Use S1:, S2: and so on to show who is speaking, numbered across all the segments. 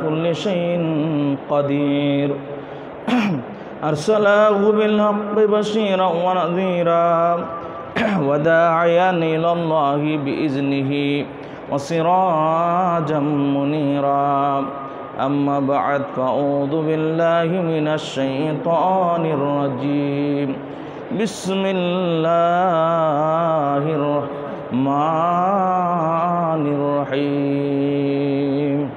S1: كل شيء قدير أرسله بالحق بشيرا ونذيرا وداعيا إلى الله بإذنه وسراجا منيرا أما بعد فأعوذ بالله من الشيطان الرجيم بسم الله الرحمن الرحيم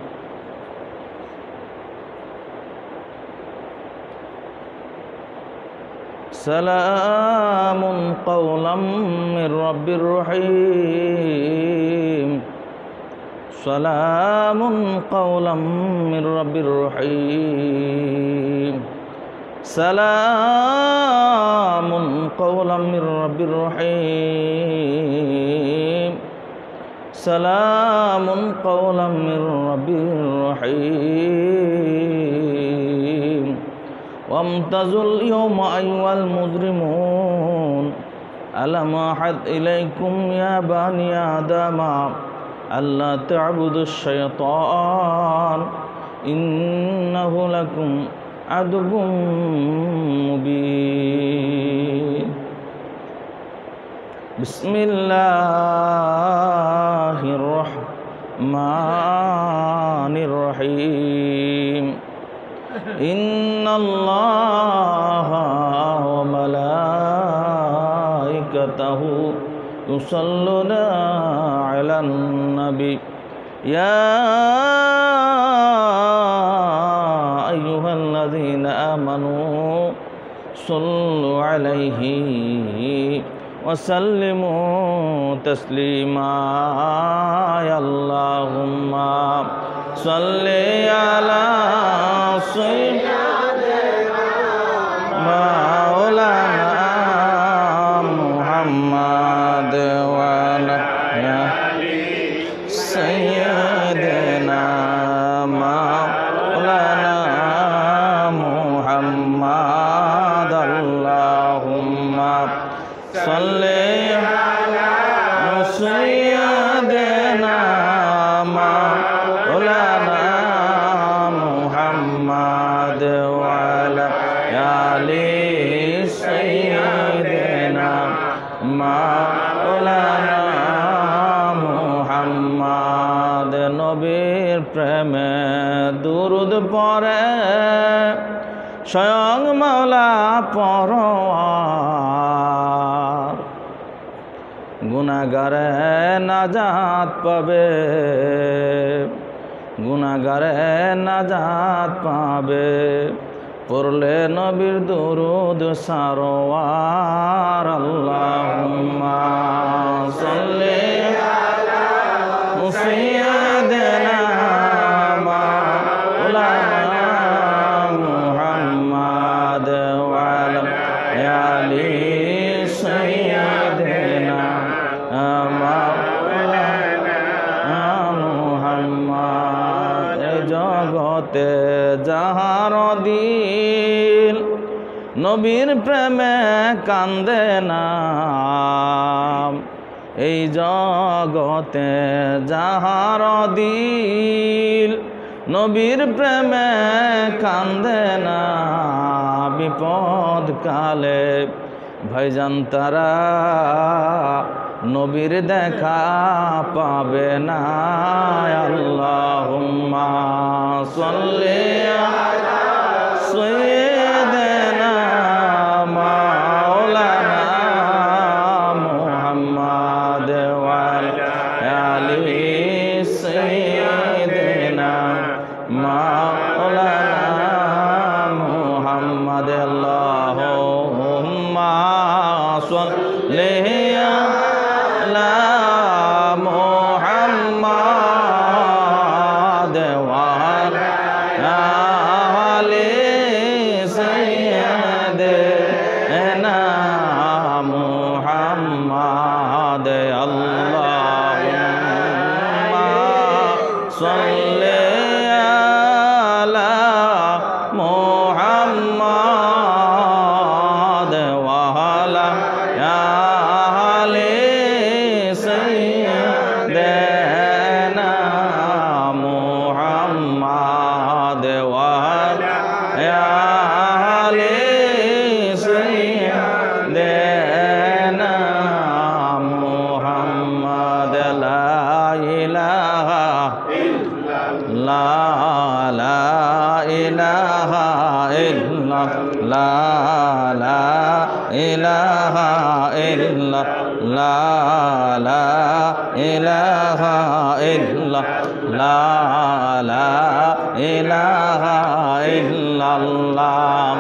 S1: سلام قولا من رب رحيم سلام قولا من رب رحيم سلام قولا من رب رحيم سلام قولا من رب رحيم وامتازوا اليوم أيها المجرمون ألم أعهد إليكم يا بني آدم ألا تعبدوا الشيطان إنه لكم عدو مبين بسم الله الرحمن الرحيم إن الله وملائكته يصلون على النبي يا أيها الذين آمنوا صلوا عليه وسلموا تسليما يا اللهم صل على سيدنا مولانا محمد وعلى سيدنا مولانا محمد اللهم صل على سيدنا مولانا محمد وعلى آل سيدنا مولانا محمد নবীর প্রেমে দুরূদ পড়ে স্বয়ং মাওলা পরওয়ার গুনাহগারে নাজাত পাবে গুনাহগারে নাজাত পাবে পড়লে নবীর দুরূদ সারওয়ার আল্লাহুম্মা সাল্লি আলা সাইয়্যিদিনা মাওলানা মুহাম্মদ ওয়া আলা আলি সাইয়্যিদিনা মাওলানা মুহাম্মদ জগতে যাহার দিল নবীর প্রেমে কান্দে না এই জগতে যাহার দিল নবীর প্রেমে কান্দে না বিপদ কালে ভাইজান তারা নবীর দেখা পাবে না আল্লাহুম্মা সাল্লি আলা সাইয়্যিদিনা মাওলানা মুহাম্মদ ওয়া আলা আলি সাইয়্যিদিনা মাওলানা মুহাম্মদ আল্লাহুম্মা সাল্লি আলা মুহাম্মদ ওয়া আলা আলি সাইয়্যিদিনা মুহাম্মদ আল্লাহুম্মা সাল্লি আলা মুহাম্মদ ওয়া আলা আলি সাইয়্যিদিনা মুহাম্মদ লা ইলাহা ইল্লাল্লাহ লা ইলাহা ইল্লাল্লাহ লা ইলাহা ইল্লাল্লাহ লা ইলাহা ইল্লাল্লাহ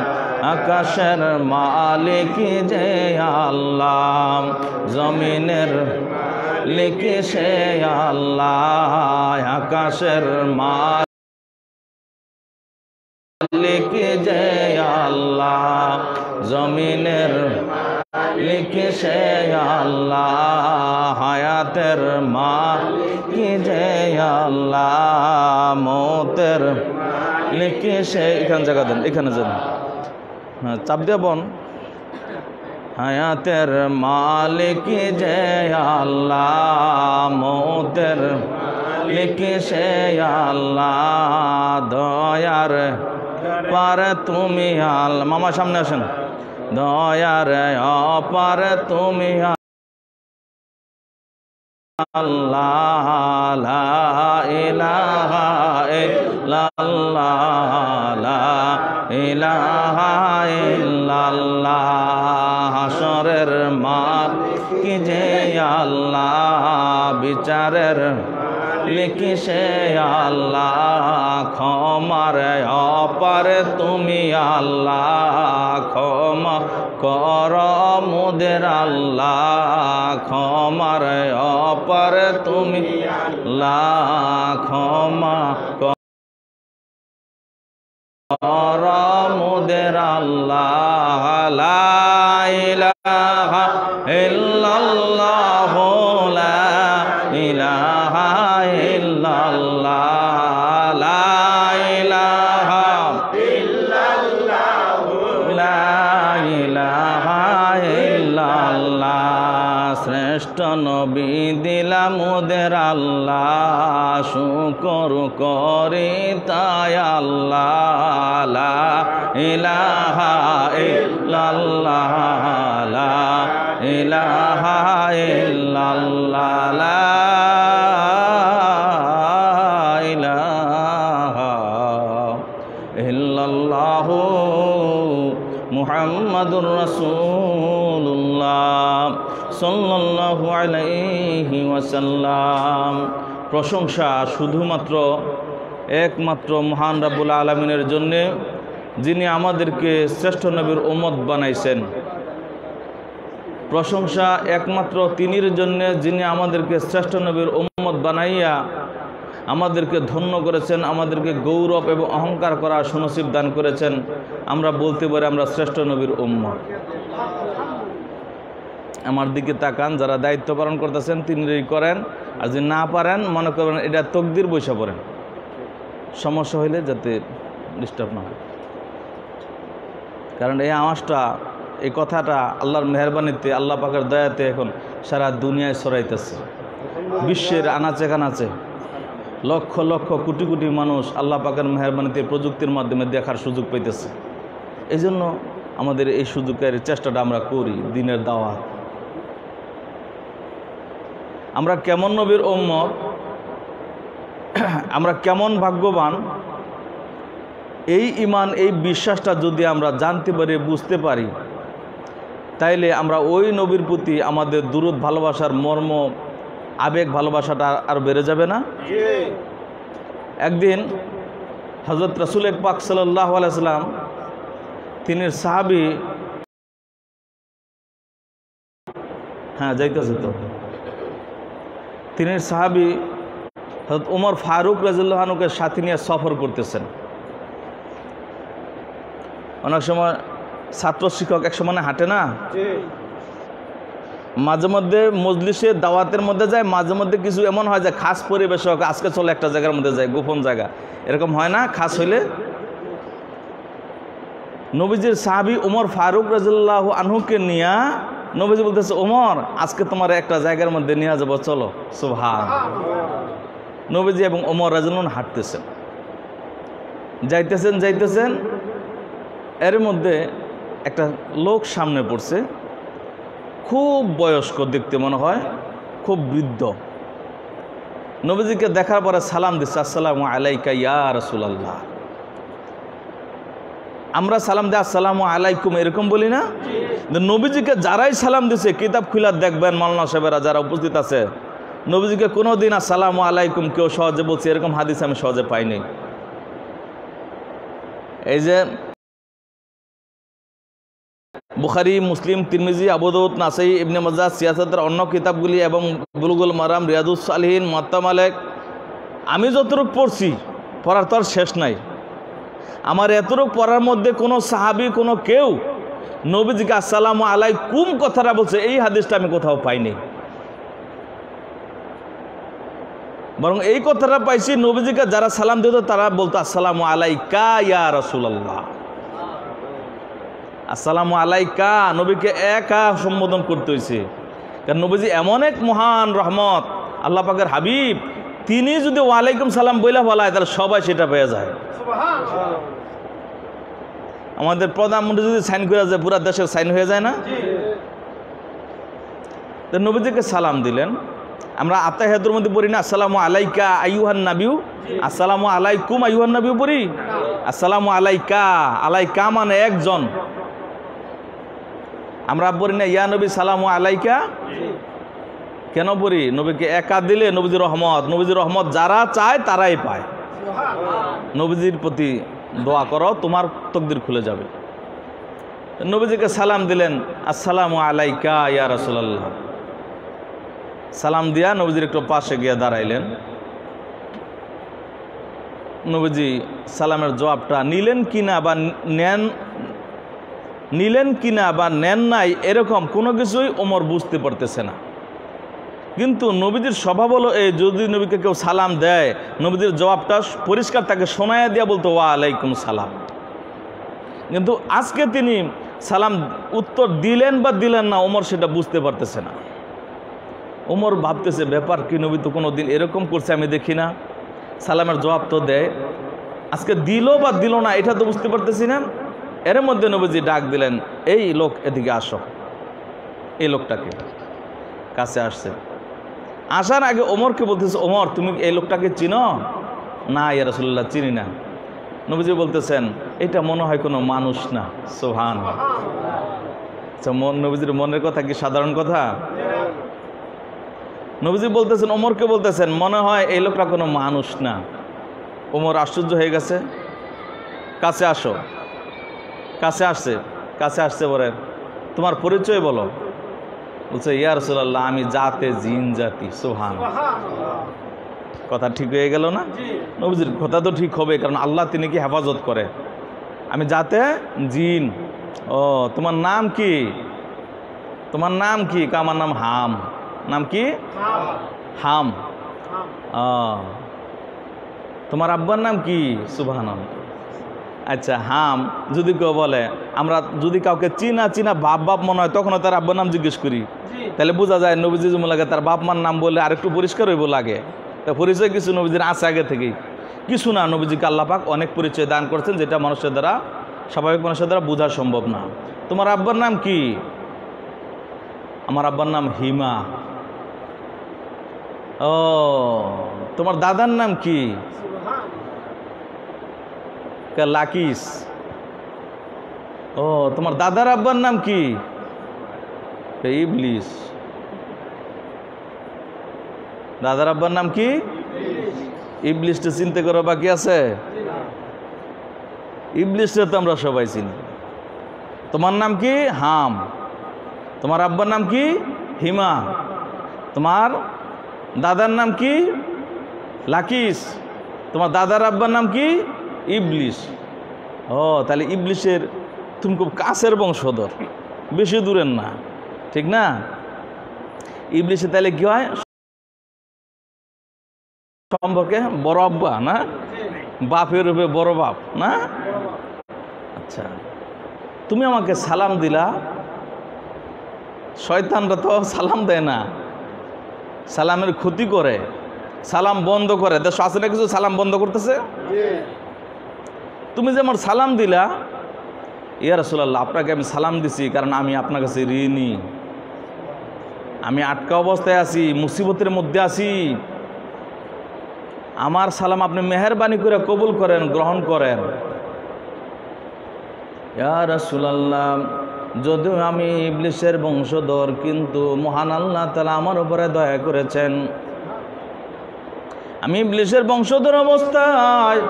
S1: আকাশের মালিক যে আল্লাহ জমিনের লিখে সে আল্লাহ আকাশের মালিক যে আল্লাহ জমিনের লিখে সে আল্লাহ হায়াতের মালিক যে আল্লাহ মৌতের লিখে সে এখানে জায়গা দেন এখানে যান হ্যাঁ চাপ দিয়ে বোন হায়াতের মালিক যে আল্লাহ মৌতের লিখে সে আল্লাহ দয়ার পারে তুমি আল্লাহ মামা সামনে আসেন দয়ার অপার তুমি আল্লাহ লা ইলাহা ইল্লাল্লাহ লা ইলাহা ইল্লাল্লাহ হাশরের মালিক যে আল্লাহ বিচারের লিখি সে আল্লাহ ক্ষমার অপার তুমি আল্লাহ ক্ষমা কর মোদের আল্লাহ ক্ষমার অপার তুমি আল্লাহ ক্ষমা কর মোদের আল্লাহ লা ইলাহা ইল্লাল্লাহ লা ইলাহা ইল্লাল্লাহ লা ইলাহা ইল্লাল্লাহ লা ইলাহা ইল্লাল্লাহ শ্রেষ্ঠ নবী দিলাম মোদের আল্লাহ শুকর করি তাই আল্লাহ লা ইলাহা ইল্লাল্লাহ লা ইলাহা ইল্লাল্লাহ লা ইলাহা ইল্লাল্লাহ মুহাম্মাদুর রাসূলুল্লাহ সাল্লাল্লাহু আলাইহি ওয়াসাল্লাম। প্রশংসা শুধুমাত্র একমাত্র মহান রাব্বুল আলামিনের জন্য যিনি আমাদেরকে শ্রেষ্ঠ নবীর উম্মত বানাইছেন। প্রশংসা একমাত্র তিনির জন্য যিনি আমাদেরকে শ্রেষ্ঠ নবীর উম্মত বানাইয়া আমাদেরকে ধন্য করেছেন, আমাদেরকে গৌরব এবং অহংকার করার সুনসিব দান করেছেন। আমরা বলতে পারি আমরা শ্রেষ্ঠ নবীর উম্মত। আমার দিকে তাকান, যারা দায়িত্ব পালন করতেছেন তিনিই করেন, আর যদি না পারেন মনে করেন এটা তকদির বৈশা পড়েন, সমস্যা হইলে যাতে ডিস্টার্ব না হয়। কারণ এই আওয়াজটা, এই কথাটা আল্লাহর মেহরবানিতে, আল্লাহ পাকের দয়াতে এখন সারা দুনিয়ায় ছড়াইতেছে। বিশ্বের আনাচে কানাচে লক্ষ লক্ষ কোটি কোটি মানুষ আল্লাহ পাকের মেহরবানিতে প্রযুক্তির মাধ্যমে দেখার সুযোগ পাইতেছে। এই জন্য আমাদের এই সুযোগের চেষ্টাটা আমরা করি, দিনের দাওয়াত। আমরা কেমন নবীর উম্মত, আমরা কেমন ভাগ্যবান, এই ঈমান, এই বিশ্বাসটা যদি আমরা জানতে পারি, বুঝতে পারি, তাইলে আমরা ওই নবীর প্রতি আমাদের দুরূদ ভালোবাসার মর্ম, আবেগ ভালোবাসাটা আর বেড়ে যাবে না? একদিন হযরত রাসূল পাক সাল্লাল্লাহু আলাইহি ওয়াসাল্লাম তিনি সাহাবী, হ্যাঁ যাইতেছে তো, তিনি সাহাবী হযরত ওমর ফারুক রাদিয়াল্লাহু আনহুকে সাথে নিয়ে সফর করতেছেন। অনেক সময় ছাত্র শিক্ষক এক সময় হাঁটে না, মাঝে মধ্যে মজলিসে দাওয়াতের মধ্যে যায়, মাঝে মধ্যে কিছু এমন হয় যে খাস পরিবেশ হোক, আজকে চলে একটা জায়গার মধ্যে যায়, গোপন জায়গা, এরকম হয় না? খাস হইলে নবীজির সাহাবী ওমর ফারুক রাদিয়াল্লাহু আনহুকে নিয়ে নবীজি বলতেছে, ওমর আজকে তোমার একটা জায়গার মধ্যে নিয়ে যাবো, চলো। সুবহানাল্লাহ। নবীজি এবং ওমর রাদিয়াল্লাহু আনহু হাঁটতেছেন, যাইতেছেন, এর মধ্যে একটা লোক সামনে পড়ছে, খুব বয়স্ক দেখতে মনে হয়, খুব বৃদ্ধ। নবীজিকে দেখার পরে সালাম দিচ্ছে, আসসালামু আলাইকা ইয়া রাসূলুল্লাহ। আমরা সালাম দিই আসসালামু আলাইকুম এরকম বলি না? নবীজিকে যারাই সালাম দিছে, কিতাব খুলে দেখবেন মাওলানা সাহেবেরা যারা উপস্থিত আছে, নবীজিকে কোনো দিন আসসালামু আলাইকুম কেউ সহজে বলছে এরকম হাদিস আমি সহজে পাইনি। এই যে বুখারী, মুসলিম, তিরমিজি, আবু দাউদ, নাসাই, ইবনে মাজাহ, সিয়াসাতের অন্য কিতাবগুলি এবং বুলুগুল মারাম, রিয়াদুস সালিহিন, মুয়াত্তা মালিক, আমি যতটুকু পড়ছি, পড়ার তো আর শেষ নাই। আমার এতটুকু পড়ার মধ্যে কোনো সাহাবী কোনো কেউ নবীজিকে আসসালামু আলাইকুম কথাটা বলছে এই হাদিসটা আমি কোথাও পাইনি। বরং এই কথাটা পাইছি নবীজিকে যারা সালাম দিত তারা বলতো আসসালামু আলাইকা ইয়া রাসূলুল্লাহ। আসসালামু আলাইকা, নবীকে একা সম্বোধন করতে হয়েছে, কারণ নবীজি এমন এক মহান রহমত, আল্লাহ পাকের হাবিব, তিনি যদি ওয়ালাইকুম সালাম বইলা বলায় তাহলে সবাই সেটা পেয়ে যায়। আমাদের প্রধানমন্ত্রী যদি সাইন করে যায় পুরা দেশের সাইন হয়ে যায় না? তো নবীজিকে সালাম দিলেন। আমরা আত্তাহিয়াতুর মধ্যে পড়ি না আসসালামু আলাইকা আইয়ুহান নাবিয়্যু, আসসালামু আলাইকুম আইয়ুহান নাবিয়্যু পড়ি? আসসালামু আলাইকা, আলাইকা মানে একজন। আমরা পড়ি না ইয়া নবী সালামু আলাইকা? কেন পড়ি? নবীকে একা দিলে নবীজির রহমত, নবীজির রহমত যারা চায় তারাই পায়। নবীজির প্রতি দোয়া করো, তোমার তকদির খুলে যাবে। নবীজিকে সালাম দিলেন, আসসালামু আলাইকা ইয়া রাসূলুল্লাহ। সালাম দিয়া নবীজির একটু পাশে গিয়ে দাঁড়াইলেন। নবীজি সালামের জবাবটা নিলেন কিনা বা নেন নাই এরকম কোনো কিছুই ওমর বুঝতে পারতেছে না। কিন্তু নবীজির স্বভাব হলো এই, যদি নবীকে কেউ সালাম দেয় নবীজির জবাবটা পরিষ্কার তাকে শোনায়া দিয়া বলতো ওয়া আলাইকুম সালাম। কিন্তু আজকে তিনি সালাম উত্তর দিলেন বা দিলেন না ওমর সেটা বুঝতে পারতেছে না। ওমর ভাবতেছে ব্যাপার কি, নবী তো কোনো দিন এরকম করছে আমি দেখি না, সালামের জবাব তো দেয়, আজকে দিল বা দিল না এটা তো বুঝতে পারতেছি না। এর মধ্যে নবীজি ডাক দিলেন, এই লোক এদিকে আসো। এই লোকটাকে কাছে আসছে, আসার আগে ওমরকে বলতেছে, ওমর তুমি এই লোকটাকে চিনো? না ইয়া রাসূলুল্লাহ চিনি না। নবীজি বলতেছেন এটা মনে হয় কোনো মানুষ না। সুবহানাল্লাহ। আচ্ছা, নবীজির মনের কথা কি সাধারণ কথা? নবীজি বলতেছেন, ওমরকে বলতেছেন মনে হয় এই লোকটা কোনো মানুষ না। ওমর আশ্চর্য হয়ে গেছে, কাছে আসো। কাছে আসছে বলে তোমার পরিচয় বলো। বলছে ইয়া রাসূলুল্লাহ আমি জাতে জিন জাতি। সুবহানাল্লাহ। কথা ঠিক হয়ে গেল না? নবীজির কথা তো ঠিক হবে, কারণ আল্লাহ তিনি কি হেফাজত করে। আমি জাতে জিন। ও তোমার নাম কি? তোমার নাম কি? আমার নাম হাম। নাম কি? হাম। তোমার আব্বার নাম কি? সুবহানাল্লাহ। আচ্ছা, হাম যদি কেউ বলে, আমরা যদি কাউকে চিনা বাপ মনে হয় তখন তার আব্বার নাম জিজ্ঞেস করি, তাহলে বোঝা যায় নবীজি লাগে তার বাপ মার নাম বললে আরেকটু পরিষ্কার হইব লাগে। তা পরিচয় কিছু নবীজির আছে আগে থেকেই, কিছু না। নবীজিকে আল্লাহ পাক অনেক পরিচয় দান করছেন যেটা মানুষের দ্বারা, স্বাভাবিক মানুষের দ্বারা বোঝা সম্ভব না। তোমার আব্বার নাম কি? আমার আব্বার নাম হিমা। ও তোমার দাদার নাম কি? লাকিস। ও তোমার দাদার আব্বার নাম কি? ইবলিস। দাদার আব্বার নাম কি? ইবলিসটা চিনতে করো বাকি আছে? ইবলিসটা তো আমরা সবাই চিনি। তোমার নাম কি? হাম। তোমার আব্বার নাম কি? হিমা। তোমার দাদার নাম কি? লাকিস। তোমার দাদার আব্বার নাম কি? ইবলিস। ও তাহলে ইবলিসের তুমি খুব কাছের বংশধর, বেশি দূরের না, ঠিক না? ইবলিসে তাহলে কি হয় সম্পর্কে? বড় আব্বা না, বাপের রূপে বড় বাপ না? আচ্ছা, তুমি আমাকে সালাম দিলা। শয়তানরা তো সালাম দেয় না, সালামের ক্ষতি করে, সালাম বন্ধ করে। দেশ আছে না কিছু সালাম বন্ধ করতেছে। তুমি যে আমার সালাম দিলা, ইয়া রাসূলুল্লাহ আপনাকে আমি সালাম দিছি কারণ আমি আপনার কাছে ঋণী, আমি আটকা অবস্থায় আছি, মুসিবতের মধ্যে আছি, আমার সালাম আপনি মেহেরবানি করে কবুল করেন, গ্রহণ করেন। ইয়া রাসূলুল্লাহ, যদিও আমি ইবলিসের বংশধর, কিন্তু মহান আল্লাহ তাআলা আমার উপরে দয়া করেছেন। আমি ইবলিসের বংশধর অবস্থায়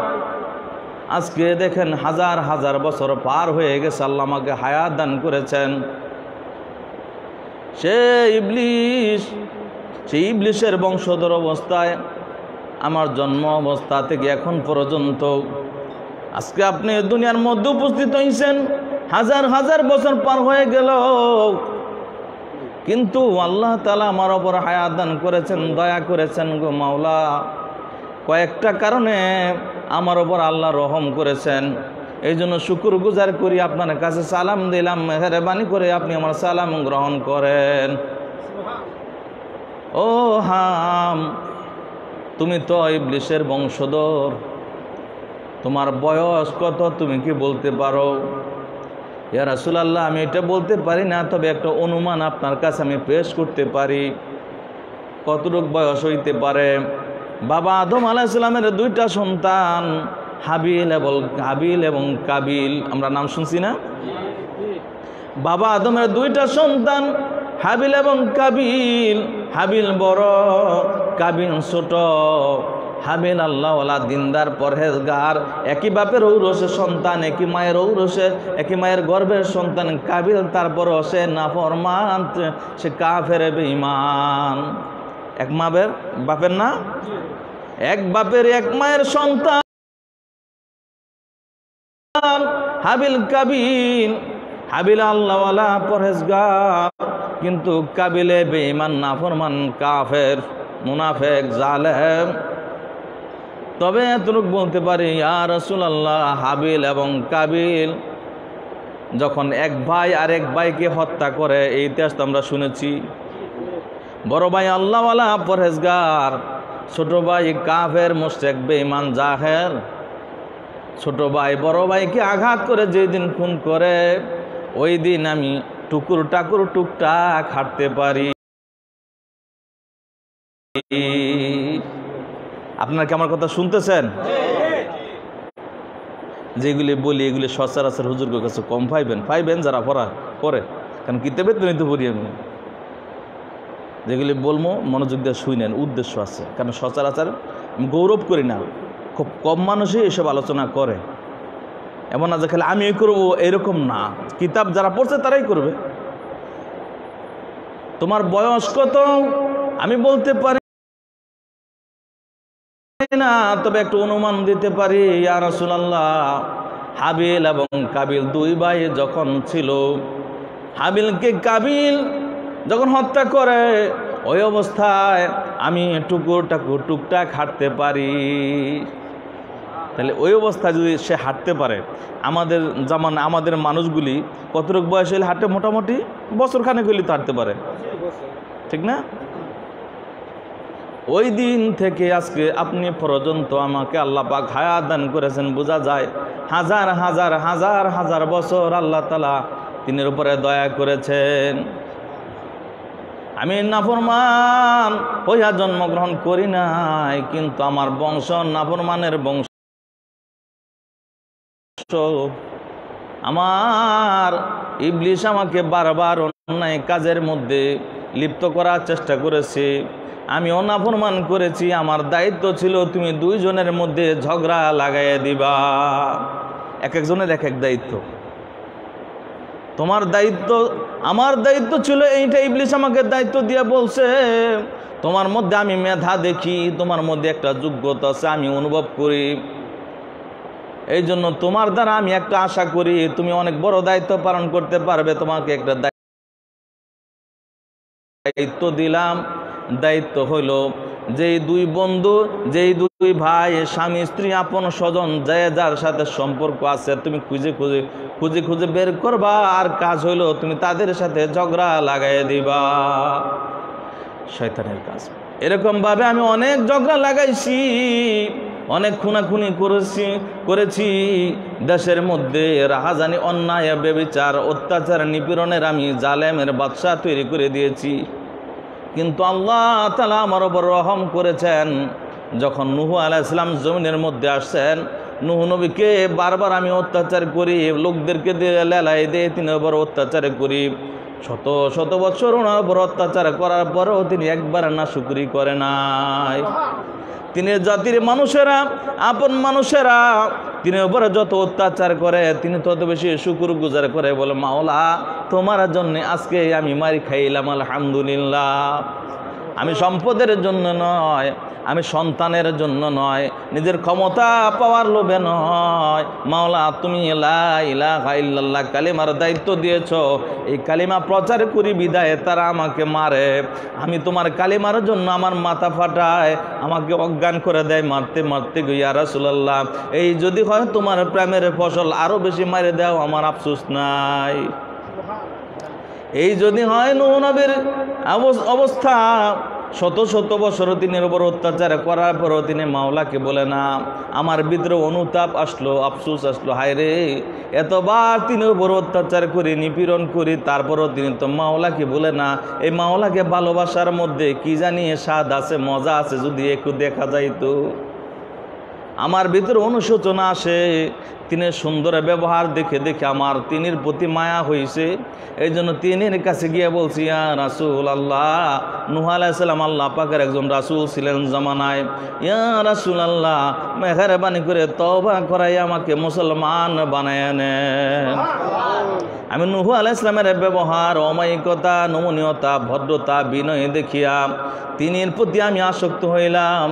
S1: আজকে দেখেন হাজার হাজার বছর পার হয়ে গেছে, আল্লাহ আমাকে হায়াত দান করেছেন। সেই ইবলিসের বংশধর অবস্থায় আমার জন্ম অবস্থা থেকে এখন পর্যন্ত আজকে আপনি দুনিয়ার মধ্যে উপস্থিত হয়েছেন, হাজার হাজার বছর পার হয়ে গেল, কিন্তু আল্লাহ তাআলা আমার ওপর হায়াত দান করেছেন, দয়া করেছেন গো মাওলা। কয়েকটা কারণে আমার ওপর আল্লাহ রহম করেছেন, এই জন্য শুকর গুজার করি, আপনার কাছে সালাম দিলাম, মেহেরবানি করে আপনি আমার সালাম গ্রহণ করেন। ও হাম, তুমি তো ইবলিসের বংশধর, তোমার বয়স কত তুমি কি বলতে পারো? ইয়া রাসূলুল্লাহ, আমি এটা বলতে পারি না, তবে একটা অনুমান আপনার কাছে আমি পেশ করতে পারি। কতটুক বয়স হইতে পারে? বাবা আদম আলাইহিস সালামের দুইটা সন্তান, হাবিল এবং কাবিল, আমরা নাম শুনছি না? বাবা আদমের দুইটা সন্তান হাবিল এবং কাবিল। হাবিল বড়, কাবিল ছোট। হাবিল আল্লাহওয়ালা, দিনদার, পরহেজগার, একই বাপের ঔরসে সন্তান, একই মায়ের ঔরসে, একই মায়ের গর্ভের সন্তান। কাবিল তারপরও সে নাফরমান, সে কাফের, বেঈমান। এক বাপের না, এক বাপের এক মায়ের সন্তান হাবিল কাবিল। হাবিল আল্লাহওয়ালা, পরহেজগার, কিন্তু কাবিলে বেঈমান, নাফরমান, কাফের, মুনাফিক, জালেম। তবে এতটুকু বলতে পারি, ইয়া রাসূলুল্লাহ, হাবিল এবং কাবিল যখন এক ভাই আরেক ভাইকে হত্যা করে, এই ইতিহাস তো আমরা শুনেছি। বড় ভাই আল্লাহওয়ালা, পরহেজগার, ছোট ভাই কাফের, মুশরিক, বেঈমান, জাহেল। ছোট ভাই বড় ভাইকে আঘাত করে যেদিন খুন করে, ওই দিন আমি টুকুর টাকুর টুকটাক হাঁটতে পারি। আপনারা কি আমার কথা শুনতেছেন? যেগুলি বলি এগুলি সচরাচর হুজুরের কাছে কম পাইবেন যারা পড়া করে, কারণ কিতাবে তো নিতে পড়ি আমি। যেগুলি বলবো মনোযোগ দিয়ে শুনেন, উদ্দেশ্য আছে। কারণ সচরাচর আমি গৌরব করি না, খুব কম মানুষই এসব আলোচনা করে। এমন না যে খালি আমি করবো, এরকম না। কিতাব যারা পড়ছে তারাই করবে। তোমার বয়স কত আমি বলতে পারি না, তবে একটু অনুমান দিতে পারি। ইয়া রাসূলুল্লাহ, হাবিল এবং কাবিল দুই ভাই যখন ছিল, হাবিলকে কাবিল যখন হত্যা করে, ওই অবস্থায় আমি টুকটাক হাঁটতে পারি। তাহলে ওই অবস্থায় যদি সে হাঁটতে পারে, আমাদের মানুষগুলি কতটুকু বয়স হলে হাঁটে? মোটামুটি বছর খানেক হইলে তো হাঁটতে পারে, ঠিক না? ওই দিন থেকে আজকে আপনি পর্যন্ত আমাকে আল্লাহ পাক হায়াত দান করেছেন, বোঝা যায় হাজার হাজার হাজার হাজার বছর আল্লাহ তাআলা তিনের উপরে দয়া করেছেন। আমি নাফরমান হইয়া জন্মগ্রহণ করি নাই, কিন্তু আমার বংশ নাফরমানের বংশ। আমার ইবলিস আমাকে বারবার অন্যায় কাজের মধ্যে লিপ্ত করার চেষ্টা করেছে, আমি নাফরমান করেছি। আমার দায়িত্ব ছিল তুমি দুইজনের মধ্যে ঝগড়া লাগাইয়া দিবা। এক একজনের এক এক দায়িত্ব। তোমার দায়িত্ব, আমার দায়িত্ব ছিল এইটা। ইবলিস আমাকে দায়িত্ব দিয়ে বলছে, তোমার মধ্যে আমি মেধা দেখি, তোমার মধ্যে একটা যোগ্যতা আছে আমি অনুভব করি, এই জন্য তোমার দ্বারা আমি একটা আশা করি তুমি অনেক বড় দায়িত্ব পালন করতে পারবে। তোমাকে একটা দায়িত্ব দিলাম। দায়িত্ব হইল, যেই দুই বন্ধু, যেই দুই ভাই, স্বামী স্ত্রী, আপন স্বজন, যে যার সাথে সম্পর্ক আছে, তুমি খুঁজে বের করবা। আর কাজ হইল তুমি তাদের সাথে ঝগড়া লাগাই দিবা। শয়তানের কাজ। এরকম ভাবে আমি অনেক ঝগড়া লাগাইছি, অনেক খুনাখুনি করেছি। দেশের মধ্যে রাহাজানি, অন্যায়, ব্যভিচার, অত্যাচার, নিপীড়নের আমি জালেমের বাদশা তৈরি করে দিয়েছি। কিন্তু আল্লাহ তাআলা আমার উপর রহম করেছেন, যখন নূহ আলাইহিস সালাম জমিনের মধ্যে আসছেন, নূহ নবীকে বারবার আমি অত্যাচার করি, লোকদেরকে দিয়ে লেলাই দিয়ে তিনি ওপর অত্যাচার করি, শত শত বছর ওনার উপর অত্যাচার করার পরেও তিনি একবার নাশুকরি করে নাই। তিনি জাতির মানুষেরা, আপন মানুষেরা তিনি উপরে যত অত্যাচার করে তিনি তত বেশি শুকর গুজার করে, বলে মাওলা তোমার জন্য আজকে আমি মারি খাইলাম, আলহামদুলিল্লাহ। আমি সম্পদের জন্য নয়, আমি সন্তানের জন্য নয়, নিজের ক্ষমতা পাওয়ার লোভে নয়, মাওলা তুমি লা ইলাহা ইল্লাল্লাহ কালিমার দায়িত্ব দিয়েছ, এই কালিমা প্রচার করি বিদায় তারা আমাকে মারে, আমি তোমার কালিমার জন্য আমার মাথা ফাটায়, আমাকে অজ্ঞান করে দেয় মারতে মারতে গো ইয়া রাসূলুল্লাহ। এই যদি হয় তোমার প্রেমের ফসল আরো বেশি মারে দাও, আমার আফসোস নাই। এই যদি হয় নূহ নবীর অবস্থা, শত শত বছর তিনের উপর অত্যাচার করার পরও তিনি মাওলাকে বলে না, আমার ভিতরে অনুতাপ আসলো, আফসোস আসলো, হায় রে এতবার তিনি উপর অত্যাচার করি, নিপীড়ন করি, তারপরও তিনি তো মাওলাকে বলে না। এই মাওলাকে ভালোবাসার মধ্যে কি জানি স্বাদ আছে, মজা আছে, যদি একটু দেখা যাইতো। আমার ভিতরে অনুশোচনা আসে, তিনি সুন্দর ব্যবহার দেখে দেখে আমার তিনির প্রতি মায়া হয়েছে, এই জন্য তিনির কাছে গিয়ে বলছি, ইয়া রাসূল আল্লাহ, নূহ আলাইহিস সালাম আল্লাহ পাকের একজন রাসূল ছিলেন জামানায়, ইয়া রাসূল আল্লাহ মেহেরবানি করে তওবা করাই আমাকে মুসলমান বানায় নেন। আমি নূহ আলাইহিস সালামের ব্যবহার, অমায়িকতা, নমনীয়তা, ভদ্রতা, বিনয় দেখিয়া তিনির প্রতি আমি আসক্ত হইলাম।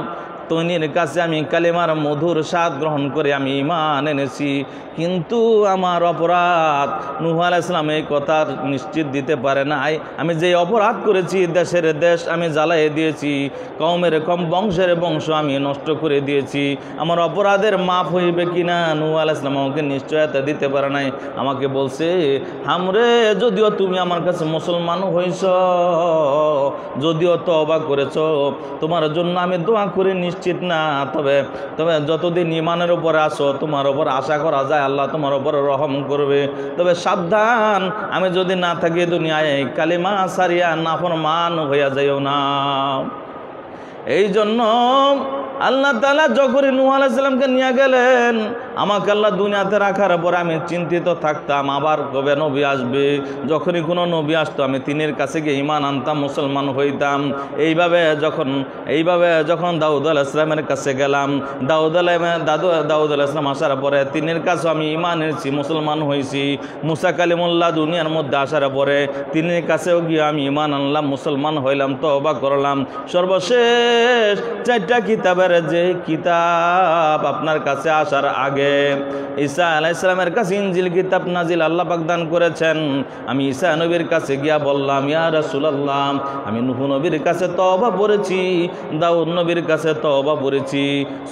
S1: তনির কাছে আমি কালিমার মধুর স্বাদ গ্রহণ করে আমি ঈমান এনেছি, কিন্তু আমার অপরাধ নূহ আলাইহিস সালাম এই কথা নিশ্চিত দিতে পারে নাই। আমি যে অপরাধ করেছি, দেশের দেশ আমি জ্বালিয়ে দিয়েছি, কওমের কম বংশের বংশ আমি নষ্ট করে দিয়েছি, আমার অপরাধের মাপ হইবে কিনা নূহ আলাইহিস সালাম আমাকে নিশ্চয়তা দিতে পারে নাই। আমাকে বলছে, হামরে যদিও তুমি আমার কাছে মুসলমান হইছ, যদিও তওবা করেছ, তোমার জন্য আমি দোয়া করে নিশ্চিত না, তবে যতদিন ঈমানের উপরে আসো তোমার উপর আশা করা যায় আল্লাহ তোমার উপর রহম করবে। তবে সাবধান, আমি যদি না থাকি দুনিয়ায় কালিমা সারিয়া নাফরমান হইয়া যাইও না। এই জন্য আল্লাহ তাআলা যখনই নূহ আলাইহিস সালামকে নিয়ে গেলেন, আমাকে আল্লাহ দুনিয়াতে রাখার পর আমি চিন্তিত থাকতাম আবার কবে নবী আসবে। যখনই কোনো নবী আসতো আমি তিনের কাছে গিয়ে ঈমান আনতাম, মুসলমান হইতাম। এইভাবে যখন দাউদ আলাইহিস সালামের কাছে গেলাম, দাউদ আলাইহিস সালাম আসার পরে তিনের কাছে আমি ঈমান এনেছি, মুসলমান হয়েছি। মুসা কালিমুল্লাহ দুনিয়ার মধ্যে আসার পরে তিনের কাছেও গিয়ে আমি ঈমান আনলাম, মুসলমান হইলাম, তওবা করলাম। সর্বশেষ 4টা কিতাবের যে কিতাব আপনার কাছে আসার আগে ঈসা আলাইহিস সালামের কাছে ইনজিল কিতাব নাজিল আল্লাহ পাক দান করেছেন। আমি ঈসা নবীর কাছে গিয়া বললাম, ইয়া রাসূলুল্লাহ আমি নূহ নবীর কাছে তওবা করেছি, দাউদ নবীর কাছে তওবা করেছি,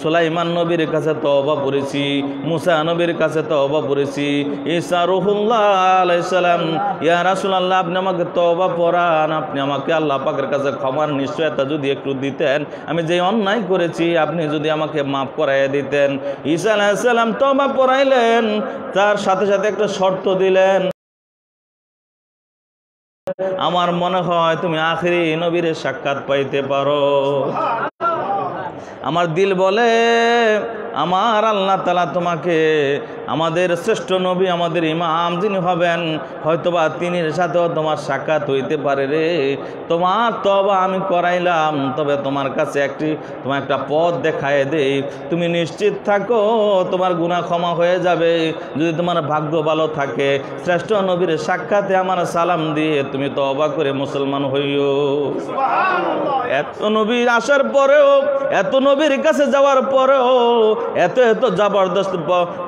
S1: সুলাইমান নবীর কাছে তওবা করেছি, মুসা নবীর কাছে তওবা করেছি, ঈসা রূহুল্লাহ আলাইহিস সালাম, ইয়া রাসূলুল্লাহ আপনি আমাকে তওবা পড়ান, আপনি আমাকে আল্লাহ পাকের কাছে ক্ষমার নিশ্চয়তা যদি একটু দিতেন, আমি যে অন্যায় করেছি আপনি যদি আমাকে মাফ করাইয়া দিতেন। ঈসা আলাইহিস সালাম তওবা পড়াইলেন, তার সাথে সাথে একটা শর্ত দিলেন, আমার মনে হয় তুমি আখিরি নবীর সাক্ষাৎ পাইতে পারো। আমার দিল বলে আমার আল্লাহ তাআলা তোমাকে আমাদের শ্রেষ্ঠ নবী, আমাদের ইমাম যিনি হবেন, হয়তোবা তিনির সাথেও তোমার সাক্ষাৎ হইতে পারে রে। তোমার তওবা আমি করাইলাম, তবে তোমার কাছে তোমার একটা পথ দেখায় দেই, তুমি নিশ্চিত থাকো তোমার গুনাহ ক্ষমা হয়ে যাবে যদি তোমার ভাগ্য ভালো থাকে। শ্রেষ্ঠ নবীর সাক্ষাতে আমার সালাম দিয়ে তুমি তওবা করে মুসলমান হইও। এত নবী আসার পরেও, এত নবীর কাছে যাওয়ার পরেও, এত জবরদস্ত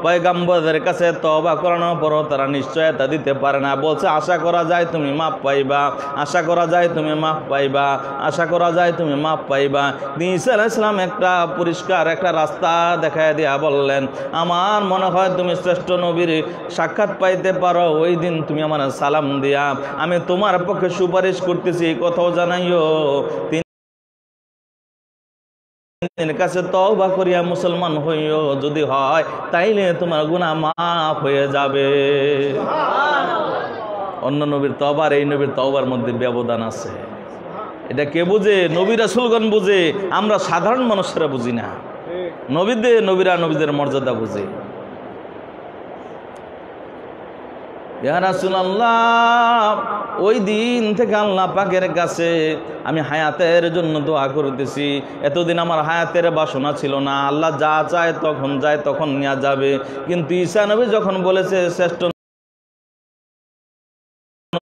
S1: পয়গম্বরদের কাছে তওবা করানোর পরও তারা নিশ্চয়তা দিতে পারে না। বলছে আশা করা যায় তুমি মাফ পাইবা, আশা করা যায় তুমি মাফ পাইবা, আশা করা যায় তুমি মাফ পাইবা। ঈসা আলাইহিস সালাম একটা পরিষ্কার একটা রাস্তা দেখায় দিয়া বললেন, আমার মনে হয় তুমি শ্রেষ্ঠ নবীর সাক্ষাৎ পাইতে পারো, ওই দিন তুমি আমার সালাম দিয়া আমি তোমার পক্ষে সুপারিশ করতেছি, এই কথাও জানাইও। তিনের কাছে তওবা করিয়া মুসলমান হইও, যদি হয় তাইলে তোমার গুনাহ মাফ হয়ে যাবে। অন্য নবীর তওবার এই নবীর তওবার মধ্যে ব্যবধান আছে। এটা কে বুঝে? নবী রাসূলগণ বুঝে, আমরা সাধারণ মানুষেরা বুঝি না। নবীরা নবীদের মর্যাদা বুঝে। ইয়া রাসূলুল্লাহ, ওই দিন থেকে আল্লাহ পাকের কাছে আমি হায়াতের জন্য দোয়া করতেছি। এতদিন আমার হায়াতের বাসনা ছিল না, আল্লাহ যা চায় তখন যায়, তখন নিয়ে যাবে। কিন্তু ঈসা নবী যখন বলেছে শ্রেষ্ঠ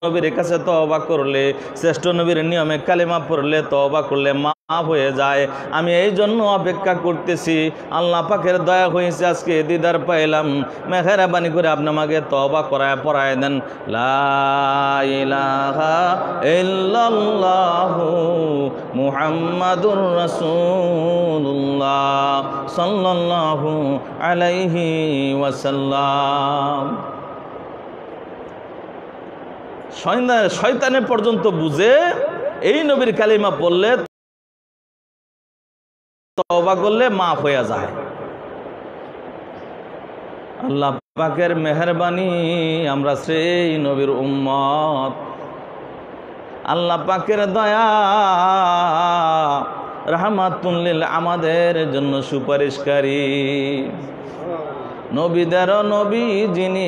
S1: নবীর কাছে তওবা করলে, শ্রেষ্ঠ নবীর নিয়মে কালেমা পড়লে, তওবা করলে মাফ হয়ে যায়, আমি এই জন্য অপেক্ষা করতেছি। আল্লাহ পাকের দয়া হয়েছে, আজকে দিদার পাইলাম। মেহেরবানি করে আপনি আমাকে তওবা করায় পড়ায় দেন। লা ইলাহা ইল্লাল্লাহু মুহাম্মাদুর রাসূলুল্লাহ সাল্লাল্লাহু আলাইহি ওয়াসাল্লাম। শয়তানে পর্যন্ত বুঝে এই নবীর কালিমা পড়লে, তওবা করলে মাফ হয়ে যায়। আল্লাহ পাকের মেহেরবানি, আমরা সেই নবীর উম্মত। আল্লাহ পাকের দয়া, রাহমাতুল লিল আমাদের জন্য সুপারিশকারী। নবীদের নবী যিনি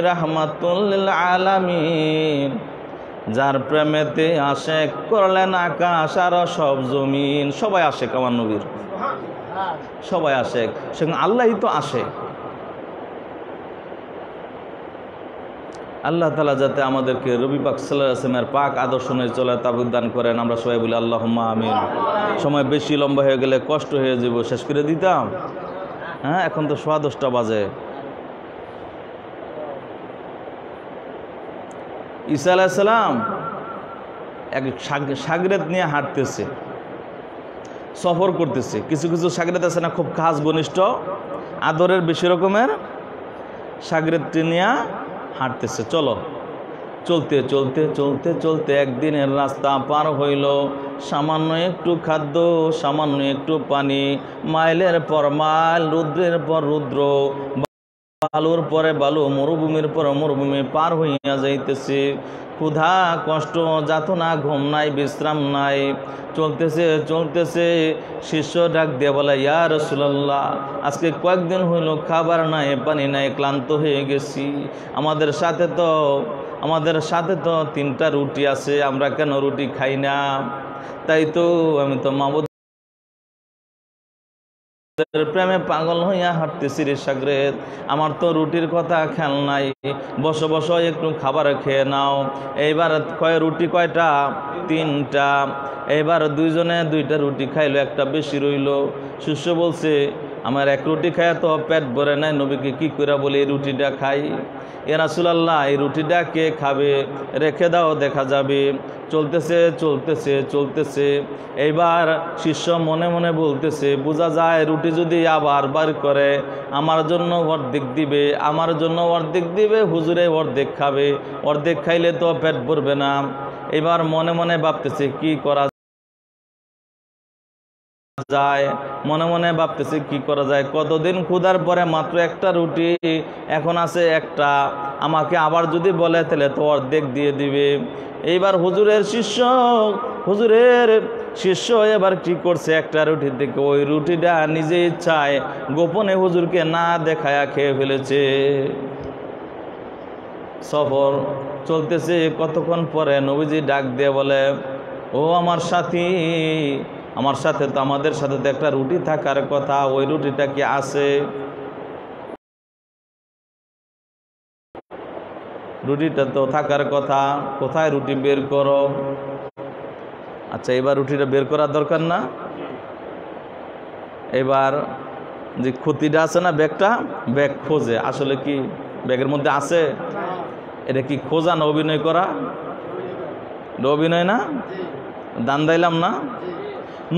S1: রাহমাতুল লিল আলামিন, যার প্রেমেতে আশেক করলেন আকাশ আর সব জমিন। সবাই আশেক আমার নবীর, সবাই আশেক, সেখানে আল্লাহই তো আসে। আল্লাহ তাআলা যাতে আমাদেরকে নবী পাক সাল্লাল্লাহু আলাইহি ওয়াসাল্লামের পাক আদর্শ নিয়ে চলে তাবুক দান করেন। আমরা সবাই বলি আল্লাহুম্মা আমিন। সময় বেশি লম্বা হয়ে গেলে কষ্ট হয়ে যাব, শেষ করে দিতাম। হ্যাঁ, এখন তো 10:15 বাজে। ঈসা আলাইহিস সালাম এক শাগরেদ নিয়ে হাঁটতেছে, সফর করতেছে। কিছু কিছু শাগরেদ আছে না, খুব খাস ঘনিষ্ঠ, আদরের বেশি রকমের, শাগরেদটি নিয়ে হাঁটতেছে। চলতে চলতে চলতে চলতে একদিনের রাস্তা পার হইল। সামান্য একটু খাদ্য, সামান্য একটু পানি, মাইলের পর মাইল, রুদ্রের পর রুদ্র, বালুর পরে বালু, মরুভূমির পর মরুভূমি পার হইয়া যাইতেছে। ক্ষুধা, কষ্ট, যাতনা, ঘুম নাই, বিশ্রাম নাই। চলতেছে শিষ্য ডাক দিয়ে বলে, ইয়া রাসূলুল্লাহ, আজকে কয়েকদিন হইল খাবার নাই, পানি নাই, ক্লান্ত হয়ে গেছি। আমাদের সাথে তো 3টা রুটি আছে, আমরা কেন রুটি খাই না? তাই তো আমি তো মাবুদ প্রেমে পাগল হইয়া হাঁটতেছি রে শাগরেদ, আমার তো রুটির কথা খেয়াল নাই। বসো বসো, একটু খাবার খেয়ে নাও। এইবার রুটি কয়টা? 3টা। এইবার দুইজনে 2টা রুটি খাইলো, একটা বেশি রইল। শিষ্য বলছে, আমার 1 রুটি খায় তো পেট ভরে নাই, নবীকে কি করে বলে এই রুটিটা খাই? ইয়া রাসূলুল্লাহ, এই রুটিটা কে খাবে? রেখে দাও, দেখা যাবে। চলতেছে। এইবার শিষ্য মনে মনে বলতেছে, বোঝা যায় রুটি যদি আবার বার করে আমার জন্য অর্ধেক দিবে, আমার জন্য অর্ধেক দিবে, হুজুরে অর্ধেক খাবে, অর্ধেক খাইলে তো পেট ভরবে না। এবার মনে মনে ভাবতেছে কি করা যায়, কতদিন ক্ষুধার পরে মাত্র 1টা রুটি, এখন আছে 1টা, আমাকে আবার যদি বলে তাহলে তো অর্ধেক দিয়ে দিবে। এইবার হুজুরের শিষ্য এবার কি করছে, 1টা রুটি থেকে ওই রুটিটা নিজে ইচ্ছায় গোপনে হুজুরকে না দেখায়া খেয়ে ফেলেছে। সফর চলতেছে, কতক্ষণ পরে নবীজি ডাক দিয়ে বলে, ও আমার সাথী, আমার সাথে তো আমাদের সাথে তো 1টা রুটি থাকার কথা, ওই রুটিটা কি আছে? রুটিটা তো থাকার কথা, কোথায়? রুটি বের করো। আচ্ছা, এবার রুটিটা বের করার দরকার না? এবার যে ক্ষতিটা আছে না, ব্যাগ খোঁজে, আসলে কি ব্যাগের মধ্যে আছে? এটা কি খোঁজা না অভিনয় করা? অভিনয় না? দান দিলাম না?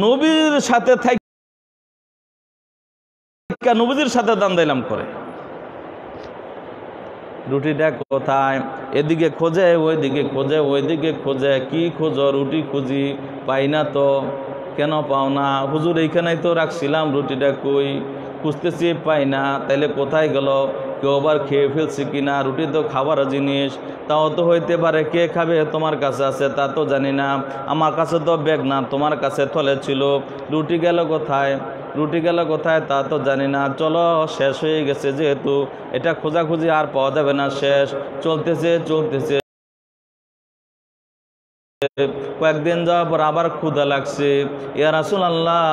S1: নবীর সাথে নবীর সাথে দান দিলাম করে। রুটিটা কোথায়? এদিকে খোঁজে, ওইদিকে খোঁজে, কি খোঁজো? রুটি খুঁজি, পাই না তো। কেন পাও না? হুজুর এইখানেই তো রাখছিলাম, রুটিটা কই? খুঁজতেছি, পাই না। তাইলে কোথায় গেল? কেউ আবার খেয়ে ফেলছে কিনা, রুটি তো খাবার জিনিস, তাও তো হইতে পারে। কে খাবে তোমার কাছে আছে তা তো জানি না, আমার কাছে তো ব্যাগ না, তোমার কাছে থলে ছিল, রুটি গেল কোথায়, রুটি গেল কোথায় তা তো জানি না। চলো শেষ হয়ে গেছে যেহেতু, এটা খোঁজাখুঁজি আর পাওয়া যাবে না, শেষ। চলতেছে চলতেছে, কয়েকদিন যাওয়ার পর আবার ক্ষুধা লাগছে। ইয়া রাসূলুল্লাহ,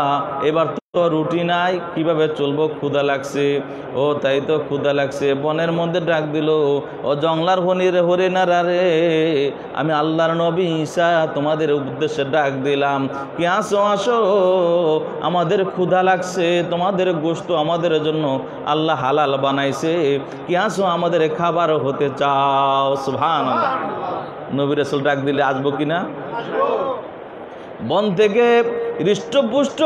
S1: এবার তো রুটি নাই, কিভাবে চলবো, ক্ষুধা লাগছে। ও তাই তো, ক্ষুধা লাগছে। বনের মধ্যে ডাক দিল, ও জংলার হরিণারা রে, আমি আল্লাহর নবী ঈসা তোমাদের উদ্দেশ্যে ডাক দিলাম, কি আসো আসো, আমাদের ক্ষুধা লাগছে, তোমাদের গোশত আমাদের জন্য আল্লাহ হালাল বানাইছে, কি আসো আমাদের খাবার হতে চাও। সুবহানাল্লাহ। নবী রাসূল ডাক দিলে আসবো কিনা? বন থেকে হৃষ্টপুষ্ট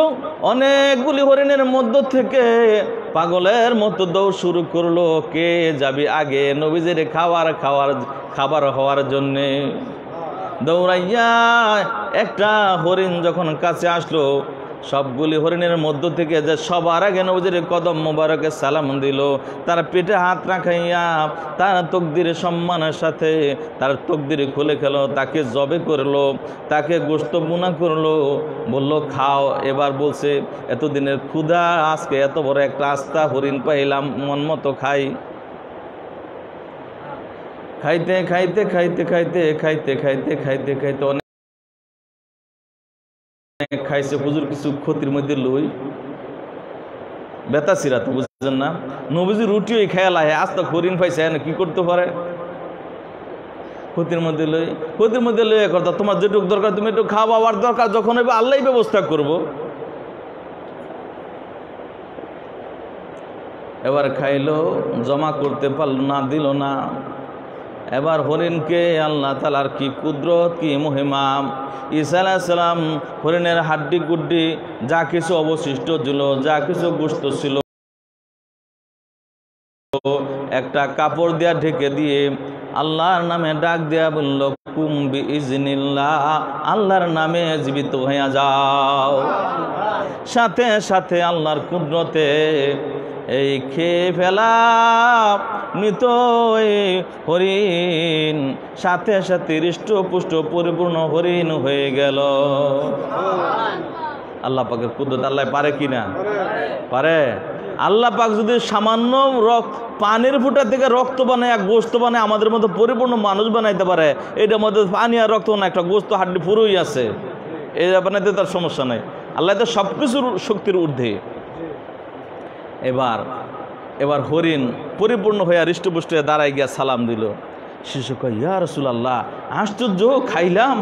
S1: অনেকগুলি হরিণের মধ্য থেকে পাগলের মতো দৌড় শুরু করলো, কে যাবি আগে নবীজির খাবার হওয়ার জন্যে। দৌড়াইয়া একটা হরিণ যখন কাছে আসলো, সবগুলি হরিণের মধ্য থেকে যে সবার আগে নবীজির কদম মোবারকে সালাম দিল, তার পেটে হাত রাখাইয়া তার তকদিরে সম্মানের সাথে তার তকদিরে খুলে খেলো, তাকে জবে করলো, তাকে গোশত বুনা করলো, বলল খাও। এবার বলছে এতদিনের ক্ষুধা, আজকে এত বড় একটা আস্তা হরিণ পাইলাম, মন মতো খাই। খাইতে খাইতে খাইতে খাইতে খাইতে খাইতে খাইতে খাইতে অনেক খাইছে। হুজুর কিছু ক্ষতির মধ্যে লই বেতা সিরা তো বুঝছেন না, নবীজি রুটি ওই খেয়াল আহে, আজ তো হরিণ পাইছে কি করতে পারে, ক্ষতির মধ্যে লই কথা, তোমার যেটুক দরকার তুমি একটু খাওয়া, আবার দরকার যখন হবে আল্লাহ ব্যবস্থা করব। এবার খাইলো, জমা করতে পারলো না, দিল না। এবার হরিণকে আল্লাহ তাআলার কি কুদরত, কি মহিমা, ঈসা আলাইহিস সালাম হরিণের হাড্ডি গুড্ডি যা কিছু অবশিষ্ট ছিল, যা কিছু গোশত ছিল, একটা কাপড় দিয়া ঢেকে দিয়ে আল্লাহর নামে ডাক দিয়া বলল, কুম বিইজনিল্লাহ, আল্লাহর নামে জীবিত হয়ে যাও। সাথে সাথে আল্লাহর কুদরতে এই খেয়ে ফেলা মৃত হরিণ সাথে সাথে হৃষ্টপুষ্ট পরিপূর্ণ হরিণ হয়ে গেল। আল্লাহ পাকের কুদরত, আল্লাহ পারে কিনা? পারে। আল্লাহ পাক যদি সামান্য পানির ফুটা থেকে রক্ত বানায়, গোশত বানায়, আমাদের মতো পরিপূর্ণ মানুষ বানাইতে পারে, এটার মধ্যে পানি আর রক্ত না, একটা গোশত হাড্ডি পুরোই আছে, এই বানাইতে তার সমস্যা নাই। আল্লাহ তো সব কিছুর শক্তির ঊর্ধ্বে। এবার হরিণ পরিপূর্ণ হইয়া হৃষ্টপুষ্ট হয়ে দাঁড়ায় গিয়া সালাম দিল। শিশু কয়, ইয়া রাসূলুল্লাহ, আশ্চর্য, খাইলাম,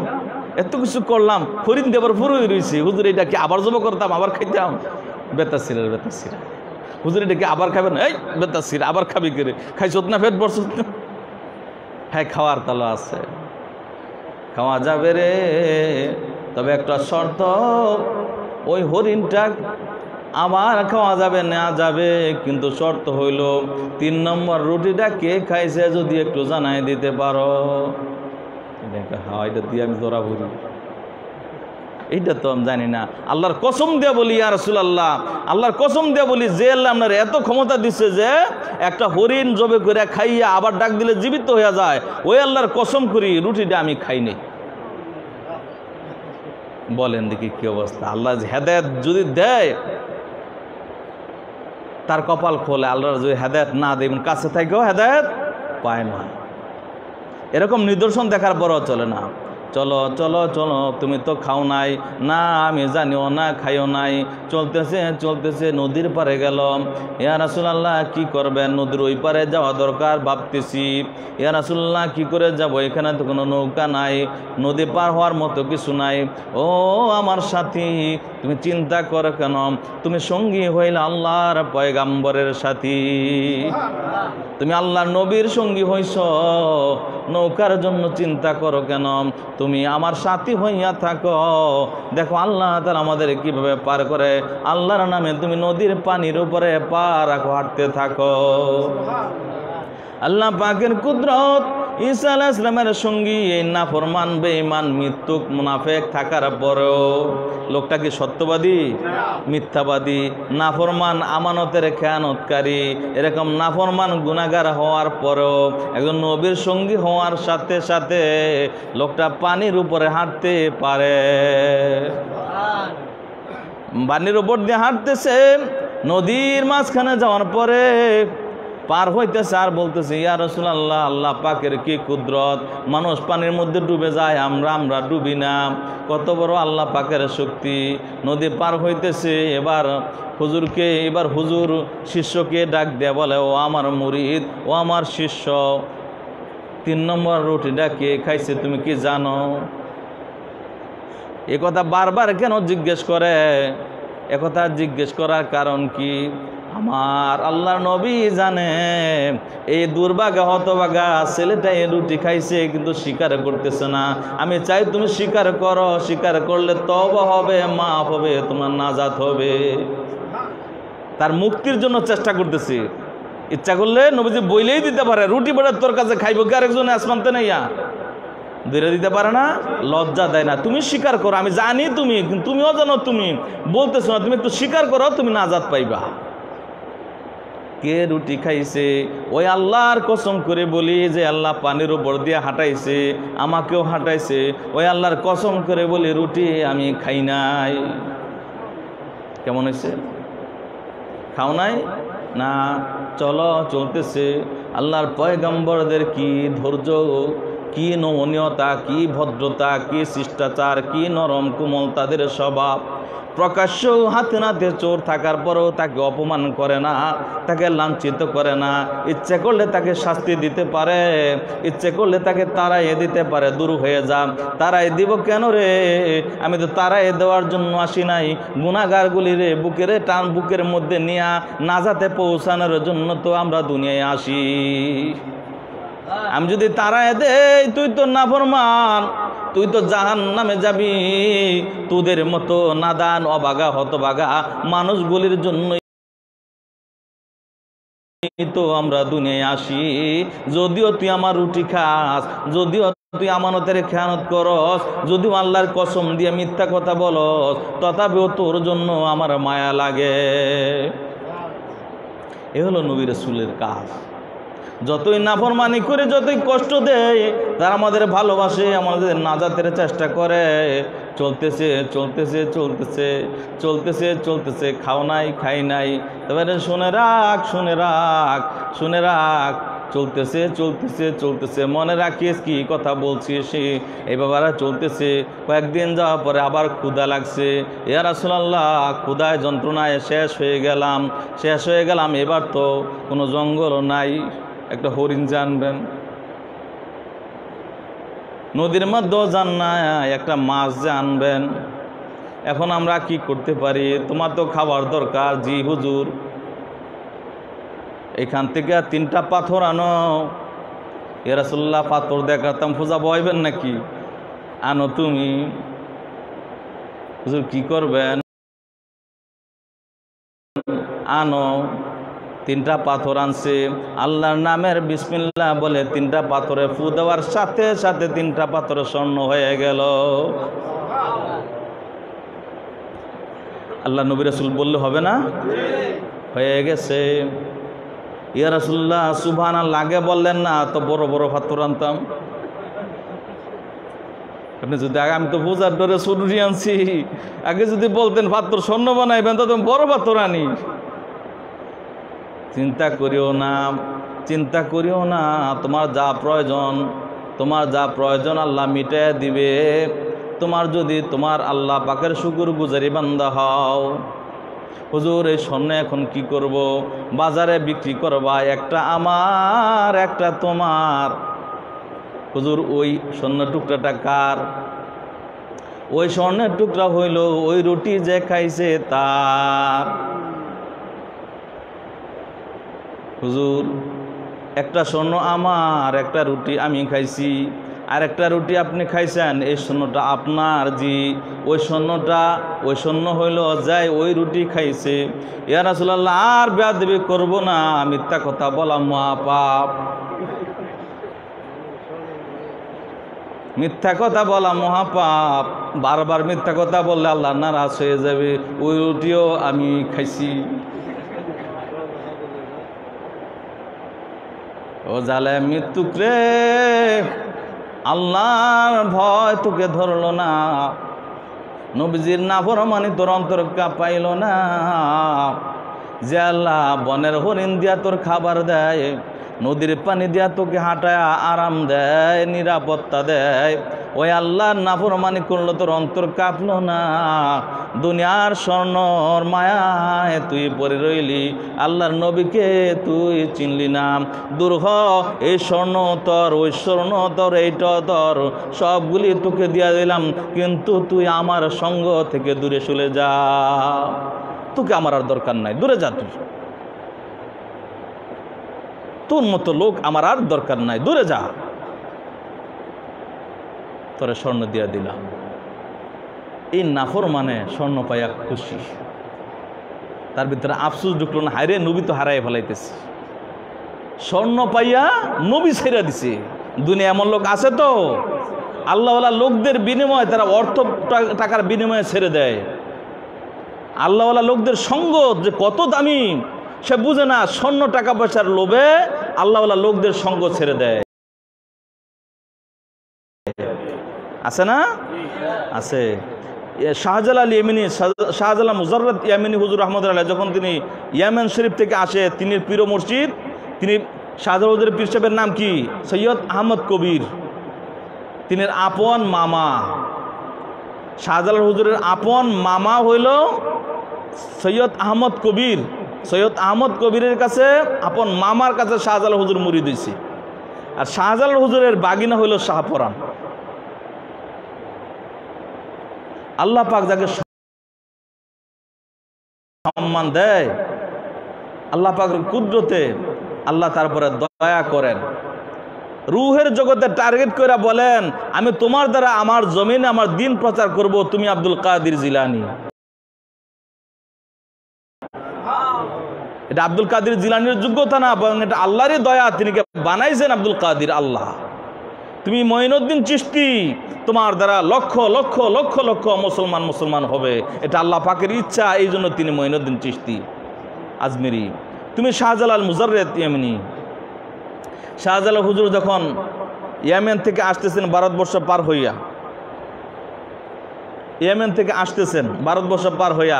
S1: এত কিছু করলাম, হরিণ দেবার পুরোই রয়েছে, হুজুর এটা কি আবার জমা করতাম, আবার খাইতাম? বেতাসিরা হুজুর এটা কি আবার খাবেন? এই বেতাসিরা আবার খাবি করে, খাইছত না, পেট ভরছত না? হ্যাঁ, খাওয়ার তালা আছে, খাওয়া যাবে রে, তবে একটা শর্ত, ওই হরিণটা আবার খাওয়া যাবে, নেওয়া যাবে, কিন্তু শর্ত হইল 3 নম্বর রুটিটা কে খাইছে যদি একটু জানাই দিতে পারো। হ্যাঁ, এটা দিয়ে আমি ধরা ভরি, এইটা তো আমি জানি না। আল্লাহর কসম দিয়ে বলি, ইয়া রাসূলুল্লাহ, আল্লাহর কসম দিয়ে বলি, যে আল্লাহ আপনার এত ক্ষমতা দিচ্ছে যে একটা হরিণ জবে করে খাইয়া আবার ডাক দিলে জীবিত হয়ে যায়, ওই আল্লাহর কসম করি রুটিটা আমি খাইনি। বলেন দেখি কি অবস্থা। আল্লাহ হেদায়েত যদি দেয় তার কপাল খোলে, আল্লাহর যদি হেদায়েত না দেয়, কাছে থেকেও হেদায়েত পায় না। এরকম নিদর্শন দেখার পরও চলে না। চলো চলো চলো, তুমি তো খাও নাই, না আমি জানিও না, খাইও নাই। চলতেছে নদীর পারে গেল। ইয়া রাসূলুল্লাহ, কি করবেন? নদীর ওই পারে যাওয়া দরকার ভাবতেছি। ইয়া রাসূলুল্লাহ, কি করে যাব? এখানে তো কোনো নৌকা নাই, নদী পার হওয়ার মতো কিছু নাই। ও আমার সাথী, তুমি চিন্তা করো কেন? তুমি সঙ্গী হইলে আল্লাহর পয়গাম্বরের সাথী, তুমি আল্লাহর নবীর সঙ্গী হইছ, নৌকার জন্য চিন্তা করো কেন? তুমি আমার সাথী হইয়া থাকো, দেখো আল্লাহ তাআলা আমাদের কিভাবে পার করে। আল্লাহর নামে তুমি নদীর পানির উপরে পা রাখো, হাঁটতে থাকো। আল্লাহ পাকের কুদরত ঈসা আলাইহিস সালামের সঙ্গী এই নাফরমান বেঈমান মৃত্যুক মুনাফিক থাকার পরেও লোকটা কি সত্যবাদী? মিথ্যাবাদী, নাফরমান, আমানতের খেয়ানতকারী। এরকম নাফরমান গুনাহগার হওয়ার পরেও একজন নবীর সঙ্গী হওয়ার সাথে সাথে লোকটা পানির উপরে হাঁটতে পারে। পানির উপর দিয়ে হাঁটতেছে, নদীর মাঝখানে যাওয়ার পরে পার হইতেছে আর বলতেছে, ইয়া রাসূলুল্লাহ, আল্লাহ পাকের কি কুদরত, মানুষ পানির মধ্যে ডুবে যায়, আমরা ডুবি না, কত বড় আল্লাহ পাকের শক্তি। নদী পার হইতেছে, এবার হুজুর শিষ্যকে ডাক দেয়া বলে, ও আমার মুরিদ, ও আমার শিষ্য, 3 নম্বর রুটিটা কে খাইছে তুমি কি জানো? এ কথা বারবার কেন জিজ্ঞেস করে? একথা জিজ্ঞেস করার কারণ কি? আমার আল্লাহর নবী জানে এই দুর্ভাগা হতভাগা ছেলেটা এই রুটি খাইছে কিন্তু স্বীকার করতেছে না। আমি চাই তুমি স্বীকার করো, স্বীকার করলে তওবা হবে, মাফ হবে, তোমার নাজাত হবে। তার মুক্তির জন্য চেষ্টা করতেছি। ইচ্ছা করলে নবীজি বইলেই দিতে পারে, রুটি বেড়ে তোর কাছে খাইব কি আরেকজনে আসমানতে নেইয়া ধীরে দিতে পারে না, লজ্জা দেয় না। তুমি স্বীকার করো, আমি জানি তুমিও জানো, তুমি বলতেছো না, তুমি একটু স্বীকার করো, তুমি নাজাত পাইবা। কে রুটি খাইছে? ওই আল্লাহর কসম করে বলি যে আল্লাহ পানির উপর দিয়ে হাঁটাইছে, আমাকেও হাঁটাইছে, ওই আল্লাহর কসম করে বলি রুটি আমি খাই নাই। কেমন হয়েছে? খাও নাই না? চলো, চলতেছে। আল্লাহর পয়গম্বরদের কি ধৈর্য, কি নমনীয়তা, কি ভদ্রতা, কি শিষ্টাচার, কি নরম কোমল তাদের স্বভাব। প্রকাশ্য হাতে নাতে চোর থাকার পরেও তাকে অপমান করে না, তাকে লাঞ্ছিত করে না। ইচ্ছে করলে তাকে শাস্তি দিতে পারে, ইচ্ছে করলে তাকে তাড়াইয়ে দিতে পারে, দূর হয়ে যা। তাড়াই দিব কেন রে? আমি তো তাড়াই দেওয়ার জন্য আসি নাই, গুনাহগারগুলি রে বুকের মধ্যে নিয়ে নাজাতে পৌঁছানোর জন্য তো আমরা দুনিয়ায় আসি। আমি যদি তাড়ায় দেই, তুই তো নাফরমান, তুই তো জাহান্নামে যাবি। তোদের মতো নাদান অবাগা হতবাগা মানুষগুলির জন্য তো আমরা দুনিয়ায় আসি। যদিও তুই আমার রুটি খাস, যদিও তুই আমানতের খেয়ানত করস, যদিও আল্লাহর কসম দিয়ে মিথ্যা কথা বলস, তথাপিও তোর জন্য আমার মায়া লাগে। এ হলো নবী রাসূলের কাজ। যতই নাফরমানি করে, যতই কষ্ট দেয়, তারা আমাদের ভালোবাসে, আমাদের নাজাতের চেষ্টা করে। চলতেছে চলতেছে চলতেছে চলতেছে চলতেছে, খাও নাই খাই নাই। তবে শুনে রাখ, শুনে রাখ, শুনে রাখ, চলতেছে চলতেছে চলতেছে, মনে রাখিস কি কথা বলছিস। এই বাবারা চলতেছে। কয়েকদিন যাওয়ার পরে আবার ক্ষুধা লাগছে। ইয়া রাসূলুল্লাহ, ক্ষুধায় যন্ত্রণায় শেষ হয়ে গেলাম। এবার তো কোনো জঙ্গল নাই, একটা হরিণ জানবেন, নদীর মধ্যেও যান না, একটা মাছ জানবেন। এখন আমরা কি করতে পারি? তোমার তো খাবার দরকার। জি হুজুর, এখান থেকে 3টা পাথর আনো। ইয়া রাসূলুল্লাহ, পাথর দেখাতাম পূজা বইবেন নাকি? আনো তুমি। হুজুর কি করবেন? আনো। 3টা পাথর আনছে। আল্লাহর নামের বিসমিল্লাহ বলে 3টা পাথরে ফু দেওয়ার সাথে সাথে 3টা পাথর স্বর্ণ হয়ে গেল। আল্লাহ নবী রাসূল বললে হবে না? হয়ে গেছে। ইয়া রাসূলুল্লাহ, সুবহানাল্লাহ, আগে বললেন না তো বড় বড় পাথর আনতাম। আপনি যদি আগে, আমি তো বোঝার ডরে ছুটি আনছি, আগে যদি বলতেন পাথর স্বর্ণ বানাইবেন তো বড় পাথর আনি। চিন্তা করিও না, চিন্তা করিও না। তোমার যা প্রয়োজন আল্লাহ মিটাইয়া দিবে। তোমার যদি তোমার আল্লাহ পাকের শুকর গুজারি বান্দা হও। হুজুর, এই স্বর্ণ এখন কি করব? বাজারে বিক্রি করবা, একটা আমার একটা তোমার। হুজুর, ওই স্বর্ণ টুকরাটা কার? ওই স্বর্ণের টুকরা হইল ওই রুটি যে খাইছে তার। হুজুর, একটা স্বর্ণ আমার, একটা রুটি আমি খাইছি, আর একটা রুটি আপনি খাইছেন, এই স্বর্ণটা আপনার। জি, ওই স্বর্ণ হইল যাই ওই রুটি খাইছে। ইয়া রাসূলুল্লাহ, আর বেয়াদবি করব না, মিথ্যা কথা বলা মহাপাপ। মিথ্যা কথা বলা মহাপাপ। বারবার মিথ্যা কথা বললে আল্লাহ নারাজ হয়ে যাবে। ওই রুটিও আমি খাইছি। ও জালেম মৃত্যুক রে, আল্লাহর ভয় তোকে ধরলো না, নবীজির নাফরমানি তোর অন্তর কাঁপাইল না। যে আল্লাহ বনের হরিণ দিয়া তোর খাবার দেয়, নদীর পানি দিয়া তোকে হাঁটায় আরাম দেয়, নিরাপত্তা দেয়, ওই আল্লাহর নাফরমানি করলো তোর অন্তর কাঁপলো না। দুনিয়ার স্বর্ণর মায়ায় তুই পড়ে রইলি, আল্লাহর নবীকে তুই চিনলি না। দূর হ, এই স্বর্ণ তোর, ওই স্বর্ণ তোর, এইটা তোর, সবগুলি তোকে দিয়া দিলাম, কিন্তু তুই আমার সঙ্গ থেকে দূরে চলে যা। তোকে আমার আর দরকার নাই, দূরে যা। তুই তোর মতো লোক আমার আর দরকার নাই, দূরে যা। তোরে স্বর্ণ দিয়া দিলাম। এই নাফর মানে স্বর্ণ পাইয়া খুশি, তার ভিতরে আফসোস ঢুকলো না, হায়রে নবী তো হারাই ফেলাইতেছে। স্বর্ণ পাইয়া নবী ছেড়ে দিছে। দুনিয়া এমন লোক আছে তো, আল্লাহওয়ালা লোকদের বিনিময়ে তারা অর্থ টাকার বিনিময়ে ছেড়ে দেয়। আল্লাহওয়ালা লোকদের সঙ্গ যে কত দামি সে বুঝে না, স্বর্ণ টাকা পয়সার লোভে আল্লাহওয়ালা লোকদের সঙ্গ ছেড়ে দেয়। আছে না? আছে। শাহজালাল ইয়ামিনী, শাহজালাল মুজাররদ ইয়ামিনী হুজুর রহমতুল্লাহ যখন তিনি ইয়ামেন শরীফ থেকে আসে, তিনি পীর মুর্শিদ, তিনি শাহজালাল হুজুরের পীর সাহেবের নাম কি? সৈয়দ আহমদ কবির। তিনি আপন মামা, শাহজালাল হুজুরের আপন মামা হইল সৈয়দ আহমদ কবির। সৈয়দ আহমদ কবিরের কাছে, আপন মামার কাছে শাহজালাল হুজুর মুরিদ হইছে। আর শাহজালাল হুজুরের বাগিনা হইল শাহপরান। আল্লাহ পাক যাকে সম্মান দেয়, আল্লাহ পাকের কুদরতে আল্লাহ তারপরে দয়া করেন। রুহের জগতে টার্গেট করে বলেন, আমি তোমার দ্বারা আমার জমিনে আমার দিন প্রচার করব, তুমি আব্দুল কাদের জিলানী। এটা আব্দুল কাদের জিলানীর যোগ্যতা না, বরং এটা আল্লাহরই দয়া। তিনি বানাইছেন আব্দুল কাদের আল্লাহ। তুমি মঈনুদ্দিন চিশতি, তোমার দ্বারা লক্ষ লক্ষ লক্ষ লক্ষ মুসলমান হবে, এটা আল্লাহ পাকের ইচ্ছা। এই জন্য তিনি মঈনুদ্দিন চিশতি আজমেরি। তুমি শাহজালাল মুজাররদ ইয়ামিনী। শাহজালাল হুজুর যখন ইয়েমেন থেকে আসতেছেন ভারতবর্ষ পার হইয়া, ইয়েমেন থেকে আসতেছেন ভারতবর্ষ পার হইয়া,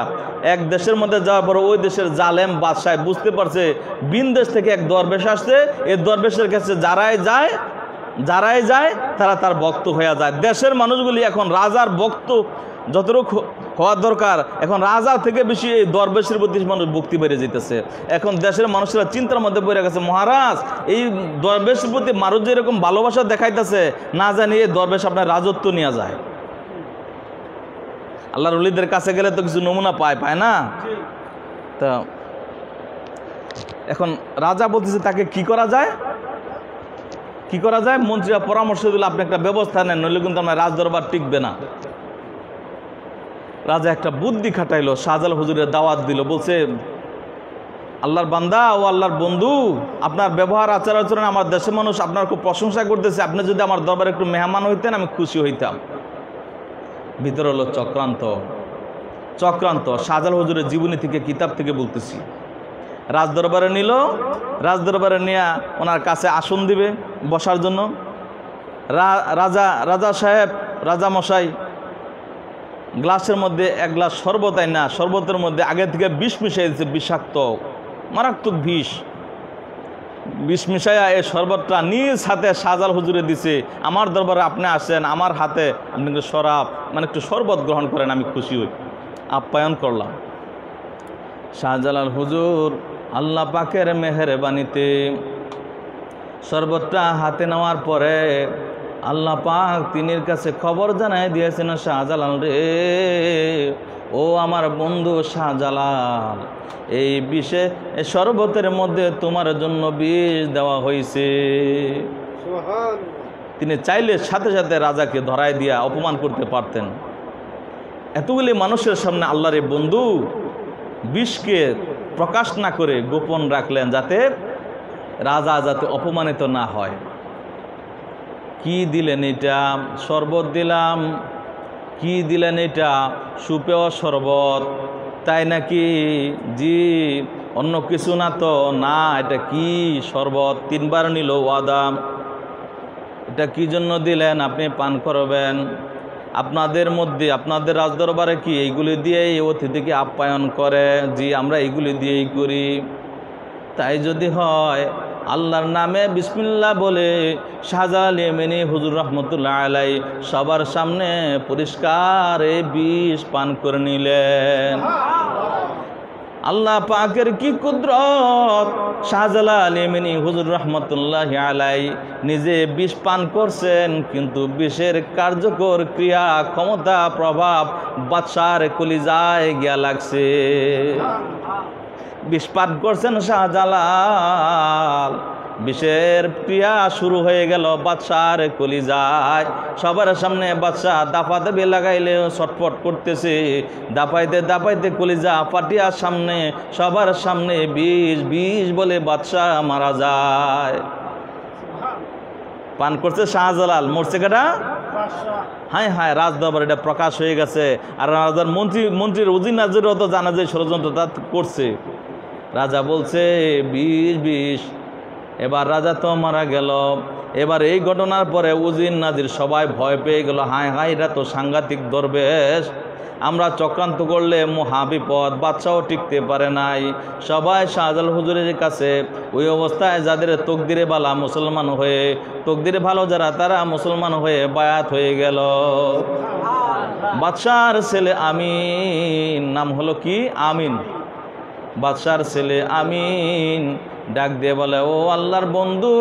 S1: এক দেশের মধ্যে যাওয়ার পর ওই দেশের জালেম বাদশাহ বুঝতে পারছে বিন দেশ থেকে এক দরবেশ আসছে। এই দরবেশের কাছে যারাই যায় তারা তার ভক্ত হয়ে যায়। দেশের মানুষগুলি এখন রাজার ভক্ত যতটুকু হওয়ার দরকার, এখন রাজা থেকে বেশি এই দরবেশের প্রতি মানুষ ভক্তি বেড়ে যেতেছে। এখন দেশের মানুষেরা চিন্তার মধ্যে পড়ে গেছে, মহারাজ এই দরবেশের প্রতি মানুষ যেরকম ভালোবাসা দেখাইতেছে, না জানি এই দরবেশ আপনার রাজত্ব নিয়ে যায়। আল্লাহর ওলিদের কাছে গেলে তো কিছু নমুনা পায় না? তা এখন রাজা বলতেছে তাকে কি করা যায়। মন্ত্রীরা পরামর্শ দিল, আপনি একটা ব্যবস্থা নেন, নইলে কিন্তু আপনার রাজদরবার টিকবে না। রাজা একটা বুদ্ধি খাটাইলো, শাহজালাল হুজুরের দাওয়াত দিল। বলছে, আল্লাহর বান্দা ও আল্লাহর বন্ধু, আপনার ব্যবহার আচার আচরণ আমার দেশের মানুষ আপনার খুব প্রশংসা করতেছে, আপনি যদি আমার দরবারে একটু মেহমান হইতেন আমি খুশি হইতাম। ভিতরে হলো চক্রান্ত। শাহজালাল হুজুরের জীবনী থেকে, কিতাব থেকে বলতেছি। রাজদরবারে নিল, রাজদরবারে নিয়ে ওনার কাছে আসন দিবে বসার জন্য। রাজা সাহেব, রাজা মশাই গ্লাসের মধ্যে এক গ্লাস শরবত আইনা, শরবতের মধ্যে আগে থেকে বিষ মিশাই দিচ্ছে, বিষাক্ত মারাত্মক বিষ মিশাইয়া এই শরবতটা নিজ হাতে শাহজালাল হুজুরে দিছে। আমার দরবারে আপনি আসেন, আমার হাতে আপনি একটু শরাব মানে একটু শরবত গ্রহণ করেন, আমি খুশি হই। আপ্যায়ন করলাম। শাহজালাল হুজুর আল্লাহ পাকের মেহেরবানিতে শরবতটা হাতে নেওয়ার পরে আল্লাহ পাক তিনির কাছে খবর জানাই দিয়েছেন, শাহজালাল রে, ও আমার বন্ধু শাহজালাল, এই বিষে শরবতের মধ্যে তোমার জন্য বিষ দেওয়া হয়েছে। তিনি চাইলে সাথে সাথে রাজাকে ধরায় দিয়া অপমান করতে পারতেন। এতগুলি মানুষের সামনে আল্লাহর এই বন্ধু বিষকে প্রকাশ না করে গোপন রাখলেন, যাতে রাজা যাতে অপমানিত না হয়। কি দিলেন এটা? শরবত দিলাম। কি দিলেন এটা? সুপেয় শরবত। তাই নাকি? জি। অন্য কিছু না তো? না, এটা কি শরবত? 3 বার নিল ওয়াদা। এটা কি জন্য দিলেন? আপনি পান করবেন। আপনাদের মধ্যে, আপনাদের রাজদরবারে কি এইগুলি দিয়েই অতিথিকে আপ্যায়ন করে? জি, আমরা এইগুলি দিয়েই করি। তাই যদি হয়, আল্লাহর নামে বিসমিল্লাহ বলে শাহজালাল ইয়েমেনি হুজুর রহমতুল্লাহ আলাই সবার সামনে পরিষ্কার এই বিষ পান করে নিলেন। আল্লাহ পাকের কি কুদরত! শাহজালাল ইয়েমেনি হুজুর রহমতুল্লাহ আলাই নিজে বিষ পান করছেন, কিন্তু বিষের কার্যকর ক্রিয়া, ক্ষমতা, প্রভাব বাদশার কলিজায় গিয়া লাগছে। বিষ পান করছেন শাহজালাল, বিষের ক্রিয়া শুরু হয়ে গেল বাদশার কলিজায়। সবার সামনে বাদশা দাপাদাপি লাগাইলে ছটফট করতেছে, দাপাইতে দাপাইতে কলিজা ফাটিয়া সামনে, সবার সামনে বিষ বিষ বলে বাদশা মারা যায়। পান করছে শাহজালাল, মরছে কেটা? হ্যাঁ হ্যাঁ, রাজদরবার এটা প্রকাশ হয়ে গেছে। আর রাজার মন্ত্রীর উজির নাজিরও তো জানা যায় ষড়যন্ত্রটা করছে। রাজা বলছে বিষ বিষ। এবার রাজা তো মারা গেল। এবার এই ঘটনার পরে উজির নাজির সবাই ভয় পেয়ে গেল। হায় হায়, এরা তো সাংঘাতিক দরবেশ, আমরা চক্রান্ত করলে মহাবিপদ। বাদশাও টিকতে পারে নাই। সবাই শাহজালাল হুজুরের কাছে ওই অবস্থায় যাদের তকদিরে বালা মুসলমান হয়ে, তকদিরে ভালো যারা, তারা মুসলমান হয়ে বায়াত হয়ে গেল। বাদশার ছেলে আমিন, নাম হলো কি? আমিন। বাদশার ছেলে আমিন ডাক দিয়ে বলে, ও আল্লাহর বন্ধু,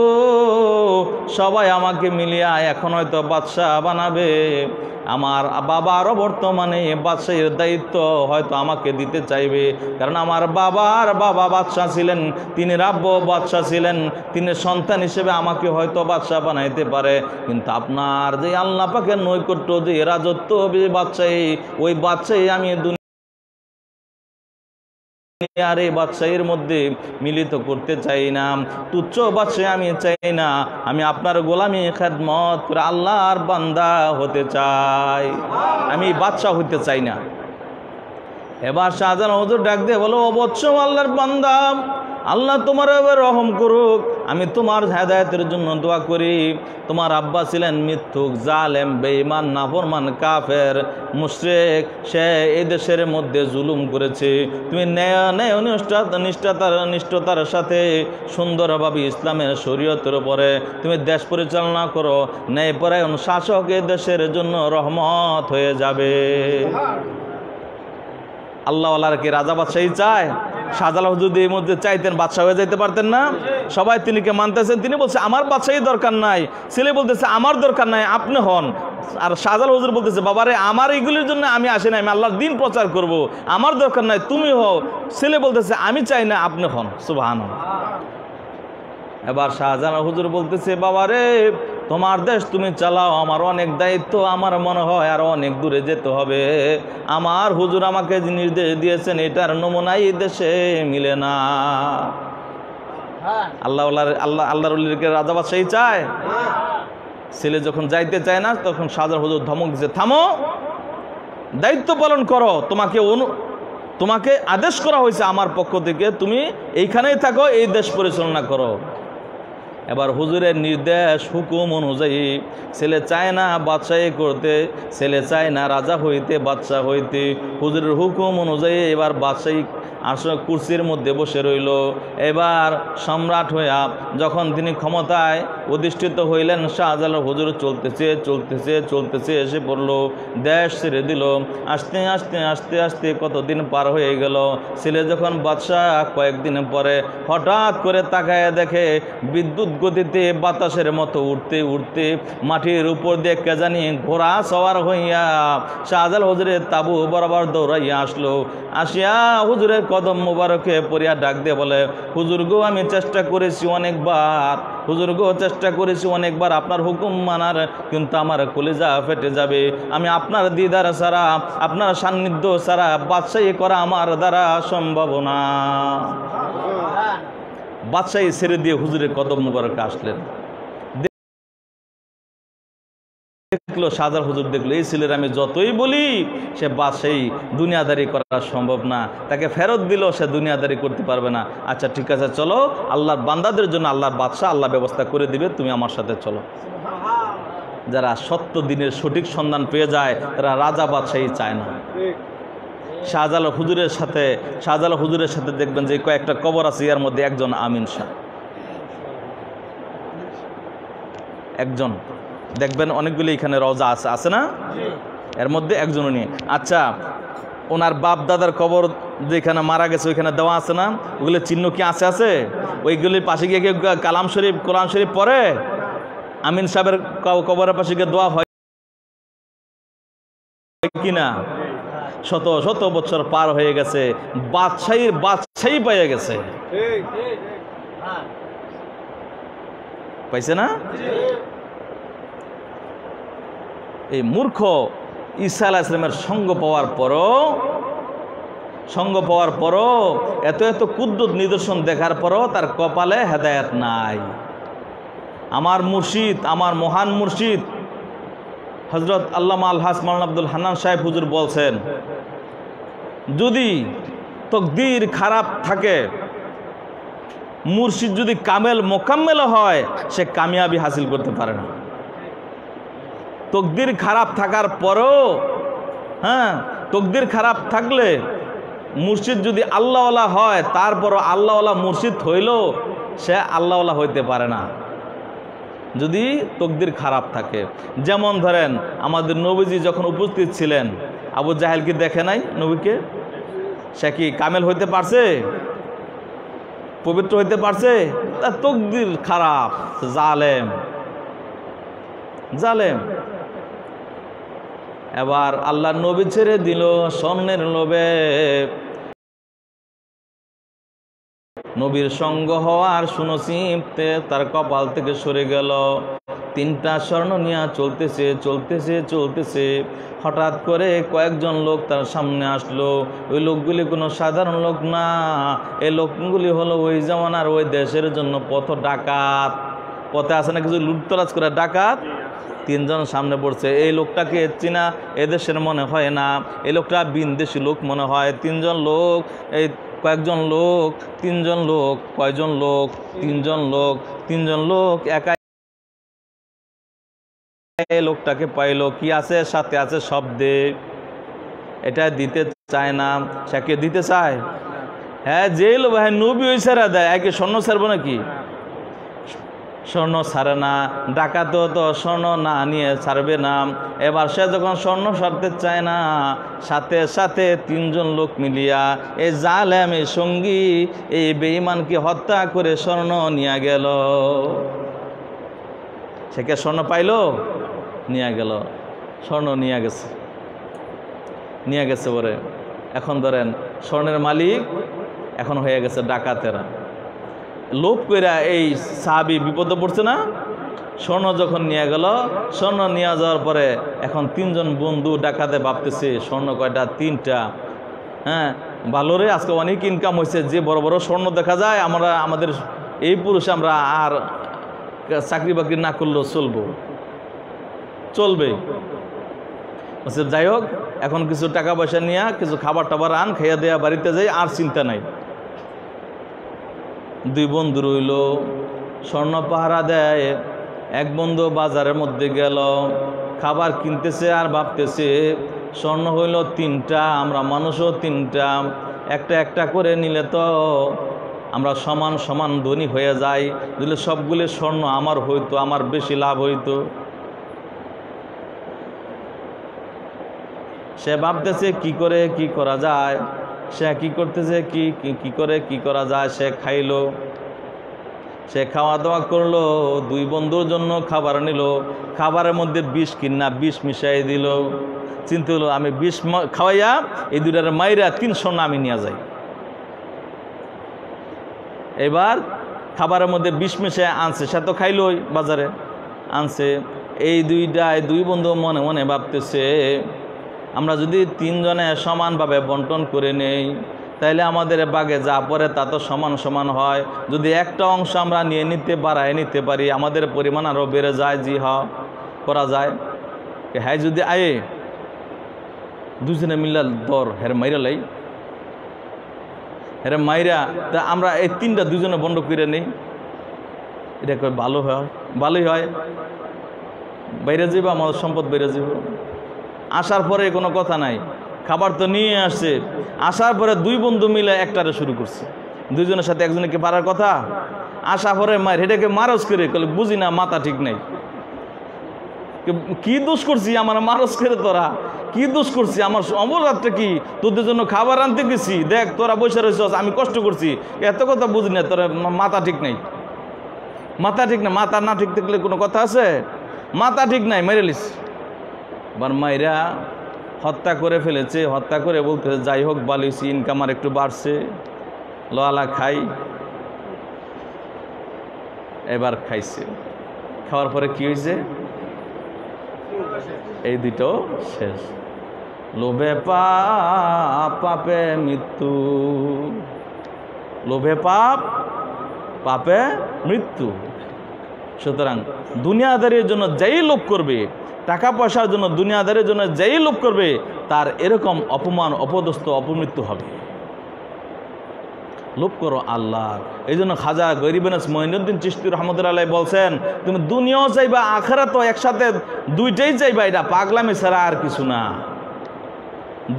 S1: সবাই আমাকে মিলিয়ে এখন হয়তো বাদশাহ বানাবে। আমার বাবা আরও বর্তমানে বাদশাহের দায়িত্ব হয়তো আমাকে দিতে চাইবে, কারণ আমার বাবার বাবা বাদশাহ ছিলেন, তিনি রাব্য বাদশাহ ছিলেন, তিনি সন্তান হিসেবে আমাকে হয়তো বাদশাহ বানাইতে পারে। কিন্তু আপনার যে আল্লাহ পাকের নৈকট্য, যে রাজত্ব, বাদশাহী, ওই বাদশাহী আমি আর এই বাদশাহীর মধ্যে মিলিত করতে চাই না। তুচ্ছ বাদশাহী আমি চাই না। আমি আপনার গোলামি খেদমত করে আল্লাহর বান্দা হতে চাই, আমি বাদশাহ হতে চাই না। এবার শাহজালাল হুজুর ডাক দিয়ে বলো, ও বৎস আল্লাহর বান্দা, আল্লাহ তোমার রহম করুক, আমি তোমার হেদায়েতের জন্য দোয়া করি। তোমার আব্বা ছিলেন মিথ্যুক, জালেম, বেঈমান, নাফরমান, কাফের, মুশরিক। সে এই দেশের মধ্যে জুলুম করেছে। তুমি নিষ্ঠতার সাথে সুন্দরভাবে ইসলামের শরীয়তের উপরে তুমি দেশ পরিচালনা করো। ন্যায়পরায়ণ শাসক এই দেশের জন্য রহমত হয়ে যাবে। আল্লাহওয়ালার কি রাজা বাদশাহী চায়? শাহজালাল হুজুর এই মধ্যে চাইতেন বাদশাহ হয়ে যাইতে পারতেন না? সবাই তিনিকে মানতেছেন। তিনি বলছে আমার বাদশাহী দরকার নাই। ছেলে বলতেছে আমার দরকার নাই, আপনি হন। আর শাহজালাল হুজুর বলতেছে, বাবারে আমার এইগুলির জন্য আমি আসি না, আমি আল্লাহর দিন প্রচার করব, আমার দরকার নাই, তুমি হও। ছেলে বলতেছে আমি চাই না, আপনি হন। সুবহানাল্লাহ। এবার শাহজালাল হুজুর বলতেছে, বাবারে তোমার দেশ তুমি চালাও, আমার অনেক দায়িত্ব, আমার মনে হয় আর অনেক দূরে যেতে হবে। আমার হুজুর আমাকে যে নির্দেশ দিয়েছেন, এটার নমুনাই দেশে মিলে না। আল্লাহর ওলিকে রাজা বাদশাহী চায়? ছেলে যখন যাইতে চায় না, তখন শাহজালাল হুজুর ধমক দিচ্ছে, থামো, দায়িত্ব পালন করো, তোমাকে আদেশ করা হয়েছে আমার পক্ষ থেকে, তুমি এইখানেই থাকো, এই দেশ পরিচালনা করো। এবার হুজুরের নির্দেশ হুকুম অনুযায়ী ছেলে চায় না বাদশাহী করতে, ছেলে চায় না রাজা হইতে, বাদশাহ হইতে। হুজুরের হুকুম অনুযায়ী এবার বাদশাহী আসলে কুরসির মধ্যে বসে রইল। এবার সম্রাট হইয়া যখন তিনি ক্ষমতায় অধিষ্ঠিত হইলেন, শাহজালাল হুজুর চলতেছে এসে পড়ল, দেশ ছেড়ে দিল। আস্তে আস্তে আস্তে আস্তে কতদিন পার হয়ে গেল। ছেলে যখন বাদশাহ, কয়েকদিন পরে হঠাৎ করে তাকায় দেখে বিদ্যুৎ গতিতে বাতাসের মতো উঠতে উঠতে মাটির উপর দিয়ে কে জানি ঘোড়া সওয়ার হইয়া শাহজালাল হুজুরের তাবু বরাবর দৌড়াইয়া আসলো। আসিয়া হুজুরের কদম মুবারকে পড়িয়া ডাক দিয়ে বলে, হুজুর গো, আমি চেষ্টা করেছি অনেকবার, হুজুর গো, চেষ্টা করেছি অনেকবার আপনার হুকুম মানার, কিন্তু আমার কলিজা ফেটে যাবে। আমি আপনার দিদার ছাড়া, আপনার সান্নিধ্য ছাড়া বাদশাহী করা আমার দ্বারা সম্ভব না। বাদশাহী ছেড়ে দিয়ে হুজুরের কদম মুবারকে আসলেন। দেখলো, শাহজালাল হুজুর দেখলো এই ছেলের আমি যতই বলি সে সেই দুনিয়াদারি করা সম্ভব না, তাকে ফেরত দিল সে দুনিয়াদারি করতে পারবে না। আচ্ছা ঠিক আছে চলো, আল্লাহর বান্দাদের জন্য আল্লাহর বাদশাহ আল্লাহ ব্যবস্থা করে দিবে, তুমি আমার সাথে চলো। যারা সত্য দিনের সঠিক সন্ধান পেয়ে যায় তারা রাজা বাদশাহী চায় না। শাহজালাল হুজুরের সাথে দেখবেন যে কয়েকটা কবর আছে, এর মধ্যে একজন আমিন শাহ, একজন দেখবেন অনেকগুলি এখানে রওজা আছে না, এর মধ্যে একজন উনি। আচ্ছা ওনার বাপ দাদার কবর যেখানে মারা গেছে ওইখানে দেওয়া আছে না, ওগুলো চিহ্ন কি আছে? ওইগুলির পাশে গিয়ে কালাম শরীফ কোরআন শরীফ পড়ে আমিন সাহেবের কবরের পাশে গিয়ে দোয়া হয় কিনা? শত শত বছর পার হয়ে গেছে, বাদশাহী পেয়ে গেছে, পাইছে না? এই মূর্খ ঈসা আলাইহিস সালামের সঙ্গ পাওয়ার পরও এত এত কুদ্দুত নিদর্শন দেখার পরও তার কপালে হেদায়েত নাই। আমার মুর্শিদ, আমার মহান মুর্শিদ হযরত আল্লামা আলহাজ মাওলানা আব্দুল হান্নান সাহেব হুজুর বলছেন, যদি তকদির খারাপ থাকে, মুর্শিদ যদি মোকাম্মেল হয়, সে কামিয়াবি হাসিল করতে পারে না। তকদির খারাপ থাকার পরও, তকদির খারাপ থাকলে মুর্শিদ যদি আল্লাহওয়ালা হয়, তারপরও আল্লাহওয়ালা মুর্শিদ হইলেও সে আল্লাহওয়ালা হইতে পারে না যদি তকদির খারাপ থাকে। যেমন ধরেন আমাদের নবীজি যখন উপস্থিত ছিলেন, আবু জাহেল কি দেখে নাই নবীকে? সে কি কামেল হইতে পারছে? পবিত্র হইতে পারছে? তার তকদির খারাপ, জালেম। এবার আল্লাহ নবী ছেড়ে দিল স্বর্ণের লোভে, নবীর সঙ্গ হওয়ার সুনসিবতে তার কপাল থেকে সরে গেল। 3টা স্বর্ণ নিয়ে চলতেছে। হঠাৎ করে কয়েকজন লোক তার সামনে আসলো। ওই লোকগুলি কোনো সাধারণ লোক না, এই লোকগুলি হলো ওই জামানার ওই দেশের জন্য ডাকাত। পথে আসে না কিছু লুটতরাজ করে ডাকাত। 3 জন সামনে পড়ছে। এই লোকটাকে চিনা এদেশের মনে হয় না, এই লোকটা বিনদেশি লোক মনে হয়। 3 জন লোক, এই কয়েকজন লোক, 3 জন লোক, কয়জন লোক, 3 জন লোক একা এই লোকটাকে পাইলো। কি আছে সাথে আছে শব্দে, এটা দিতে চায় না। সে কে দিতে চায়? হ্যাঁ, যে লোক নবী ওই সারা দেয়, একে স্বর্ণ ছাড়বো নাকি? স্বর্ণ ছাড়ে না। ডাকাত তো স্বর্ণ না নিয়ে ছাড়বে না। এবার সে যখন স্বর্ণ ছাড়তে চায় না, সাথে সাথে 3 জন লোক মিলিয়া এই জালেম এই সঙ্গী এই বেঈমানকে হত্যা করে স্বর্ণ নিয়ে গেল। সে কে স্বর্ণ পাইলো? নিয়ে গেল, স্বর্ণ নিয়ে গেছে বলে। এখন ধরেন স্বর্ণের মালিক এখন হয়ে গেছে ডাকাতেরা। লোভ কইরা এই সাহাবী বিপদে পড়ছে না? স্বর্ণ যখন নিয়ে গেল, স্বর্ণ নিয়ে যাওয়ার পরে এখন 3 জন বন্ধু ডাকাতে ভাবতেছে স্বর্ণ কয়টা? 3টা। হ্যাঁ, ভালো রে, আজকে অনেক ইনকাম হয়েছে। যে বড় বড় স্বর্ণ দেখা যায়, আমাদের এই পুরুষে আমরা আর চাকরি বাকরি না করলেও চলবে। যাই হোক, এখন কিছু টাকা পয়সা নিয়ে কিছু খাবার টাবার আন, খাইয়া দেয়া বাড়িতে যাই, আর চিন্তা নাই। 2 বন্ধু রইল, স্বর্ণ পাহারা দেয়। এক বন্ধু বাজারের মধ্যে গেল, খাবার কিনতেছে আর ভাবতেছে স্বর্ণ হইল 3টা, আমরা মানুষও 3টা, একটা করে নিলে তো আমরা সমান সমান ধনী হয়ে যাই। যদি সবগুলি স্বর্ণ আমার হইতো, আমার বেশি লাভ হইতো। সে ভাবতেছে কি করা যায়। সে কি করতেছে, কি করা যায়। সে খাইলো, সে খাওয়া দাওয়া করলো। 2 বন্ধুর জন্য খাবার নিল। খাবারের মধ্যে বিষ মিশাই দিল। চিন্তা হলো, আমি বিষ খাওয়াইয়া এই 2টার মাইরা 3 স্বর্ণ আমি নিয়ে যাই। এবার খাবারের মধ্যে বিষ মিশাই আনছে, সে তো খাইলই, বাজারে আনছে। এই 2 বন্ধু মনে মনে ভাবতেছে, আমরা যদি 3 জনে সমানভাবে বন্টন করে নেই, তাইলে আমাদের বাগে যা পড়ে তা তো সমান সমান হয়। যদি একটা অংশ আমরা বাড়ায় নিতে পারি, আমাদের পরিমাণ আরও বেড়ে যায়। জি হ্যাঁ, করা যায়। হ্যাঁ যদি আয়ে দুজনে মিল্লা দর হের মাইরা লাই, হেরে মাইরা তা আমরা এই তিনটা দুজনে বন্ধ করে নেই, এটা কয় ভালো হয়, ভালোই হয়, বাইরে যাব, আমাদের সম্পদ বাইরে যাব। আসার পরে কোনো কথা নাই, খাবার তো নিয়ে আসছে। আসার পরে দুই বন্ধু মিলে একটারে শুরু করছে, দুইজনের সাথে একজনকে পারার কথা। আসা পরে মায়ের হেটাকে মারস করে বুঝি না, মাথা ঠিক নাই, কি দোষ করছি আমার, মারস করে তোরা কি দোষ করছি, আমার অপরাধটা কি, তোদের জন্য খাবার আনতে গেছি, দেখ তোরা বসে রয়েছ, আমি কষ্ট করছি, এত কথা বুঝি না, তোরা মাথা ঠিক নাই, মাথা ঠিক না, মাথা না ঠিক থাকলে কোনো কথা আছে, মাথা ঠিক নাই, মেরে লিস। আবার মায়েরা হত্যা করে ফেলেছে, হত্যা করে বলতে যাই হোক বালিছি, ইনকাম আর একটু বাড়ছে, লোয়ালা খাই। এবার খাইছে, খাওয়ার পরে কি হয়েছে, এই দুটো শেষ। লোভে পাপ, পাপে মৃত্যু, লোভে পাপ, পাপে মৃত্যু। সুতরাং দুনিয়াদারির জন্য যেই লোভ করবে, টাকা পয়সার জন্য দুনিয়াদারির জন্য যেই লোভ করবে, তার এরকম অপমান, অপদস্থ, অপমৃত্যু হবে। লোভ করো আল্লাহ। এই জন্য খাজা গরিবেনাস মঈনুদ্দিন চিশতি রহমতুল্লাহ বলছেন, তুমি দুনিয়াও চাইবা আখিরাতও একসাথে, দুইটাই চাইবা, এটা পাগলামি ছাড়া আর কিছু না।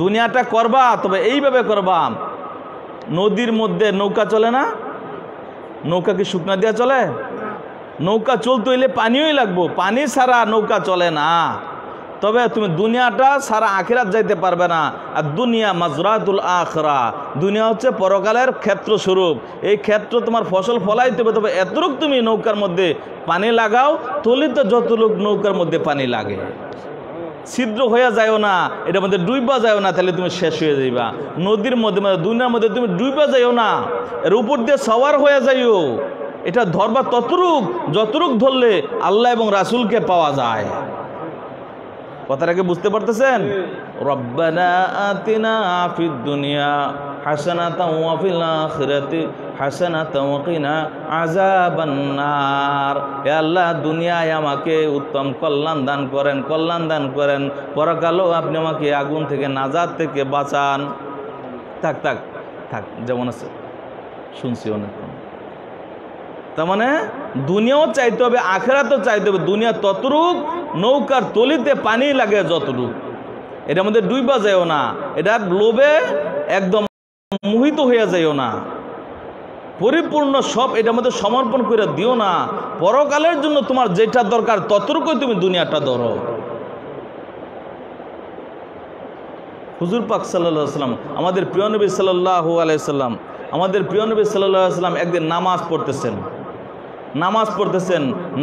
S1: দুনিয়াটা করবা, তবে এইভাবে করবা, নদীর মধ্যে নৌকা চলে না, নৌকা কি শুকনা দিয়া চলে? নৌকা চলতে হইলে পানিই লাগবো, পানি ছাড়া নৌকা চলে না। তবে তুমি দুনিয়াটা সারা আখিরাত যাইতে পারবে না। আর দুনিয়া মাজরাতুল আখরা, দুনিয়া হচ্ছে পরকালের ক্ষেত্র স্বরূপ। এই ক্ষেত্র তোমার ফসল ফলাইতে হবে, তবে এতটুক তুমি নৌকার মধ্যে পানি লাগাও, তলিতে যতটুক নৌকার মধ্যে পানি লাগে। ছিদ্র হয়ে যায়ও না, এটার মধ্যে ডুইবা যায়ও না, তাহলে তুমি শেষ হয়ে যাইবা। নদীর মধ্যে, দুনিয়ার মধ্যে তুমি ডুইবা যাইও না, এর উপর দিয়ে সওয়ার হয়ে যাইও। এটা ধরবা ততরূপ যতটুক ধরলে আল্লাহ এবং রাসূলকে পাওয়া যায়। কথাটাকে বুঝতে পারতেছেন? রব্বানা আতিনা ফিদ দুনিয়া হাসানাতাও ওয়া ফিল আখিরাতি হাসানাতাও ওয়া কিনা আযাবান নার। হে আল্লাহ, দুনিয়ায় আমাকে উত্তম কল্যাণ দান করেন, কল্যাণ দান করেন, পরকালেও আপনি আমাকে আগুন থেকে, নাজাত থেকে বাঁচান। থাক থাক থাক, যেমন আছে শুনছি অনেক। তার মানে দুনিয়াও চাইতে হবে, আখিরাতও চাইতে হবে। দুনিয়া ততরূপ নৌকার তলিতে পানি লাগে যতটুক, এটার মধ্যে ডুইবা যায়ও না, এটা লোভে একদম মোহিত হইয়া যাইও না। পরিপূর্ণ সব এটার মধ্যে সমর্পণ করে দিও না। পরকালের জন্য তোমার যেটা দরকার ততটুকুই তুমি দুনিয়াটা ধরো। হুজুর পাক সাল্লাল্লাহু আলাইহি সাল্লাম, আমাদের প্রিয় নবী সাল্লাল্লাহু আলাইহি সাল্লাম, আমাদের প্রিয় নবী সাল্লাল্লাহু আলাইহি সাল্লাম একদিন নামাজ পড়তেছেন,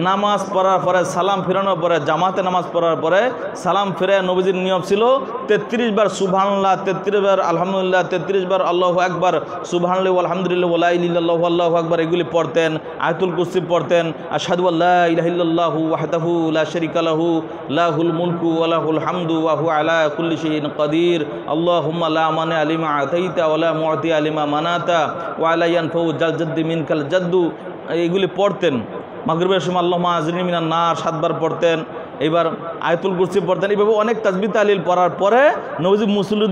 S1: নামাজ পড়ার পরে সালাম ফিরানোর পরে, জামাতে নামাজ পড়ার পরে সালাম ফিরে নবীজির নিয়ম ছিল 33 বার সুবহানাল্লাহ, 33 বার আলহামদুলিল্লাহ, 33 বার আল্লাহু আকবার, সুবহানাল্লাহ আলহামদুলিল্লাহ ওয়া লা ইলাহা ইল্লাল্লাহু আল্লাহু আকবার, এগুলি পড়তেন। আয়াতুল কুরসি পড়তেন, আশহাদু আল্লা ইলাহা ইল্লাল্লাহু ওয়াহদাহু লা শারীকা লাহু লাহুল মুলকু ওয়া লাহুল হামদু ওয়া হুয়া আলা কুল্লি শাইইন কাদির, আল্লাহুম্মা লা মানিআ লিমা আতাইতা ওয়া লা মু'তিয়া লিমা মানাতা ওয়া লা ইয়ানফাউ যাল জাদ্দি মিনকাল জাদ্দু, এইগুলি পড়তেন। মাগরিবের সময় আল্লাহুম্মা আজরিনি মিনান নার 7 বার পড়তেন। এবার আয়াতুল কুরসি পড়তেন। এইভাবে অনেক তাসবিহ তাহলিল পড়ার পরে নবীজি মুসল্লির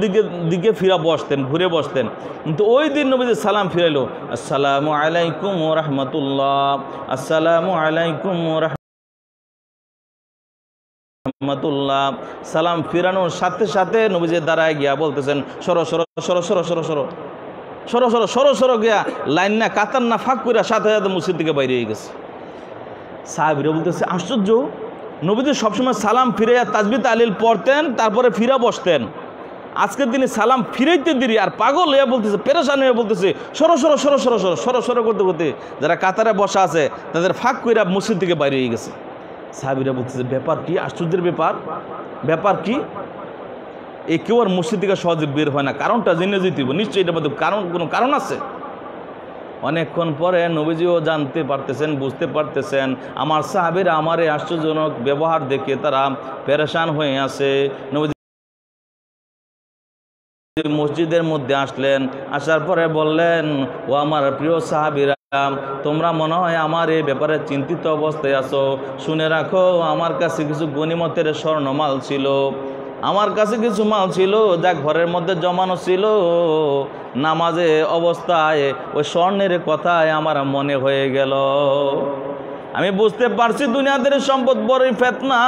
S1: দিকে ফিরা বসতেন, ঘুরে বসতেন। কিন্তু ওই দিন নবীজি সালাম ফিরাইলো, আসসালামু আলাইকুম ওয়া রাহমাতুল্লাহ, আসসালামু আলাইকুম ওয়া রাহমাতুল্লাহ। সালাম ফিরানোর সাথে সাথে নবীজি দাঁড়ায় গিয়া বলতেছেন, সরো সরো সরো সরো সরো সরো সরো সরো সরো সরো গিয়া লাইন না, কাতার না, ফাঁক করে সাথে সাথে মসজিদ থেকে বাইরে হয়ে গেছে। সাহাবীরা বলতেছে, আশ্চর্য, নবীজি সবসময় সালাম ফিরে তাসবিহ তাহলিল পড়তেন, তারপরে ফিরা বসতেন। আজকের দিনে সালাম ফিরাইতে দেরি, আর পাগল হয়ে বলতেছে, পেরেশান হয়ে বলতেছে, সরো সরো সরো সরো সরো সরো সরো করতে করতে যারা কাতারে বসা আছে তাদের ফাঁক করে মসজিদ থেকে বাইরে হয়ে গেছে। সাহাবীরা বলতেছে, ব্যাপার কি, আশ্চর্যের ব্যাপার কি? এই কেউ আর মসজিদ থেকে সহজে বের হয় না, কারণটা জেনে যেতে হবে, নিশ্চয়ই এটার মধ্যে কোনো কারণ আছে। অনেকক্ষণ পরে নবীজিও জানতে পারতেছেন, বুঝতে পারতেছেন, আমার সাহাবীরা আমার এই আশ্চর্যজনক ব্যবহার দেখে তারা পেরেশান হয়ে আছে। নবীজি মসজিদের মধ্যে আসলেন, আসার পরে বললেন, ও আমার প্রিয় সাহাবীরা, তোমরা মনে হয় আমার এই ব্যাপারে চিন্তিত অবস্থায় আছো। শুনে রাখো, আমার কাছে কিছু গনিমতের স্বর্ণমাল ছিল, আমার কাছে কিছু মাল ছিল যা ঘরের মধ্যে জমানো ছিল। নামাজে অবস্থায় ওই স্বর্ণের কথায় আমার মনে হয়ে গেল। আমি বুঝতে পারছি দুনিয়াদারি সম্পদ বড়ই ফিতনা,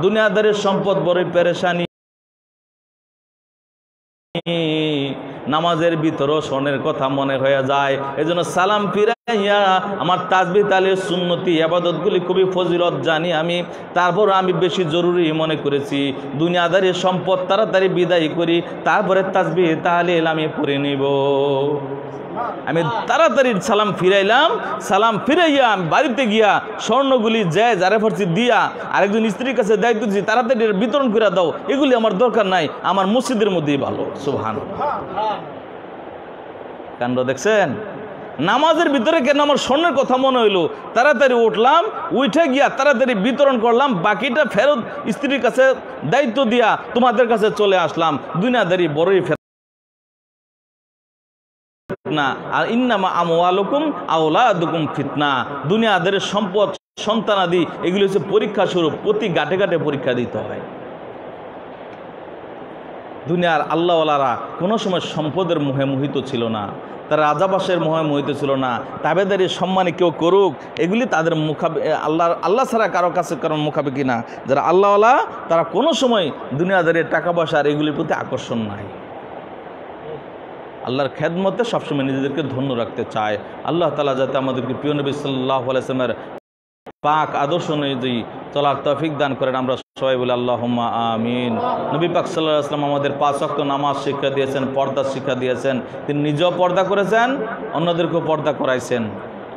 S1: দুনিয়াদারি সম্পদ বড়ই পেরেশানি। নামাজের ভিতরও স্বর্ণের কথা মনে হয়ে যায়। এজন্য সালাম ফিরাইয়া আমার তাসবিহ তাহলিল সুন্নতি ইবাদতগুলি খুবই ফজিলত জানি আমি, তারপর আমি বেশি জরুরি মনে করেছি দুনিয়াদারি সম্পদ তাড়াতাড়ি বিদায় করি, তারপরে তাসবিহ তাহলিল আমি পড়ে নিব। আমি তাড়াতাড়ি সালাম ফিরাইলাম, সালাম ফিরাইয়া আমি বাড়িতে গিয়া স্বর্ণগুলি যারে ফার্সি দিয়া আরেকজন স্ত্রীর কাছে দায়িত্ব দিচ্ছি, তাড়াতাড়ি বিতরণ করে দাও, এগুলি আমার দরকার নাই, আমার মসজিদের মধ্যেই ভালো। সুবহানাল্লাহ, কাণ্ড দেখছেন? নামাজের ভিতরে কেন আমার স্বর্ণের কথা মনে হইলো, তাড়াতাড়ি উঠলাম, উঠে গিয়া তাড়াতাড়ি বিতরণ করলাম, বাকিটা ফেরত স্ত্রীর কাছে দায়িত্ব দিয়া তোমাদের কাছে চলে আসলাম। দুনিয়াদারি বড়ই ফিতনা, আর ইন্নামা আমওয়ালুকুম আওলাদুকুম ফিতনা। দুনিয়াদের সম্পদ সন্তানাদি এগুলি হচ্ছে পরীক্ষা স্বরূপ, প্রতি গাঁটে গাঁটে পরীক্ষা দিতে হয়। দুনিয়ার আল্লাহওয়ালারা কোনো সময় সম্পদের মোহে মোহিত ছিল না, তারা রাজাবাসের মোহে মোহিত ছিল না। তাবেদারি সম্মানে কেউ করুক, এগুলি তাদের আল্লাহ ছাড়া কারো কাছে কারণ মুখাপেক্ষি না। যারা আল্লাহওয়ালা তারা কোনো সময় দুনিয়াদারি টাকা পয়সার এগুলির প্রতি আকর্ষণ নাই। আল্লাহর খেদমতে সবসময় নিজেদেরকে ধন্য রাখতে চায়। আল্লাহ তাআলা যাতে আমাদেরকে প্রিয় নবী সাল্লাল্লাহু আলাইহি ওয়াসাল্লামের পাক আদর্শ অনুযায়ী চলার তৌফিক দান করেন। আমরা সবাই বলি আল্লাহুম্মা আমিন। নবী পাক সাল্লাল্লাহু আলাইহি ওয়াসাল্লাম আমাদের 5 ওয়াক্ত নামাজ শিক্ষা দিয়েছেন, পর্দার শিক্ষা দিয়েছেন। তিনি নিজেও পর্দা করেছেন, অন্যদেরকেও পর্দা করাইছেন।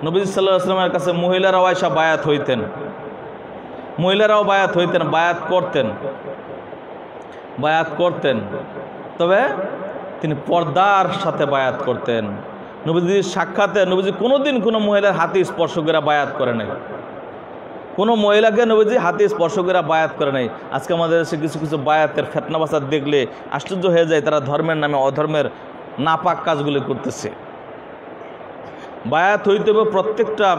S1: নবী সাল্লাল্লাহু আলাইহি ওয়াসাল্লামের কাছে মহিলারাও আয়েশা বায়াত হইতেন, মহিলারাও বায়াত হইতেন, বায়াত করতেন, তবে তিনি পর্দার সাথে বায়াত করতেন। নবীজির সাক্ষাতে নবীজি কোনোদিন কোনো মহিলার হাতে স্পর্শ করে বায়াত করে নাই, কোনো মহিলাকে নবীজি হাতে স্পর্শ করে বায়াত করে নাই। আজকে আমাদের দেশে কিছু কিছু বায়াতের ফিতনা ফাসাদ দেখলে আশ্চর্য হয়ে যায়, তারা ধর্মের নামে অধর্মের নাপাক কাজগুলি করতেছে। বায়াত হইতে হবে প্রত্যেকটা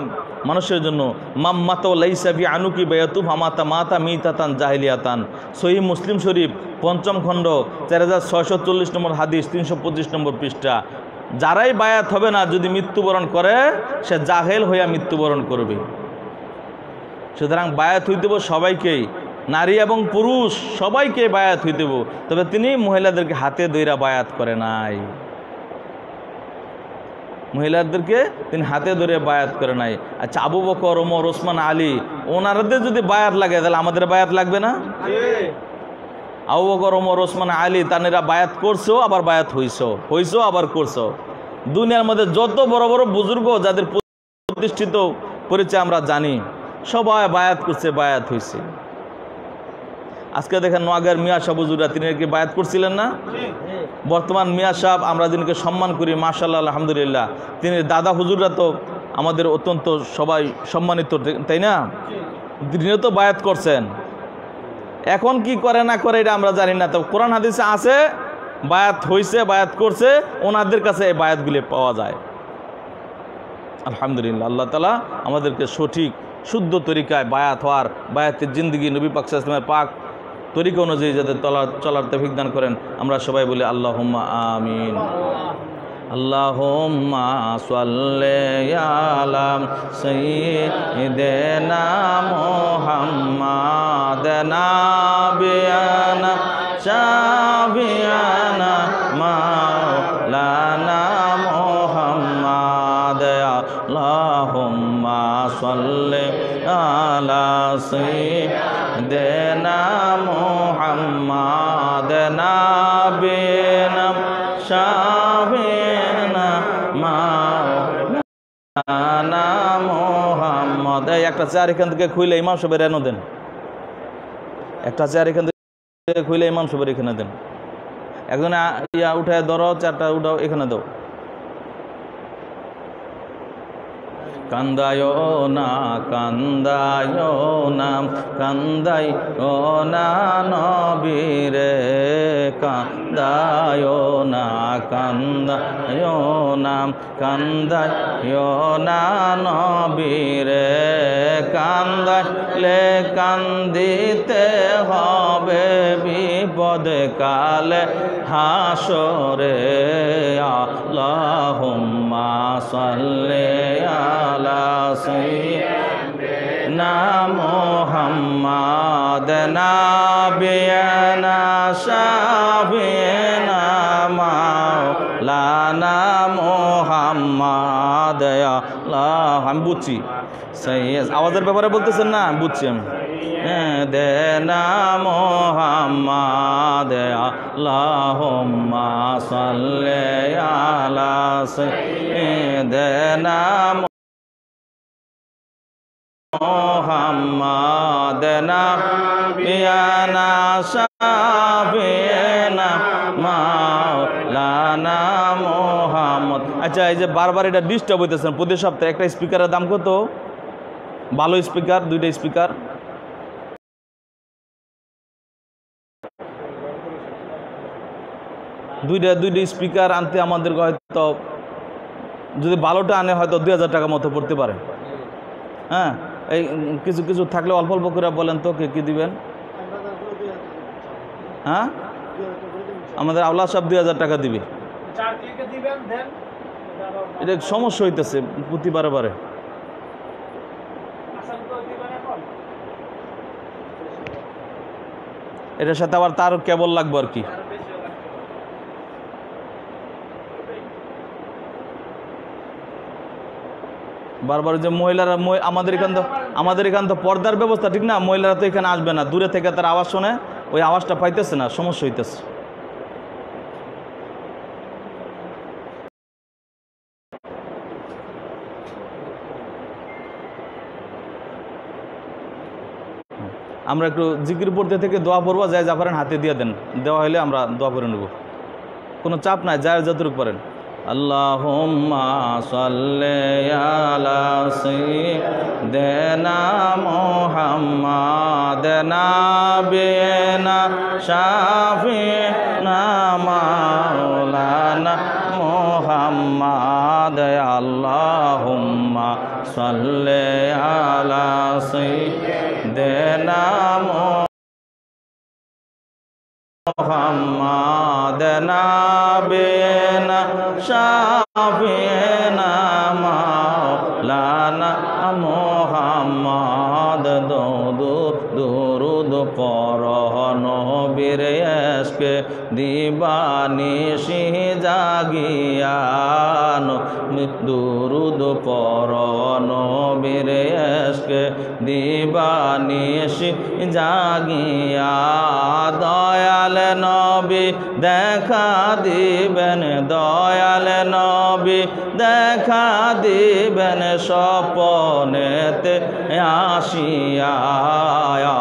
S1: মানুষের জন্য। মাম্মাতা লাইসা বি আনুকি বায়াতু হামাতা মাতা মিতাতান জাহিলিয়াতান। সহিহ মুসলিম শরীফ 5ম খণ্ড 4640 নম্বর হাদিস, 325 নম্বর পৃষ্ঠা। যারাই বায়াত হবে না যদি মৃত্যুবরণ করে, সে জাহেল হইয়া মৃত্যুবরণ করবে। সুতরাং বায়াত হইতে হবে সবাইকেই, নারী এবং পুরুষ সবাইকে বায়াত হইতে হবে। তবে তিনি মহিলাদেরকে হাতে ধইরা বায়াত করে নাই, মহিলাদেরকে তিনি হাতে ধরে বায়াত করে নাই। আচ্ছা, আবু বকর, ওমর, ওসমান, আলী ওনাদের যদি বায়াত লাগে তাহলে আমাদের বায়াত লাগবে না? আবু বকর, ওমর, ওসমান, আলী তানেরা বায়াত করছো, আবার বায়াত হইছো আবার করছো। দুনিয়ার মধ্যে যত বড় বড় বুজুর্গ যাদের প্রতিষ্ঠিত পরিচয় আমরা জানি, সবাই বায়াত করছে, বায়াত হইছে। আজকে দেখেন নোয়াগার মিয়া সাহেব হুজুরা, তিনি কি বায়াত করছিলেন না? বর্তমান মিয়া সাহেব আমরা যিনিকে সম্মান করি, মাশাআল্লাহ আলহামদুলিল্লাহ, তিনি দাদা হুজুররা তো আমাদের অত্যন্ত সবাই সম্মানিত, তাই না? তিনিও তো বায়াত করছেন। এখন কি করে না করে এটা আমরা জানি না, তো কোরআন হাদিসে আছে বায়াত হইছে, বায়াত করছে, ওনাদের কাছে এই বায়াতগুলি পাওয়া যায়। আলহামদুলিল্লাহ, আল্লাহ তাআলা আমাদেরকে সঠিক শুদ্ধ তরিকায় বায়াত হওয়ার, বায়াতের জিন্দগি নবী পাক সাল্লাল্লাহু আলাইহি ওয়াসাল্লামের পাক তরিকা অনুযায়ী যাতে চলার তৌফিক দান করেন। আমরা সবাই বলি আল্লাহুম্মা আমিন। আল্লাহুম্মা সাল্লি আলা সাইয়্যিদিনা মুহাম্মাদ নাবিয়ানা শাফিয়ানা মাওলানা মুহাম্মাদ। আল্লাহুম্মা সাল্লি আলা সাইয়্যিদিনা মুহাম্মাদ নাবিয়ানা শাফিয়ানা মাওলানা মুহাম্মাদ। একটা চেয়ার এখান থেকে খুইলে ইমাম সাহেবের এনে দেন, একটা চেয়ার এখান থেকে খুইলে ইমাম সাহেবের এখানে দেন। একজনে উঠায় ধরো, চেয়ারটা উঠাও, এখানে দাও। কান্দায় না কান্দায় না কান্দাইও না নবীরে কান্দায় না কান্দায় না কান্দাইও না নবীরে কান্দাইলে কান্দিতে হবে বিপদ কালে হাসরে আল্লাহুম্মা সাল্লি আলা সাইয়্যিদিনা মুহাম্মাদ নাবিয়ানা শাফিনা মাওলানা মুহাম্মাদ আল্লাহ। আমি বুঝছি সৈয়দ আওয়াজের ব্যাপারে বলতেছেন না, বুঝছি আমি। দেনা মুহাম্মাদ আল্লাহুম্মা সাল্লি আলা সাইয়্যিদিনা মুহাম্মাদ নাবিয়ানা শাফিনা মাওলানা মুহাম্মদ। আচ্ছা, এই যে বারবার এটা ডিস্টার্ব হইতেছেন প্রতি সপ্তাহে, একটা স্পিকারের দাম কত? ভালো স্পিকার, দুইটা স্পিকার, দুইটা স্পিকার আনতে আমাদের হয়তো, যদি ভালোটা আনে হয়তো 2000 টাকা মতো পড়তে পারে। হ্যাঁ, এই কিছু কিছু থাকলে অল্প অল্প করে বলেন তো কে কি দিবেন। হ্যাঁ, আমাদের আওলাদ সব 2000 টাকা দিবে। এটা সমস্যা হইতেছে প্রতিবারে বারে। এটার সাথে আবার তার কেবল লাগবে আর কি। বারবার যে মহিলারা, আমাদের এখান তো পর্দার ব্যবস্থা ঠিক না, মহিলারা তো এখানে আসবে না, দূরে থেকে তার আওয়াজ শোনে, ওই আওয়াজটা পাইতেছে না, সমস্যা হইতেছে। আমরা একটু জিকির পড়তে থেকে দোয়া পড়বো, যাই যা পারেন হাতে দিয়ে দেন, দেওয়া হলে আমরা দোয়া করে নেব, কোনো চাপ নাই, যার যতটুকু পারেন। আল্লাহুম্মা সাল্লি আলা সাইয়্যিদিনা মুহাম্মাদ নাবিয়ানা শাফিনা মাওলানা মুহাম্মাদ আল্লাহুম্মা সাল্লি আলা সাইয়্যিদিনা মুহাম্মাদ নাবিয়ানা শাফিনা মাওলানা মুহাম্মাদ দুরুদ পড়হ নবীর ইশকে দিবানিশি জাগিয়ান দুরুদ পড়হ নবীর ইশকে দিবানিশি জাগিয়া দয়াল নবী দেখা দিবেন, দয়াল নবী দেখা দিবেন স্বপনেতে আসিয়া।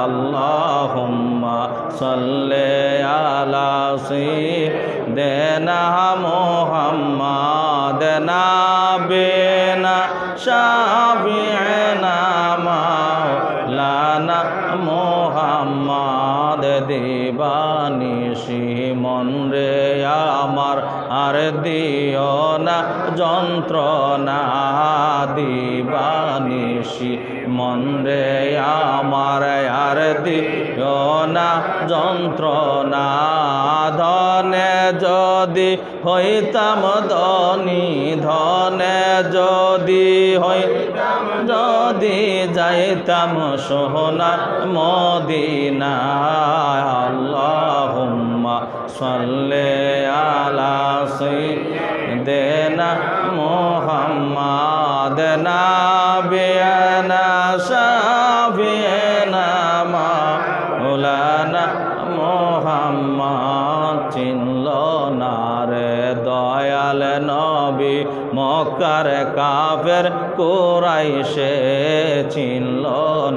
S1: আল্লাহুম্মা সাল্লি আলা সাইয়্যিদিনা মুহাম্মাদ নাবিয়ানা শাফিনা মাওলানা মুহাম্মাদ দিবানিশি মন রে আমার আর দিও না যন্ত্রণা, দিবানিশি মন রে আমার আর দিও না যন্ত্রণা। ধনে যদি হইতাম ধনী, ধনে যদি হইতাম, যদি যাইতাম সোনার মদিনা। আল্লাহুম্মা সাল্লি আলা সাইয়্যিদিনা মুহাম্মাদ নাবিয়ানা শাফিনা মাওলানা মুহাম্মাদ। চিনল না রে দয়াল নবী মক্কার কাফের কুরাইশে, চিনল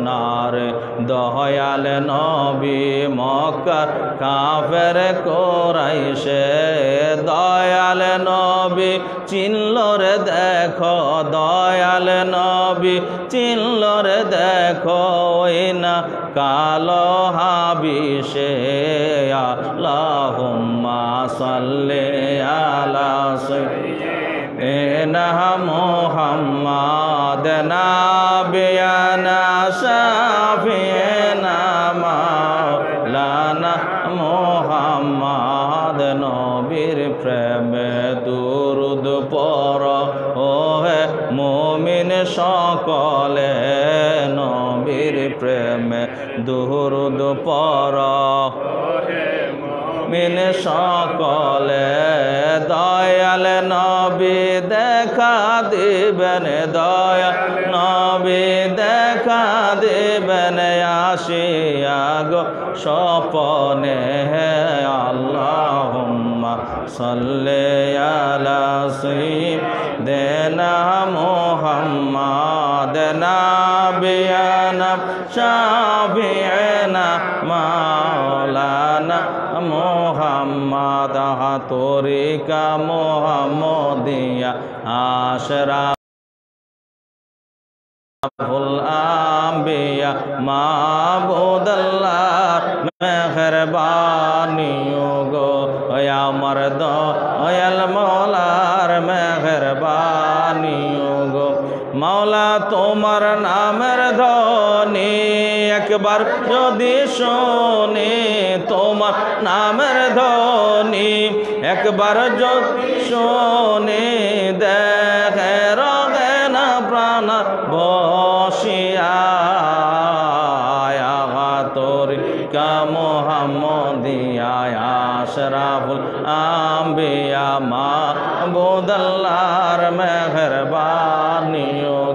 S1: না রে দয়াল নবী মক্কার কাফের কোরাইশে দয়াল নবী চিনল রে দেখো দয়াল নবী চিনল রে দেখো ওই না কালো হাবিশে আল্লাহুম্মা সাল্লি আলা সাইয়্যিদিনা মুহাম্মাদ নাবিয়ানা শাফিনা মাওলানা মুহাম্মাদ নবীর প্রেমে দুরুদ পড়ো ও হে মুমিন সকলে নবীর প্রেমে দুরুদ পড়ো মিন সকলে দয়াল নবী দেখা দিবেন দয়াল নবী দেখা দিবেন আসিয়া গো স্বপনে আল্লাহুম্মা সাল্লি আলা সাইয়্যিদিনা মুহাম্মাদ নাবিয়ানা শাফি'না মাওলানা মুহাম্মাদ তরিকা মুহাম্মদিয়া আশরাফুল আম্বিয়া মাবুদাল্লাহ মেহেরবানি গো আমার দয়াল মওলার মেহেরবানি গো মাওলা তোমার নামের ধ্বনি একবার যদি শুনি তোমার নামের ধ্বনি একবার যদি শুনি দেখে রগে না প্রাণ বসিয়া তরিকা মুহাম্মদিয়া আশরাফুল আম্বিয়া মাবুদাল্লাহর মেহেরবানি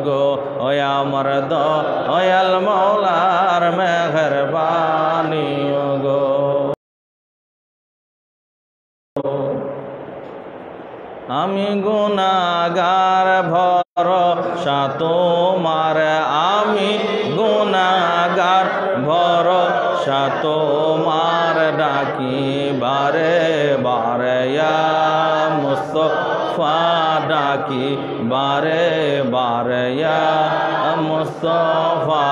S1: গো ওই আমার দয়াল মওলার মেহেরবানি গো আমি গুনাহগার ভরসা তোমার আমি গুনাহগার ভরসা তোমার ডাকি বারে বারে ইয়া মুস্তাফা ডাকি বারে বারে ইয়া মুস্তাফা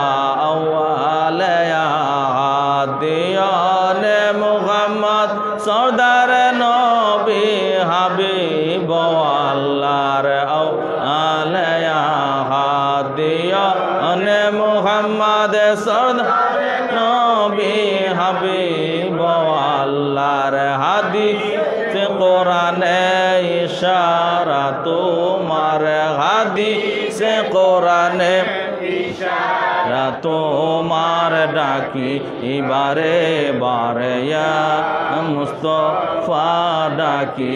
S1: আউয়াল ইয়া হাদিয়ানে মুহাম্মদ সরদার নবী হাবিব আল্লাহর আউয়াল ইয়া হাদিয়ানে মুহাম্মদ সরদার নবী হাবিব আল্লাহর হাদিস কোরআনে ইশারা তোমার হাদিস কোরআনে ইশারা তোমার ডাকি বারে বারে ইয়া মুস্তাফা ডাকি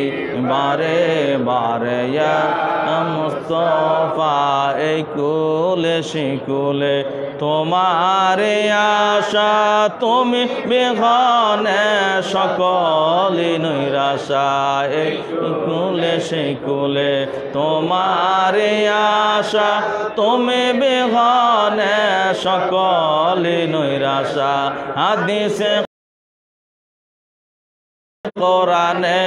S1: বারে বারে ইয়া মুস্তাফা এই কুলে শিকুলে তোমার আশা তুমি বিহনে সকলি নৈরাশা এই কুলে শিকুলে তোমার আশা তুমি বিহনে সকলি নৈরাশা হাদিসে কোরআনে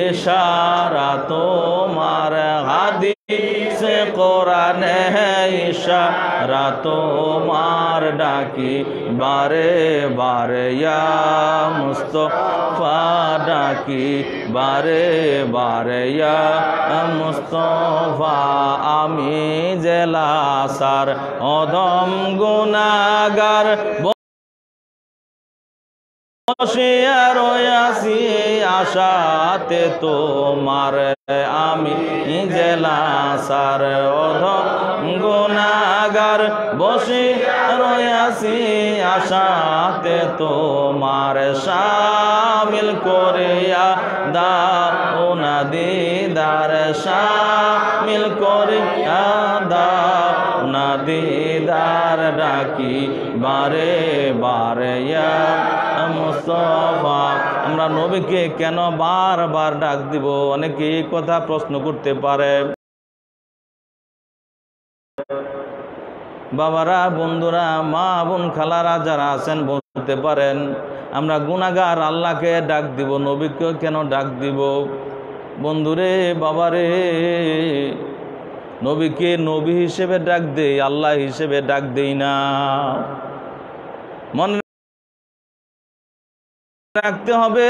S1: ইশারা তোমার হাদিসে কোরআনে ইশারা তোমার ডাকি বারে বারে ইয়া মুস্তাফা ডাকি বারে বারে ইয়া মুস্তাফা আমি জেলাসার অদম গুনাহগার বসিয়া রয়াছি আশাতে তোমার আমি জেলাসার অধম গুনাহগার বসিয়া রয়াছি আশাতে তোমার শামিল করিয়া দাও না দিদার শামিল করিয়া দাও না দিদার ডাকি বারে বারে ইয়া মুস্তাফা। আমরা নবীকে কেন বারবার ডাক দিব? অনেকে এই কথা প্রশ্ন করতে পারে। বাবারা, বন্ধুরা, মা বোন খালারা যারা আছেন বলতে পারেন আমরা গুনাহগার, আল্লাহকে ডাক দিব, নবীকে কেন ডাক দিব? বন্ধুরে, বাবারে, নবীকে নবী হিসেবে ডাক দেই, আল্লাহ হিসেবে ডাক দেই না। মনে রাখতে হবে,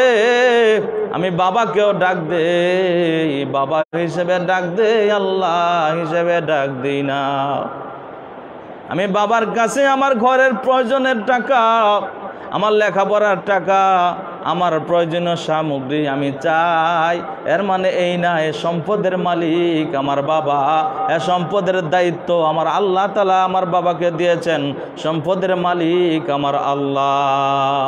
S1: আমি বাবাকেও ডাক দেই, বাবা হিসেবে ডাক দেই, আল্লাহ হিসেবে ডাক দেই না। আমি বাবার কাছে আমার ঘরের প্রয়োজনের টাকা, আমার লেখাপড়ার টাকা, আমার প্রয়োজনীয় সামগ্রী আমি চাই, এর মানে এই না এ সম্পদের মালিক আমার বাবা, এ সম্পদের দায়িত্ব আমার আল্লাহ তাআলা আমার বাবাকে দিয়েছেন, সম্পদের মালিক আমার আল্লাহ,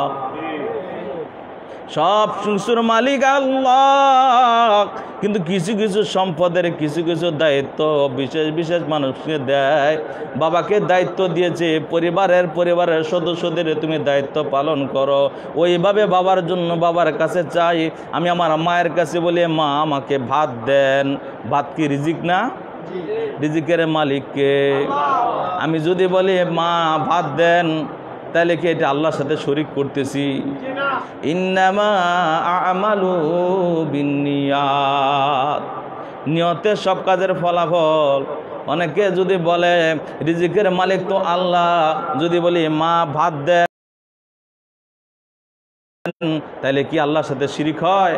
S1: সব কিছুর মালিক আল্লাহ। কিন্তু কিছু কিছু সম্পদের কিছু কিছু দায়িত্ব বিশেষ বিশেষ মানুষকে দেয়। বাবাকে দায়িত্ব দিয়েছে, পরিবারের সদস্যদের তুমি দায়িত্ব পালন করো। ওইভাবে বাবার জন্য বাবার কাছে চাই। আমি আমার মায়ের কাছে বলি, মা আমাকে ভাত দেন। ভাত কি রিজিক না? রিজিকের মালিককে। আমি যদি বলি মা ভাত দেন, তাহলে কি এটা আল্লাহর সাথে শরীক করতেছি? ইন্নামা আমালু বিন্নিয়াত, নিয়তে সব কাজের ফলাফল। অনেকে যদি বলে রিজিকের মালিক তো আল্লাহ, যদি বলি মা ভাত দেন, তাহলে কি আল্লাহর সাথে শিরিক হয়?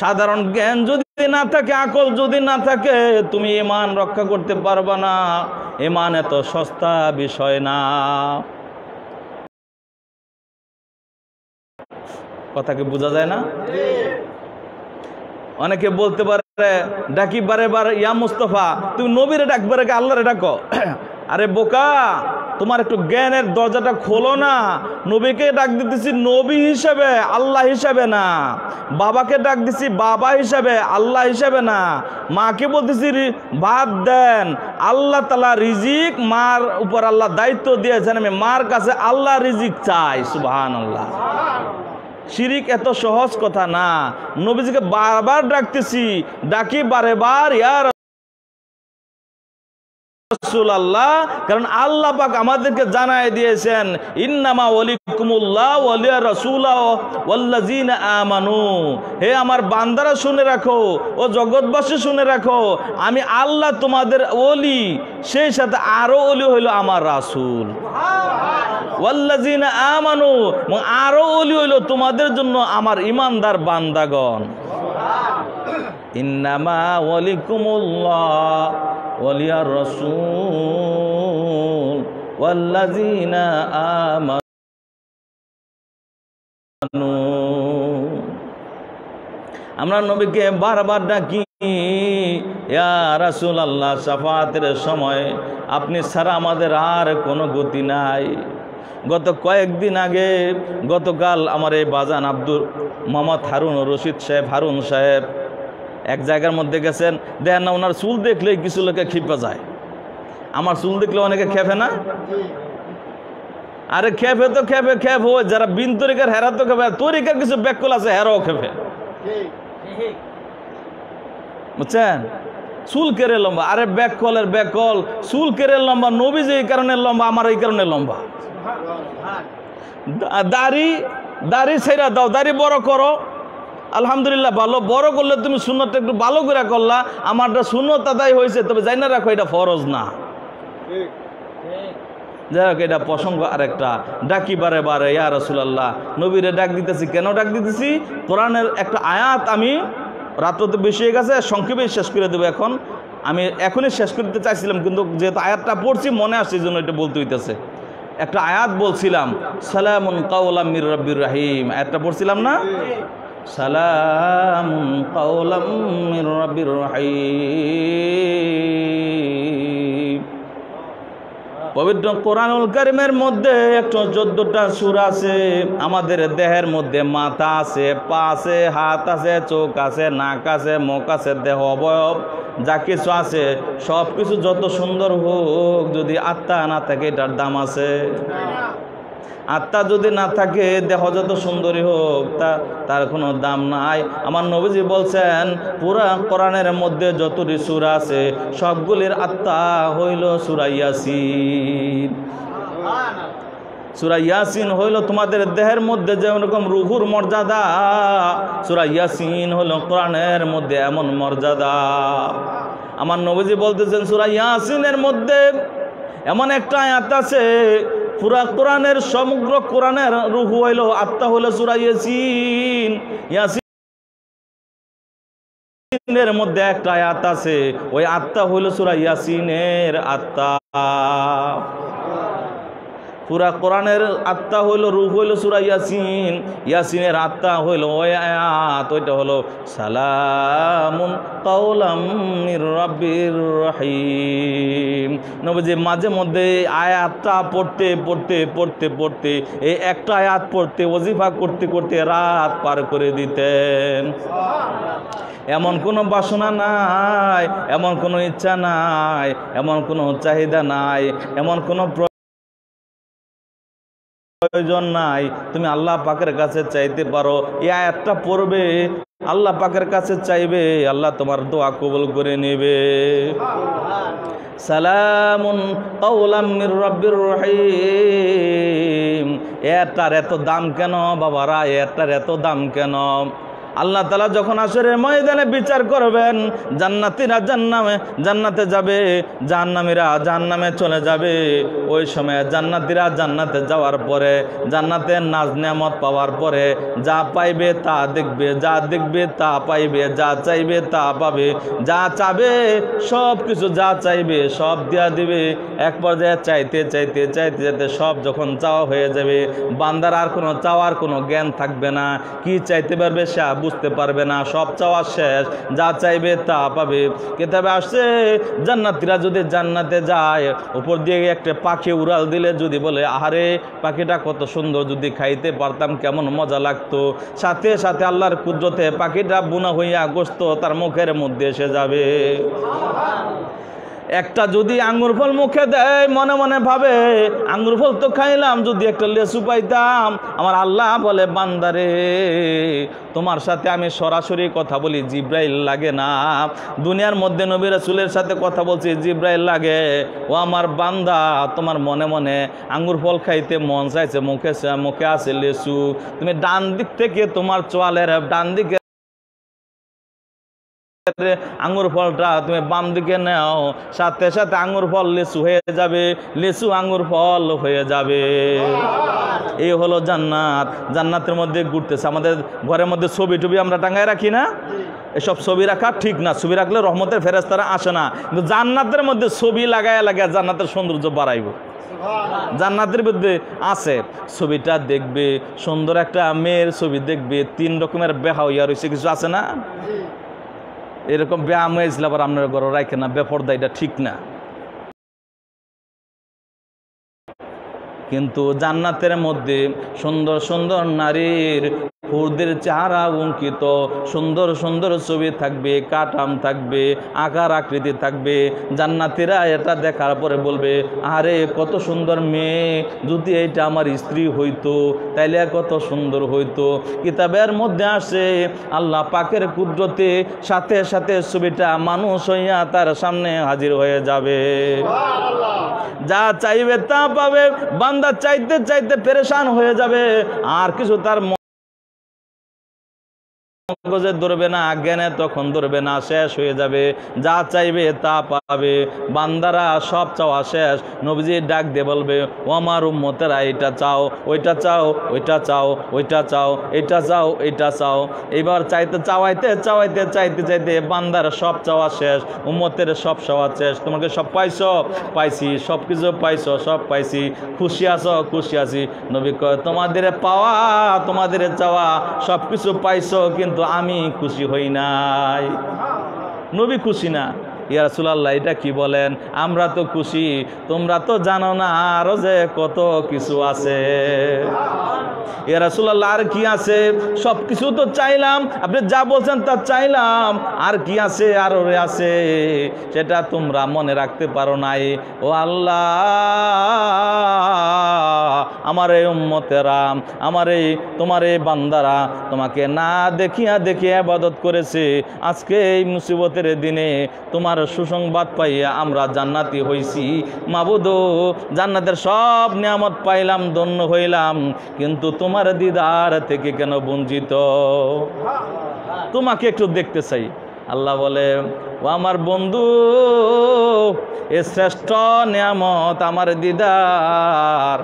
S1: সাধারণ জ্ঞান যদি না থাকে, আকল যদি না থাকে, তুমি ঈমান রক্ষা করতে পারবা না। ঈমান এত সস্তা বিষয় না। কথা কি বোঝা যায় না? অনেকে বলতে পারে ডাকি বারে বার, ইয়া মুস্তফা, তুমি নবীরে ডাকবারে আল্লাহরে ডাকো। আরে বোকা, তোমার একটু জ্ঞানের দরজাটা খোলো না। নবীকে ডাক দিতেছি নবী হিসেবে, আল্লাহ হিসেবে না। বাবাকে ডাক দিছি বাবা হিসেবে, আল্লাহ হিসেবে না। মাকে বলতেছি ভাত দেন, আল্লাহ তাআলা রিজিক, মার উপর আল্লাহ দায়িত্ব দিয়েছেন, আমি মার কাছে আল্লাহ রিজিক চাই। সুবহানাল্লাহ। শিরিক এত সহজ কথা না। নবীজিকে বারবার ডাকতেছি, ডাকি বারে বার ইয়া রাসূলুল্লাহ, কারণ আল্লাহ পাক আমাদেরকে জানায় দিয়েছেন ইন্নামা ওয়ালিকুমুল্লাহ ওয়ালিয়া রাসূলা ওয়াল্লাযিনা আমানু। হে আমার বান্দারা শুনে রাখো, ও জগৎবাসী শুনে রাখো, আমি আল্লাহ তোমাদের ওলি, সেই সাথে আরো ওলি হইল আমার রাসূল। ওয়াল্লাযিনা আমানু, আরো ওলি হইল তোমাদের জন্য আমার ঈমানদার বান্দাগণ। ইন্নামা ওয়ালিকুমুল্লাহ ওয়ালিয়ার রাসূল ওয়াল্লাযিনা আমানু। আমরা নবীকে বারবার ডাকি, ইয়া রাসূলুল্লাহ, শাফাআতের সময় আপনি ছাড়া আমাদের আর কোনো গতি নাই। গত কয়েকদিন আগে, গতকাল আমার এই বাজান আব্দুল মোহাম্মদ হারুন রশিদ সাহেব, হারুন সাহেব এক জায়গার মধ্যে গেছেন, দেখেন না ওনার চুল দেখলেই কিছু লোকে ক্ষিপা যায়। আমার চুল দেখলে অনেকে খেপে না? আরে খেপে তো খেপ হয়, যারা বিন তরিকার হেরা তো খেপে, তরিকার কিছু ব্যাকল আছে হেরাও খেপে, বুঝছেন? চুল কেড়ে লম্বা, আরে ব্যাকলের ব্যাকল, চুল কেড়ে লম্বা, নবীজি এই কারণে লম্বা, আমার এই কারণে লম্বা। দাড়ি ছেড়া দাও, দাড়ি বড় করো, আলহামদুলিল্লাহ ভালো, বড় করলে তুমি সুন্নতটা একটু ভালো করে করলা, আমারটা সুন্নত আদায় হয়েছে, তবে জানি না রাখো এটা ফরজ না। যাই হোক, এটা প্রসঙ্গ আরেকটা। ডাকি বারে বারে ইয়া রাসূলুল্লাহ, নবীরে ডাক দিতেছি। কেন ডাক দিতেছি? কোরআনের একটা আয়াত, আমি রাত্র তো বেশি হয়ে গেছে, সংক্ষেপে শেষ করে দেবো। আমি এখনই শেষ করতে চাইছিলাম, কিন্তু যেহেতু আয়াতটা পড়ছি মনে আসছে, এই জন্য এটা বলতে হইতেছে। একটা আয়াত বলছিলাম, সালামুন কাওলাম মির রাব্বির রাহিম, আয়াতটা পড়ছিলাম না? সালামুন কাওলাম মির রাব্বির রাহিম। পবিত্র কোরআনুল কারীমের মধ্যে 114টা সূরা আছে। আমাদের দেহের মধ্যে মাথা আছে, পা আছে, হাত আছে, চোখ আছে, নাক আছে, মুখ আছে, দেহ অবয়ব যা কিছু আছে সব কিছু যত সুন্দর হোক, যদি আত্মা না থাকে এটার দাম আছে? আত্মা যদি না থাকে দেহ যত সুন্দরী হোক তার কোনো দাম নাই। আমার নবীজি বলছেন পুরা কোরআনের মধ্যে যতটি সূরা আছে সবগুলির আত্মা হইল সূরা ইয়াসিন। সূরা ইয়াসিন হইল তোমাদের দেহের মধ্যে যেরকম রুহুর মর্যাদা, সূরা ইয়াসিন হইল কোরআনের মধ্যে এমন মর্যাদা। আমার নবীজি বলতেছেন সূরা ইয়াসিনের মধ্যে এমন একটা আয়াত আছে, পুরা কোরআনের সমগ্র কোরআনের রুহু হইল আত্মা হইল সূরা ইয়াসিন। ইয়াসিনের মধ্যে একটা আয়াত আছে, ওই আত্মা হইল সূরা ইয়াসিনের আত্মা। পুরা কোরআনের আত্মা হইল রূহ হইল সূরা ইয়াসিন, ইয়াসিনের আত্মা হইল ওই আয়াত, ওইটা হলো সালামুন কাওলাম মির রাব্বির রহিম। নবীজি মাঝে মধ্যে আয়াতটা পড়তে পড়তে পড়তে পড়তে এই একটা আয়াত পড়তে ওজিফা করতে করতে রাত পার করে দিতেন। এমন কোনো বাসনা নাই, এমন কোনো ইচ্ছা নাই, এমন কোনো চাহিদা নাই, এমন কোনো প্রয়োজন নাই তুমি আল্লাহ পাকের কাছে চাইতে পারো। এই আয়াতটা পড়বে, আল্লাহ পাকের কাছে চাইবে, আল্লাহ তোমার দোয়া কবুল করে নেবে। সালামুন কাওলাম মির রাব্বির রহিম। এটার এত দাম কেন বাবারা? এটার এত দাম কেন? আল্লাহ তাআলা যখন হাশরের ময়দানে বিচার করবেন, জান্নাতীরা জান্নাতে যাবে, জাহান্নামীরা জাহান্নামে চলে যাবে। ওই সময় জান্নাতীরা জান্নাতে যাওয়ার পরে, জান্নাতের নাজ নেয়ামত পাওয়ার পরে যা পাইবে তা দেখবে, যা দেখবে তা পাইবে, যা চাইবে তা পাবে, যা চাবে সব কিছু, যা চাইবে সব দেয়া দিবে। এক পর্যায়ে চাইতে চাইতে চাইতে চাইতে সব যখন চাওয়া হয়ে যাবে, বান্দার আর কোনো চাওয়ার কোনো জ্ঞান থাকবে না, কি চাইতে পারবে সে বুঝতে পারবে না, সব চাওয়া শেষ, যা চাইবে তা পাবে। কিতাবে আসছে জান্নাতীরা যদি জান্নাতে যায়, উপর দিয়ে একটা পাখি উড়াল দিলে যদি বলে আহারে পাখিটা কত সুন্দর, যদি খাইতে পারতাম কেমন মজা লাগতো, সাথে সাথে আল্লাহর কুদরতে পাখিটা বুনা হইয়া গোশত তার মুখের মধ্যে এসে যাবে। একটা যদি আঙ্গুর ফল মুখে দেয়, মনে মনে ভাবে আঙ্গুর ফল তো খাইলাম, যদি একটা লেচু পাইতাম। আমার আল্লাহ বলে বান্দারে তোমার সাথে আমি সরাসরি কথা বলি, জিব্রাইল লাগে না। দুনিয়ার মধ্যে নবী রাসূলের সাথে কথা বলছি, জিব্রাইল লাগে। ও আমার বান্দা, তোমার মনে মনে আঙ্গুর ফল খাইতে মন চাইছে, মুখে আছে লেচু, তুমি ডান দিক থেকে তোমার চোয়ালের ডান দিকে আঙ্গুর ফলটা তুমি বাম দিকে নাও, সাথে সাথে আঙ্গুর ফল লিচু হয়ে যাবে, লিচু আঙ্গুর ফল হয়ে যাবে। এই হলো জান্নাত। জান্নাতের মধ্যে ঘুরতেছে। আমাদের ঘরের মধ্যে ছবি টবি আমরা টাঙ্গায় রাখি না, এসব ছবি রাখা ঠিক না। ছবি রাখলে রহমতের ফেরেশতারা আসে না, কিন্তু জান্নাতের মধ্যে ছবি লাগায় লাগায় জান্নাতের সৌন্দর্য বাড়াইব। জান্নাতের মধ্যে আছে, ছবিটা দেখবে, সুন্দর একটা মেয়ের ছবি দেখবে, 3 রকমের বেহা হইয়া রয়েছে, কিছু আছে না এরকম ব্যায়াম হয়েছিল, আবার আপনার ঘরে রাখে না, বেপরদা, এটা ঠিক না। কিন্তু জান্নাতের মধ্যে সুন্দর সুন্দর নারীর হুরদের চেহারা অঙ্কিত, সুন্দর সুন্দর ছবি থাকবে, কাটাম থাকবে, আকার আকৃতি থাকবে। জান্নাতীরা এটা দেখার পরে বলবে আরে কত সুন্দর মেয়ে, যদি এইটা আমার স্ত্রী হইতো তাইলে কত সুন্দর হইতো। কিতাবের মধ্যে আসে আল্লাহ পাকের কুদরতে সাথে সাথে ছবিটা মানুষ হইয়া তার সামনে হাজির হয়ে যাবে। যা চাইবে তা পাবে। বান্দা চাইতে চাইতে পেরেশান হয়ে যাবে, আর কিছু তার মগজে ধরবে না, জ্ঞানে তখন ধরবে না, শেষ হয়ে যাবে। যা চাইবে তা পাবে। বান্দারা সব চাওয়া শেষ, নবীজি ডাক দিয়ে বলবে ও আমার উম্মতেরা এটা চাও, ওইটা চাও, ওইটা চাও, ওইটা চাও, এটা চাও, এটা চাও। এবার চাইতে চাওয়াইতে চাওয়াইতে চাইতে চাইতে বান্দার সব চাওয়া শেষ, উম্মতের সব চাওয়া শেষ। তোমাকে সব পাইছো? পাইছি। সব কিছু পাইছো? সব পাইছি। খুশি আছো? খুশি আছি। নবী কয় তোমাদের পাওয়া, তোমাদের চাওয়া সব কিছু পাইছো, কিন্তু আমি খুশি হই নাই। নবী খুশি না। ইয়া রাসূলুল্লাহ এটা কি বলেন? আমরা তো খুশি, তোমরা তো জানো না আরো যে কত কিছু আছে। ইয়া রাসূলুল্লাহ আর কি আছে? সব কিছু তো চাইলাম, আপনি যা বলছেন তা চাইলাম, আর কি আছে? আরো আছে, সেটা তোমরা মনে রাখতে পারো নাই। ও আল্লাহ, আমার এই উম্মতেরা, আমার এই তোমার এই বান্দারা তোমাকে না দেখিয়া দেখিয়া ইবাদত করেছে, আজকে এই মুসিবতের দিনে তোমার সুসংবাদ পাইয়া আমরা জান্নাতি হইছি। মাবুদ, জান্নাতের সব নিয়ামত পাইলাম, ধন্য হইলাম, কিন্তু তোমার দিদার থেকে কেন বঞ্চিত? তোমাকে একটু দেখতে চাই। আল্লাহ বলে, ও আমার বন্ধু, এ শ্রেষ্ঠ নিয়ামত আমার দিদার।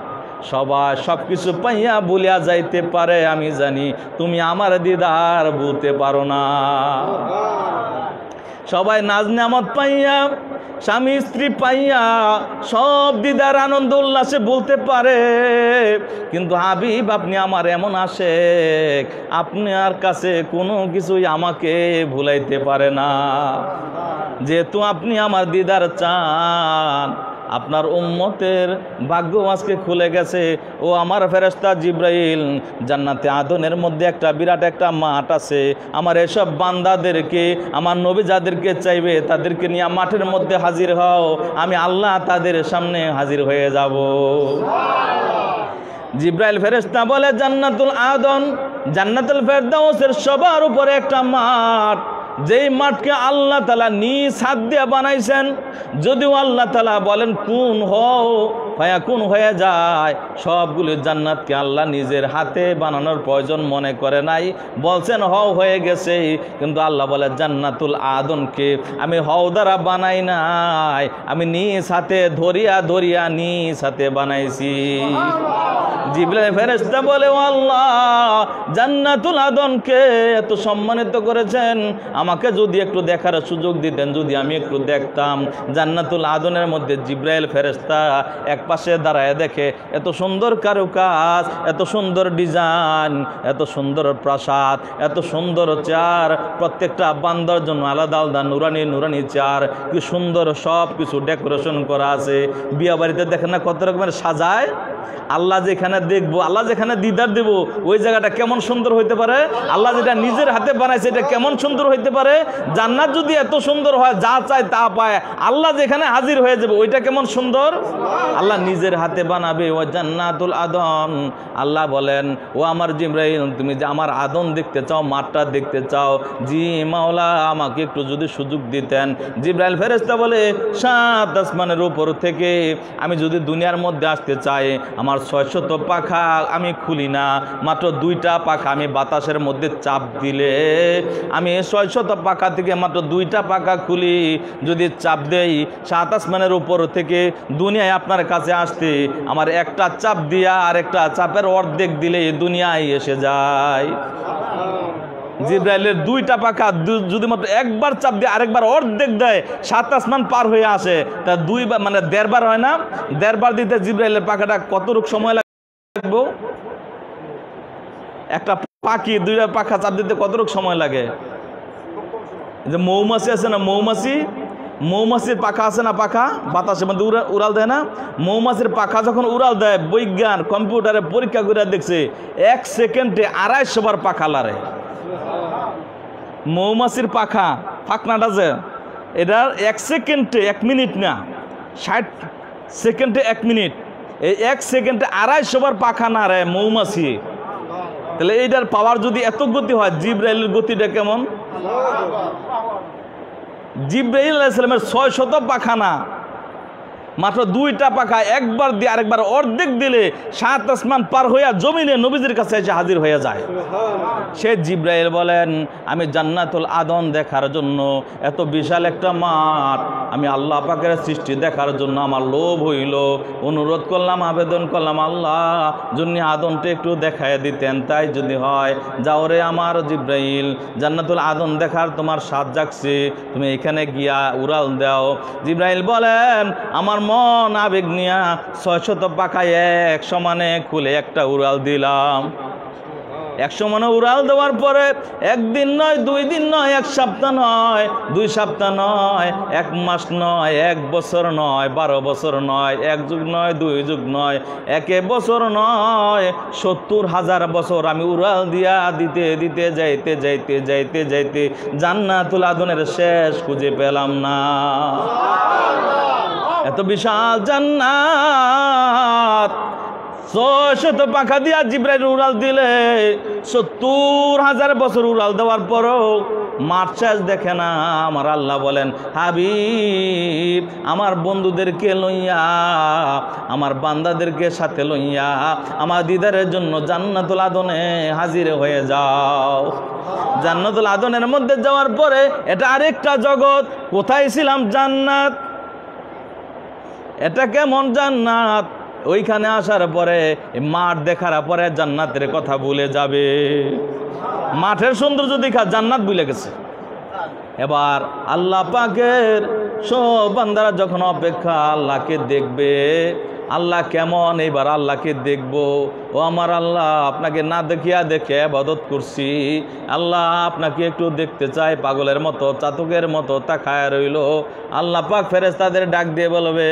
S1: সবাই সব কিছু পাইয়া বলিয়া যাইতে পারে, আমি জানি তুমি আমার দিদার বলতে পারো না। সবাই নাজ নিয়ামত পাইয়া, স্বামী স্ত্রী পাইয়া সব দিদার আনন্দ উল্লাসে বলতে পারে, কিন্তু হাবিব আপনি আমার এমন আশেক, আপনার কাছে কোনো কিছুই আমাকে ভুলাইতে পারে না। যেহেতু আপনি আমার দিদার চান, আপনার উম্মতের ভাগ্য আজকে খুলে গেছে। ও আমার ফেরেশতা জিব্রাইল, জান্নাতে আদনের মধ্যে একটা বিরাট একটা মাঠ আছে, আমার এসব বান্দাদেরকে, আমার নবী যাদেরকে চাইবে তাদেরকে নিয়ে মাঠের মধ্যে হাজির হও, আমি আল্লাহ তাদের সামনে হাজির হয়ে যাব। জিব্রাইল ফেরেশতা বলে, জান্নাতুল আদন, জান্নাতুল ফেরদাউসের সবার উপরে একটা মাঠ, যেই মাঠকে আল্লাহ তাআলা নিজ হাত দিয়ে বানাইছেন। যদিও আল্লাহ তাআলা বলেন কুন হও, ফায়াকুন হয়ে যায়, সবগুলো জান্নাতকে আল্লাহ নিজের হাতে বানানোর প্রয়োজন মনে করে নাই, বলছেন হও হয়ে গেছে। কিন্তু আল্লাহ বলে জান্নাতুল আদনকে আমি হও দ্বারা বানাই নাই, আমি নিজ হাতে ধরিয়া ধরিয়া নিজ হাতে বানাইছি। জিবরাইল ফেরেশতা বলে, ও আল্লাহ, জান্নাতুল আদনকে এত সম্মানিত করেছেন, আমাকে যদি একটু দেখার সুযোগ দিতেন, যদি আমি একটু দেখতাম। জান্নাতুল আদনের মধ্যে জিবরাইল ফেরেশতা এক পাশে দাঁড়ায় দেখে এত সুন্দর কারুকাজ, এত সুন্দর ডিজাইন, এত সুন্দর প্রাসাদ, এত সুন্দর চেয়ার, প্রত্যেকটা বান্দার জন্য আলাদা আলাদা নুরানি নুরানি চেয়ার, কি সুন্দর সব কিছু ডেকোরেশন করা আছে। বিয়া বাড়িতে দেখেন না কত রকমের সাজায়। আল্লাহ যেখানে দেখবো, আল্লাহ যেখানে দিদার দেব, ওই জায়গাটা কেমন সুন্দর হইতে পারে? আল্লাহ যেটা নিজের হাতে বানাইছে এটা কেমন সুন্দর হইতে পারে? জান্নাত যদি এত সুন্দর হয়, যা চায় তা পায়, আল্লাহ যেখানে হাজির হয়ে যাবে ওইটা কেমন সুন্দর? আল্লাহ নিজের হাতে বানাবে। ও জান্নাতুল আদন, আল্লাহ বলেন, ও আমার জিবরাইল, তুমি যে আমার আদন দেখতে চাও, মাঠটা দেখতে চাও, জি মাওলা, আমাকে একটু যদি সুযোগ দিতেন। জিবরাইল ফেরেশতা বলে, 7 আসমানের উপর থেকে আমি যদি দুনিয়ার মধ্যে আসতে চাই, আমার 600 পাখা আমি খুলি না, মাত্র 2টা পাখা আমি বাতাসের মধ্যে চাপ দিলে, আমি 600 পাখা থেকে মাত্র 2টা পাখা খুলি। যদি চাপ দেই 7 আসমানের উপর থেকে দুনিয়ায় আপনার কাছে আসতে, আমার একটা চাপ দিয়া আর একটা চাপের অর্ধেক দিলে দুনিয়ায় এসে যায়। জিবরাইলের 2টা পাখা যদি মাত্র একবার চাপ দিয়ে আরেকবার অর্ধেক দেয়, 7 আসমান পার হয়ে আসে, তা 2বার মানে 1.5 বার হয় না? 1.5 বার দিতে জিবরাইলের পাখাটা কতটুকু সময় লাগবে? একটা পাখি 2টা পাখা চাপ দিতে কতটুকু সময় লাগে? যে মৌমাছি আছে না, মৌমাছির পাখা আছে না, পাখা বাতাসের মধ্যে উড়াল দেয় না, মৌমাছির পাখা যখন উড়াল দেয়, বিজ্ঞান কম্পিউটারে পরীক্ষা করে দেখছে 1 সেকেন্ডে 250 বার পাখা লারে। মৌমাছির পাখা ফাঁকনাটা যে এটা 1 সেকেন্ডে 1 মিনিট না, 60 সেকেন্ডে 1 মিনিট, এই 1 সেকেন্ডে 250 বার পাখা নাড়ে মৌমাছি। তাহলে এইটার পাওয়ার যদি এত গতি হয়, জিবরাইলের গতিটা কেমন? জিবরাইল আলাইহিস সালামের 600 পাখা না, মাত্র 2টা পাখা একবার দিয়ে আরেকবার অর্ধেক দিলে 7 আসমান পার হইয়া জমিনে নবীজির কাছে এসে হাজির হয়ে যায়। সে জিবরাইল বলেন, আমি জান্নাতুল আদন দেখার জন্য, এত বিশাল একটা মাঠ, আমি আল্লাহ পাকের সৃষ্টি দেখার জন্য আমার লোভ হইল, অনুরোধ করলাম, আবেদন করলাম, আল্লাহ জন্য আদনটা একটু দেখায় দিতেন। তাই যদি হয়, যাও রে আমার জিবরাইল, জান্নাতুল আদন দেখার তোমার স্বাদ জাগছে, তুমি এখানে গিয়া উড়াল দাও। জিবরাইল বলেন, আমার মন আবেগ নিয়া 600 পাখা এক সমানে খুলে একটা উড়াল দিলাম। 100 মণ উড়াল দেওয়ার পরে একদিন নয়, 2 দিন নয়, 1 সপ্তাহ নয়, 2 সপ্তাহ নয়, 1 মাস নয়, 1 বছর নয়, 12 বছর নয়, 1 যুগ নয়, 2 যুগ নয়, 1 বছর নয়, 70,000 বছর আমি উড়াল দিয়া দিতে দিতে যাইতে যাইতে যাইতে যাইতে জান্নাতুল আদনের শেষ খুঁজে পেলাম না। এত বিশাল জান্নাত, 600 পাখা দিয়া জিব্রাইল উড়াল দিলে 70,000 বছর উড়াল দেওয়ার পরও মাঠ শেষ দেখে না। আমার আল্লাহ বলেন, হাবিব আমার বন্ধুদেরকে লইয়া, আমার বান্দাদেরকে সাথে লইয়া আমার দিদারের জন্য জান্নাতুল আদনে হাজির হয়ে যাও। জান্নাতুল আদনের মধ্যে যাওয়ার পরে এটা আরেকটা জগৎ। কোথায় ছিলাম? জান্নাত। এটা কেমন জান্নাত? ওইখানে আসার পরে মাঠ দেখার পরে জান্নাতের কথা ভুলে যাবে। মাঠের সৌন্দর্য দেখা জান্নাত ভুলে গেছে। এবার আল্লাহ পাকের সব বান্দারা যখন অপেক্ষা আল্লাহকে দেখবে, আল্লাহ কেমন, এইবার আল্লাহকে দেখব। ও আমার আল্লাহ, আপনাকে না দেখিয়া দেখে ইবাদত করছি, আল্লাহ আপনাকে একটু দেখতে চাই, পাগলের মতো চাতকের মতো তাকায় রইল। আল্লাহ পাক ফেরেশতাদের ডাক দিয়ে বলবে,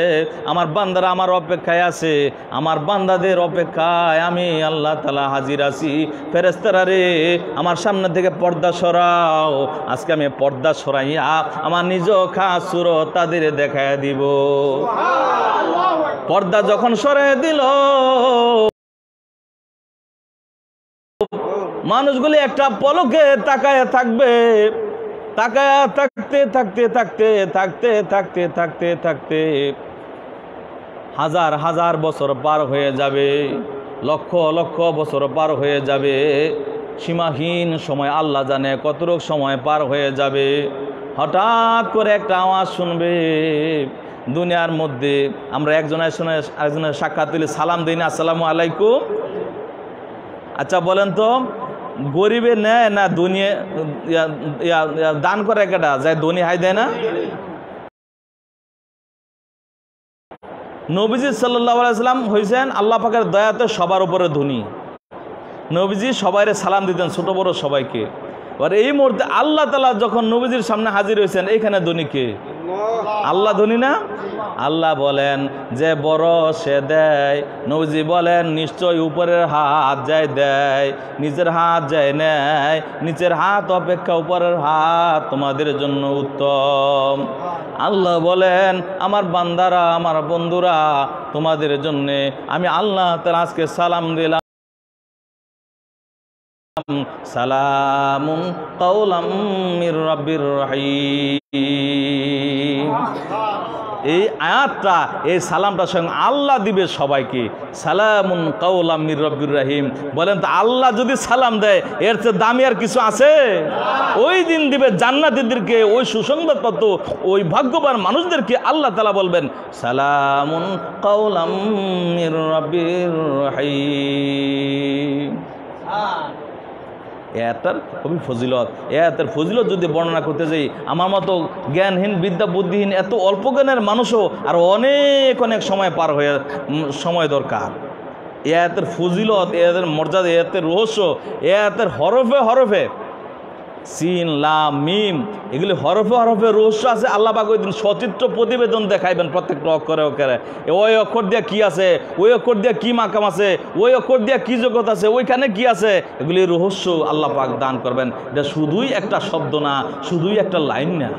S1: আমার বান্দারা আমার অপেক্ষায় আছে, আমার বান্দাদের অপেক্ষায় আমি আল্লাহ তাআলা হাজির আছি। ফেরেশতারা রে, আমার সামনে থেকে পর্দা সরাও। আজকে আমি পর্দা সরাইয়া আমার নিজ খাস সুরত তাদের দেখায় দিব। পর্দা যখন সরাই দিল, মানুষগুলি একটা পলকে তাকায় থাকবে। তাকায় থাকতে থাকতে থাকতে থাকতে থাকতে থাকতে থাকতে হাজার হাজার বছর পার হয়ে যাবে, লক্ষ লক্ষ বছর পার হয়ে যাবে। সীমাহীন সময়, আল্লাহ জানে কতটুকু সময় পার হয়ে যাবে। হঠাৎ করে একটা আওয়াজ শুনবে। দুনিয়ার মধ্যে আমরা একজনের সঙ্গে আরেকজনের সাক্ষাৎ দিলে সালাম দিই না, আসসালামু আলাইকুম। আচ্ছা বলেন তো, গরিবে নেয় না দুনিয়া দান করে কেটা যায়? ধনী হাই দেয় না? নবীজি সাল্লাল্লাহু আলাইহি সাল্লাম হয়েছেন আল্লাহ পাকের দয়াতে সবার উপরে ধনী। নবীজি সবাইরে সালাম দিতেন, ছোট বড় সবাইকে। আর এই মুহূর্তে আল্লাহ তাআলা যখন নবীজির সামনে হাজির হয়েছেন, এইখানে ধনী কে? আল্লাহ ধনী না? আল্লাহ বলেন যে বড় সে দেয়। নবীজি বলেন নিশ্চয় উপরের হাত যায় দেয়, নিচের হাত যায় নেয়, নিচের হাত অপেক্ষা উপরের হাত তোমাদের জন্য উত্তম। আল্লাহ বলেন আমার বান্দারা, আমার বন্ধুরা, তোমাদের জন্যে আমি আল্লাহ তাআলা আজকে সালাম দিলাম, সালামুন কাওলাম মির রাব্বির রহিম। এই আয়াতটা, এই সালামটা স্বয়ং আল্লাহ দিবে সবাইকে। সালামুন কাওলাম মির রাব্বির রহিম। বলেন তো, আল্লাহ যদি সালাম দেয় এর চেয়ে দামি আর কিছু আছে? ওই দিন দিবে জান্নাতীদেরকে, ওই সুসংবাদপ্রাপ্ত ওই ভাগ্যবান মানুষদেরকে আল্লাহ তাআলা বলবেন সালামুন কাওলাম মির রাব্বির রহিম। এটার খুবই ফজিলত। এটার ফজিলত যদি বর্ণনা করতে যাই, আমার মতো জ্ঞানহীন, বিদ্যা বুদ্ধিহীন, এত অল্প জ্ঞানের মানুষও আর অনেক অনেক সময় পার হয়ে সময় দরকার। এতের ফজিলত, এদের মর্যাদা, এতের রহস্য, এতের হরফে হরফে, সিন লাম মিম, এগুলি হরফে হরফে রহস্য আছে। আল্লাহ পাক ওই দিন সচিত্র প্রতিবেদন দেখাইবেন প্রত্যেকটা অক্ষরে অক্ষরে। ওই অক্ষর দিয়ে কি আছে, ওই অক্ষর দিয়ে কি মাকাম আছে, ওই অক্ষর দিয়ে কি জগৎ আছে, ওইখানে কি আছে, এগুলি রহস্য আল্লাহ পাক দান করবেন। এটা শুধুই একটা শব্দ না, শুধুই একটা লাইন না,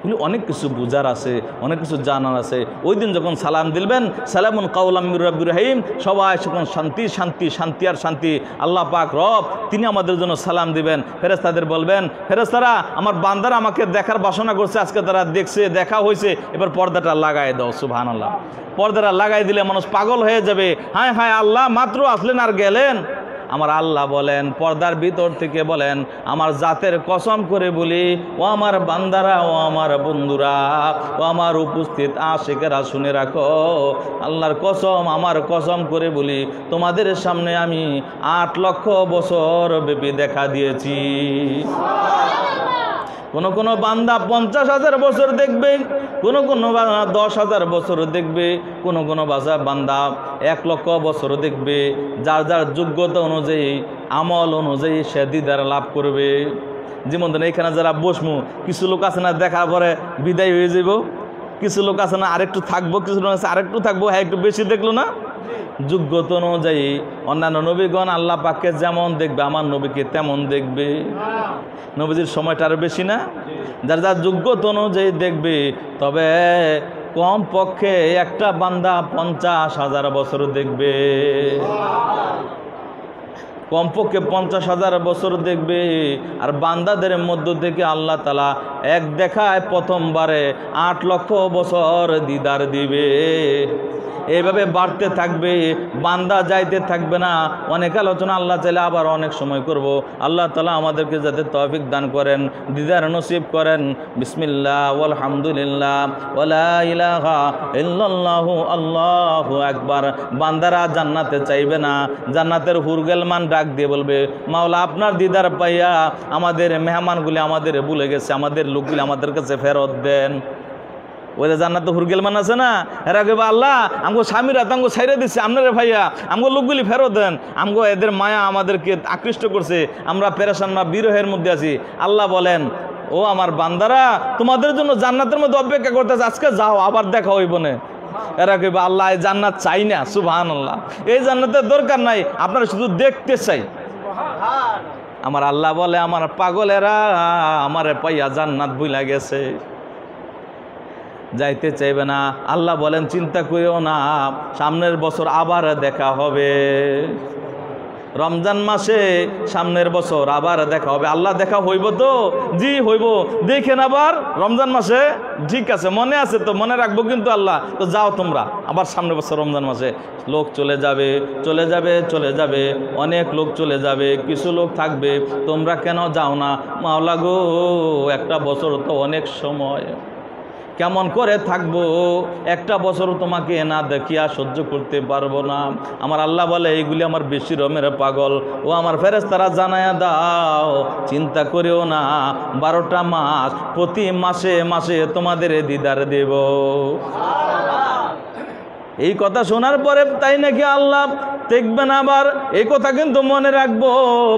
S1: এগুলি অনেক কিছু বুঝার আছে, অনেক কিছু জানার আছে। ওই দিন যখন সালাম দিলবেন সালামুন কাওলাম মির রাব্বির রহিম, সবাই যখন শান্তি শান্তি শান্তি আর শান্তি। আল্লাহ পাক রব তিনি আমাদের জন্য সালাম দিবেন। ফেরেশতাদের বলবেন, ফেরেশতারা আমার বান্দারা আমাকে দেখার বাসনা করছে, আজকে তারা দেখছে, দেখা হয়েছে, এবার পর্দাটা লাগাই দাও। সুবহানাল্লাহ। পর্দাটা লাগাই দিলে মানুষ পাগল হয়ে যাবে। হায় হায়, আল্লাহ মাত্র আসলেন আর গেলেন। আমার আল্লাহ বলেন, পর্দার ভিতর থেকে বলেন, আমার জাতের কসম করে বলি, ও আমার বান্দারা, ও আমার বন্ধুরা, ও আমার উপস্থিত আশিকেরা, শুনে রাখো, আল্লাহর কসম, আমার কসম করে বলি, তোমাদের সামনে আমি 8 লক্ষ বছর ব্যাপী দেখা দিয়েছি। কোনো বান্দা 50,000 বছর দেখবে, কোনো বান্দা 10,000 বছর দেখবে, কোনো বান্দা 1,00,000 বছর দেখবে। যার যার যোগ্যতা অনুযায়ী, আমল অনুযায়ী সে দিদার লাভ করবে। যেমন এখানে যারা বসমু, কিছু লোক আছে না দেখার পরে বিদায় হয়ে যাব, কিছু লোক আছে না আরেকটু থাকবো, কিছু লোক আছে আরেকটু থাকবো, হ্যাঁ একটু বেশি দেখলো না। যোগ্যতা অনুযায়ী অন্যান্য নবীগণ আল্লাহ পাককে যেমন দেখবে, আমার নবীকে তেমন দেখবে। নবীজির সময়টা আরও বেশি না? যার যার যোগ্যতা অনুযায়ী দেখবে। তবে কম পক্ষে একটা বান্দা 50,000 বছর দেখবে, কমপক্ষে 50,000 বছর দেখবে। আর বান্দাদের মধ্য থেকে আল্লাহ তাআলা এক দেখায় প্রথমবারে 8 লক্ষ বছর দিদার দিবে। এইভাবে বাড়তে থাকবে, বান্দা যাইতে থাকবে না। অনেক আলোচনা আল্লাহ চাইলে আবার অনেক সময় করব। আল্লাহ তাআলা আমাদেরকে যাতে তৌফিক দান করেন, দিদার নসিব করেন। বিসমিল্লাহ ওয়ালহামদুলিল্লাহ ওয়ালা ইলাহা ইল্লাল্লাহু আল্লাহু আকবার। বান্দারা জান্নাতে চাইবে না, জান্নাতের হুরগেলমান ডাক দিয়ে বলবে, মাওলা আপনার দিদার পাইয়া আমাদের মেহমানগুলি আমাদের ভুলে গেছে, আমাদের লোকগুলি আমাদের কাছে ফেরত দেন। ওই যে জান্নাতে হুরগেলমান আছে না, এরা কেবা আল্লাহ আমগো স্বামীরা তো আমগো ছাইরে দিচ্ছে, আপনারা ভাইয়া আমগো লোকগুলি ফেরত দেন, আমগো এদের মায়া আমাদেরকে আকৃষ্ট করছে, আমরা পেরেশান না বিরহের মধ্যে আছি। আল্লাহ বলেন, ও আমার বান্দারা তোমাদের জন্য জান্নাতের মধ্যে অপেক্ষা করতেছে, আজকে যাও আবার দেখা হইব না। এরা কেবা আল্লাহ এই জান্নাত চাই না, সুবহানাল্লাহ, এই জান্নাতের দরকার নাই, আপনারা শুধু দেখতে চাই। আমার আল্লাহ বলে, আমার পাগলেরা আমারে পাইয়া জান্নাত ভুলা গেছে, যাইতে চাইবে না। আল্লাহ বলেন, চিন্তা করিও না, সামনের বছর আবার দেখা হবে। রমজান মাসে সামনের বছর আবার দেখা হবে। আল্লাহ দেখা হইব তো? জি হইব। দেখেন আবার রমজান মাসে, ঠিক আছে মনে আছে তো, মনে রাখবো কিন্তু আল্লাহ তো, যাও তোমরা আবার সামনের বছর রমজান মাসে। লোক চলে যাবে, চলে যাবে, চলে যাবে, অনেক লোক চলে যাবে, কিছু লোক থাকবে। তোমরা কেন যাও না? মাওলা গো, একটা বছর তো অনেক সময়, কেমন করে থাকবো? একটা বছর তোমাকে না দেখিয়া সহ্য করতে পারবো না। আমার আল্লাহ বলে, এইগুলি আমার বেশি রমের পাগল। ও আমার ফেরেশতারা জানায়া দাও, চিন্তা করিও না, 12টা মাস, প্রতি মাসে মাসে তোমাদের দিদার দেব। এই কথা শোনার পরে তাই নাকি আল্লাহ দেখবেন আবার, এই কথা কিন্তু মনে রাখবো,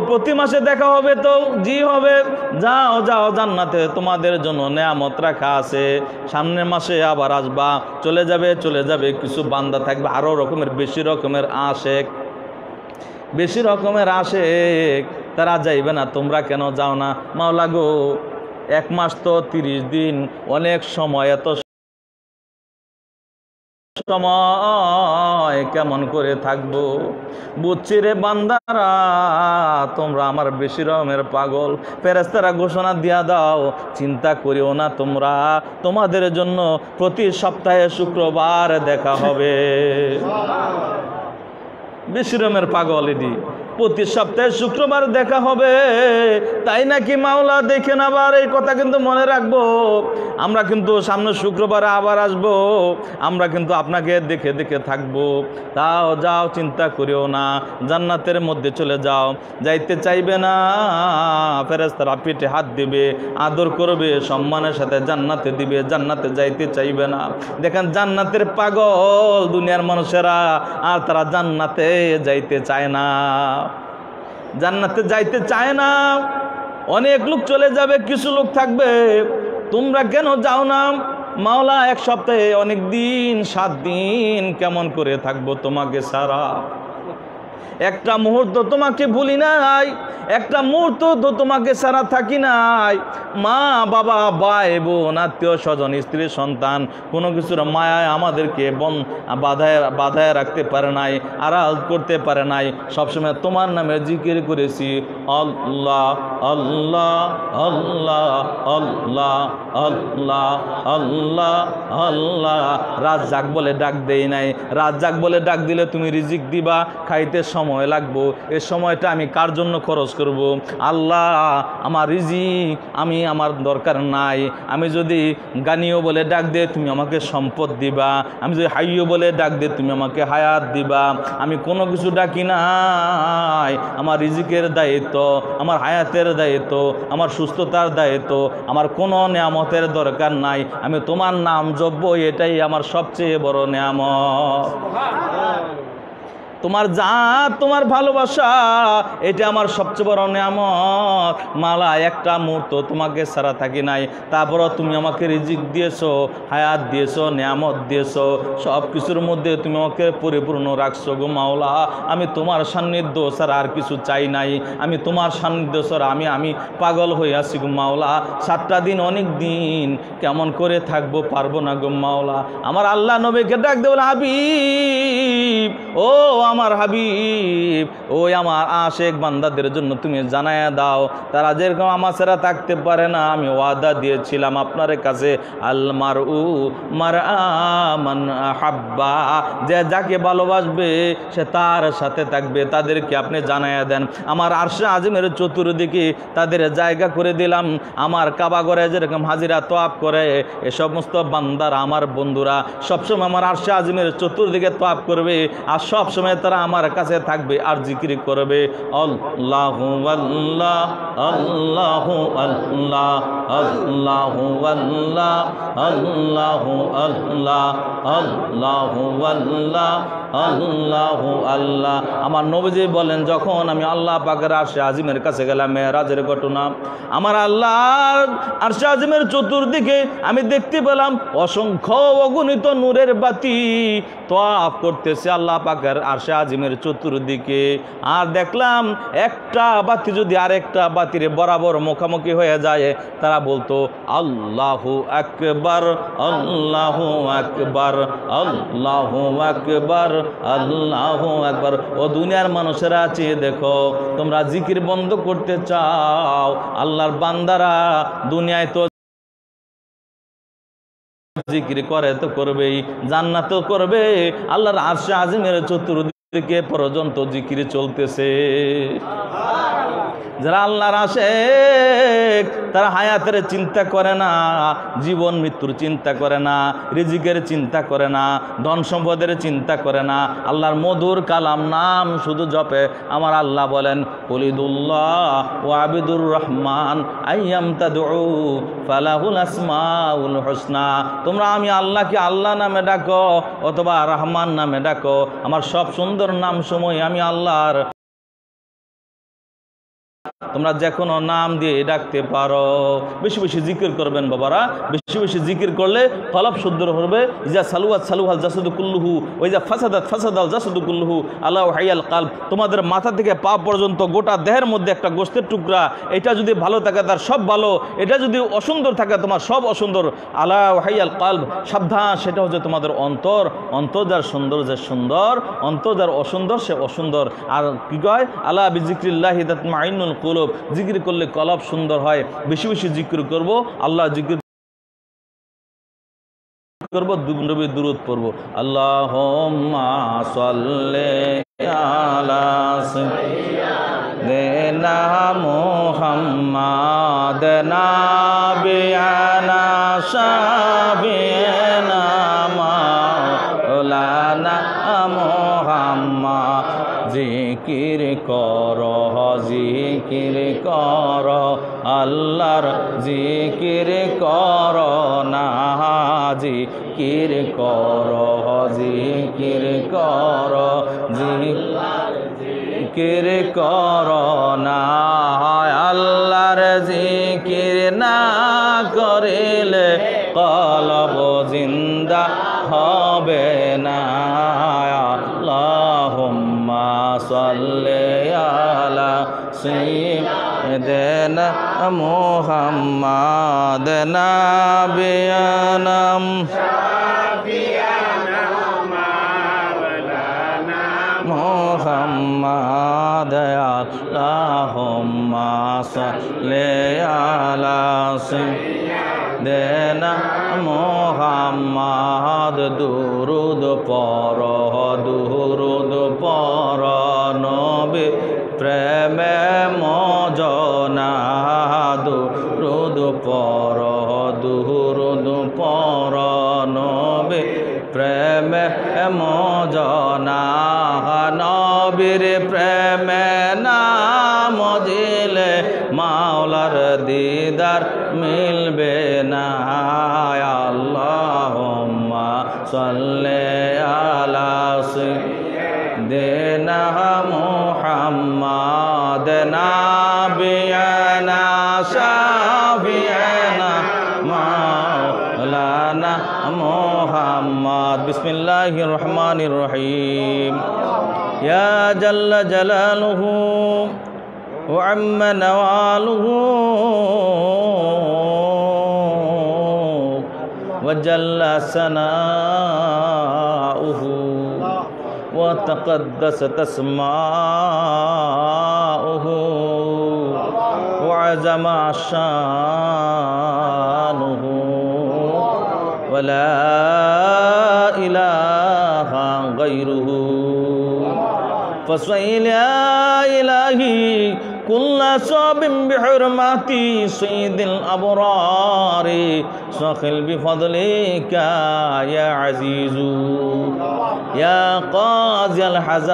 S1: প্রতি মাসে দেখা হবে তো? জি হবে। যাও যাও, জান্নাতে তোমাদের জন্য নেয়ামত রাখা আছে, সামনের মাসে আবার আসবা। চলে যাবে, চলে যাবে, কিছু বান্দা থাকবে আরো রকমের, বেশি রকমের আশেক, বেশি রকমের আশেক, তারা যাইবে না। তোমরা কেন যাও না? মাওলা গো, 1 মাস তো 30 দিন, অনেক সময়, এত সময় কেমন করে থাকবো? বুঝছি রে বান্দারা, তোমরা আমার বেশি রকমের পাগল। ফেরেশতারা ঘোষণা দিয়া দাও, চিন্তা করিও না তোমরা, তোমাদের জন্য প্রতি সপ্তাহে শুক্রবার দেখা হবে। বেশি রকমের পাগল এটি, প্রতি সপ্তাহে শুক্রবার দেখা হবে। তাই নাকি মাওলা? দেখেন আবার, এই কথা কিন্তু মনে রাখবো। আমরা কিন্তু সামনে শুক্রবারে আবার আসবো, আমরা কিন্তু আপনাকে দেখে দেখে থাকবো। তাও যাও, চিন্তা করিও না, জান্নাতের মধ্যে চলে যাও। যাইতে চাইবে না, ফেরেশতারা পিঠে হাত দিবে, আদর করবে, সম্মানের সাথে জান্নাতে দিবে, জান্নাতে যাইতে চাইবে না। দেখেন জান্নাতের পাগল দুনিয়ার মানুষেরা, আর তারা জান্নাতে যাইতে চায় না, জান্নাতে যাইতে চায় না। অনেক লোক চলে যাবে, কিছু লোক থাকবে। তোমরা কেন যাও না? মাওলা, 1 সপ্তাহে অনেক দিন, 7 দিন কেমন করে থাকবো তোমাকে সারা? একটা মুহূর্ত তোমাকে ভুলি নাই, একটা মুহূর্ত তো তোমাকে সারা থাকি নাই। মা বাবা, ভাই বোন, আত্মীয় স্বজন, স্ত্রী সন্তান, কোনো কিছুর মায়ায় আমাদেরকে বাধায় রাখতে পারে নাই, আড়াল করতে পারে নাই। সবসময় তোমার নামে জিকির করেছি, আল্লাহ আল্লাহ আল্লাহ আল্লাহ আল্লাহ আল্লাহ আল্লাহ। রাজ্জাক বলে ডাক দেই নাই, রাজ্জাক বলে ডাক দিলে তুমি রিজিক দিবা, খাইতে সময় লাগবো, এ সময়টা আমি কার জন্য খরচ করব? আল্লাহ আমার রিজিক আমি আমার দরকার নাই। আমি যদি গানিও বলে ডাক দে তুমি আমাকে সম্পদ দিবা, আমি যদি হাইও বলে ডাক দে তুমি আমাকে হায়াত দিবা। আমি কোনো কিছু ডাকি নাই, আমার রিজিকের দায়িত্ব, আমার হায়াতের দায়িত্ব, আমার সুস্থতার দায়িত্ব, আমার কোনো নেয়ামতের দরকার নাই। আমি তোমার নাম জপবো, এটাই আমার সবচেয়ে বড় নেয়ামত। তোমার জাত, তোমার ভালোবাসা, এটা আমার সবচেয়ে বড় নেয়ামত। মালা একটা মুহূর্ত তোমাকে ছাড়া থাকি নাই, তারপরও তুমি আমাকে রিজিক দিয়েছো, হায়াত দিয়েছো, নেয়ামত দিয়েছো, সব কিছুর মধ্যে তুমি আমাকে পরিপূর্ণ রাখছো গো মাওলা। আমি তোমার সান্নিধ্য ছাড়া আর কিছু চাই নাই, আমি তোমার সান্নিধ্য ছাড়া আমি পাগল হয়ে আছি গো মাওলা। 7টা দিন অনেক দিন কেমন করে থাকবো, পারবো না গো মাওলা। আমার আল্লাহ নবীকে ডাক দেব, হাবিব ও আমার হাবিব, ওই আমার আশেক বান্দাদের জন্য তুমি জানায়া দাও, তারা যেরকম আমার ছাড়া থাকতে পারে না। আমি ওয়াদা দিয়েছিলাম আপনার কাছে, আল মারউ মান হাব্বা, যে যাকে ভালোবাসবে সে তার সাথে থাকবে। তাদেরকে আপনি জানায়া দেন, আমার আরশে আজিমের চতুর্দিকে তাদের জায়গা করে দিলাম। আমার কাবা ঘরে যেরকম হাজিরা তোয়াফ করে, এ সমস্ত বান্দারা আমার বন্ধুরা সবসময় আমার আরশে আজিমের চতুর্দিকে তোয়াফ করবে, আর সবসময় তারা আমার কাছে থাকবে আর জিকির করবে, আল্লাহু আল্লাহ আল্লাহু আল্লাহ আল্লাহু আল্লাহ আল্লাহু আল্লাহ আল্লাহু আল্লাহ আল্লাহু আল্লাহ। আমার নবীজি বলেন, যখন আমি আল্লাহ পাকের আরশে আজিমের কাছে গেলাম, মেরাজের ঘটনা, আমার আল্লাহর আরশে আজিমের চতুর্দিকে আমি দেখতে পেলাম অসংখ্য অগণিত নূরের বাতি তোয়াফ করতেছে আল্লাহ পাকের আরশে আজিমের চতুর্দিকে। আর দেখলাম একটা বাতি যদি আরেকটা বাতির বরাবর মুখামুখি হয়ে যায়, তারা বলতো আল্লাহু আকবার আল্লাহু আকবার আল্লাহু আকবার আল্লাহু আকবার। ও দুনিয়ার মানুষেরা আছে, দেখো তোমরা জিকির বন্ধ করতে চাও, আল্লাহর বান্দারা দুনিয়ায় তো জিকির করে তো করবেই, জান্নাত তো করবে, আল্লাহর আরশে আজিমের চতুর্দিকে পর্যন্ত জিকির চলতেছে। যারা আল্লাহর আশেক তারা হায়াতের চিন্তা করে না, জীবন মৃত্যুর চিন্তা করে না, রিজিকের চিন্তা করে না, ধন সম্পদের চিন্তা করে না, আল্লাহর মধুর কালাম নাম শুধু জপে। আমার আল্লাহ বলেন, কুলিদুল্লাহ ওয়া আবিদুর রহমান আইয়াম তাদউ ফালাহুল আসমাউল হুসনা। তোমরা আমি আল্লাহকে আল্লাহ নামে ডাকো অথবা রহমান নামে ডাকো, আমার সব সুন্দর নাম সময় আমি আল্লাহর, তোমরা যে কোনো নাম দিয়ে ডাকতে পারো। বেশি বেশি জিকির করবেন বাবারা, বেশি বেশি জিকির করলে কলব শুদ্ধ হবে। যা সালুয়াত সালুহাল জাসদু কুল্লুহু, ওই যা ফাসাদাত ফাসাদাল জাসদু কুল্লুহু আল্লাহু হাইয়াল কালব। তোমাদের মাথা থেকে পা পর্যন্ত গোটা দেহের মধ্যে একটা গোশতের টুকরা, এটা যদি ভালো থাকে তার সব ভালো, এটা যদি অসুন্দর থাকে তোমার সব অসুন্দর। আল্লাহু হাইয়াল কালব, সাবধান, সেটা হচ্ছে তোমাদের অন্তর। অন্তর যার সুন্দর যে সুন্দর, অন্তর যার অসুন্দর সে অসুন্দর। আর কি কয়, আলা বিযিকরিল্লাহি তাতমাইন্নুল কুলুব, জিকির করলে কলব সুন্দর হয়। বেশি বেশি জিকির করব, আল্লাহ জিকির করব, নবীর দুরূদ পড়ব। আল্লাহুম্মা সাল্লি আলা সাইয়্যিদিনা মুহাম্মাদ নাবিয়ানা শাফিয়ানা মাওলানা মুহাম্মাদ। জিকির কর জিকির কর আল্লাহর জিকির কর না, জিকির কর জিকির কর জিকির কর না। আল্লাহর জিকির না করিলে কলব জিন্দা হবে না। আল্লাহুম্মা সাল্লি আলা সাইয়্যিদিনা মুহাম্মাদ নাবিয়ানা মুহাম্মাদ। আল্লাহুম্মা সাল্লি আলা সাইয়্যিদিনা দেনা মোহাম্মদ দুরুদ পর নবী প্রেমে মজনা দুরুদ পর নবী প্রেমে মজনা নবীর প্রেমে নাম দিলে মাওলার দিদার মিলবে না আল্লাহুম্মা সাল্লি আলা সাইয়্যিদিনা মুহাম্মাদ নাবিয়ানা শাফিয়ানা মাওলানা মুহাম্মদ বিসমিল্লাহির রহমানির রহিম ইয়া জাল্লা জালালুহু ওয়া আম্মা নাওয়ালুহু ওয়া জাল্লা সানাউহু ওয়া তাকাদ্দাসাত আসমাউহু ওয়া আযামা শানুহু ওয়া লা ইলাহা গায়রুহু فصل يا إلهي كل صاب بحرمة سيد الأبرار سخل بفضلك يا عزيز يا قاضي الحزات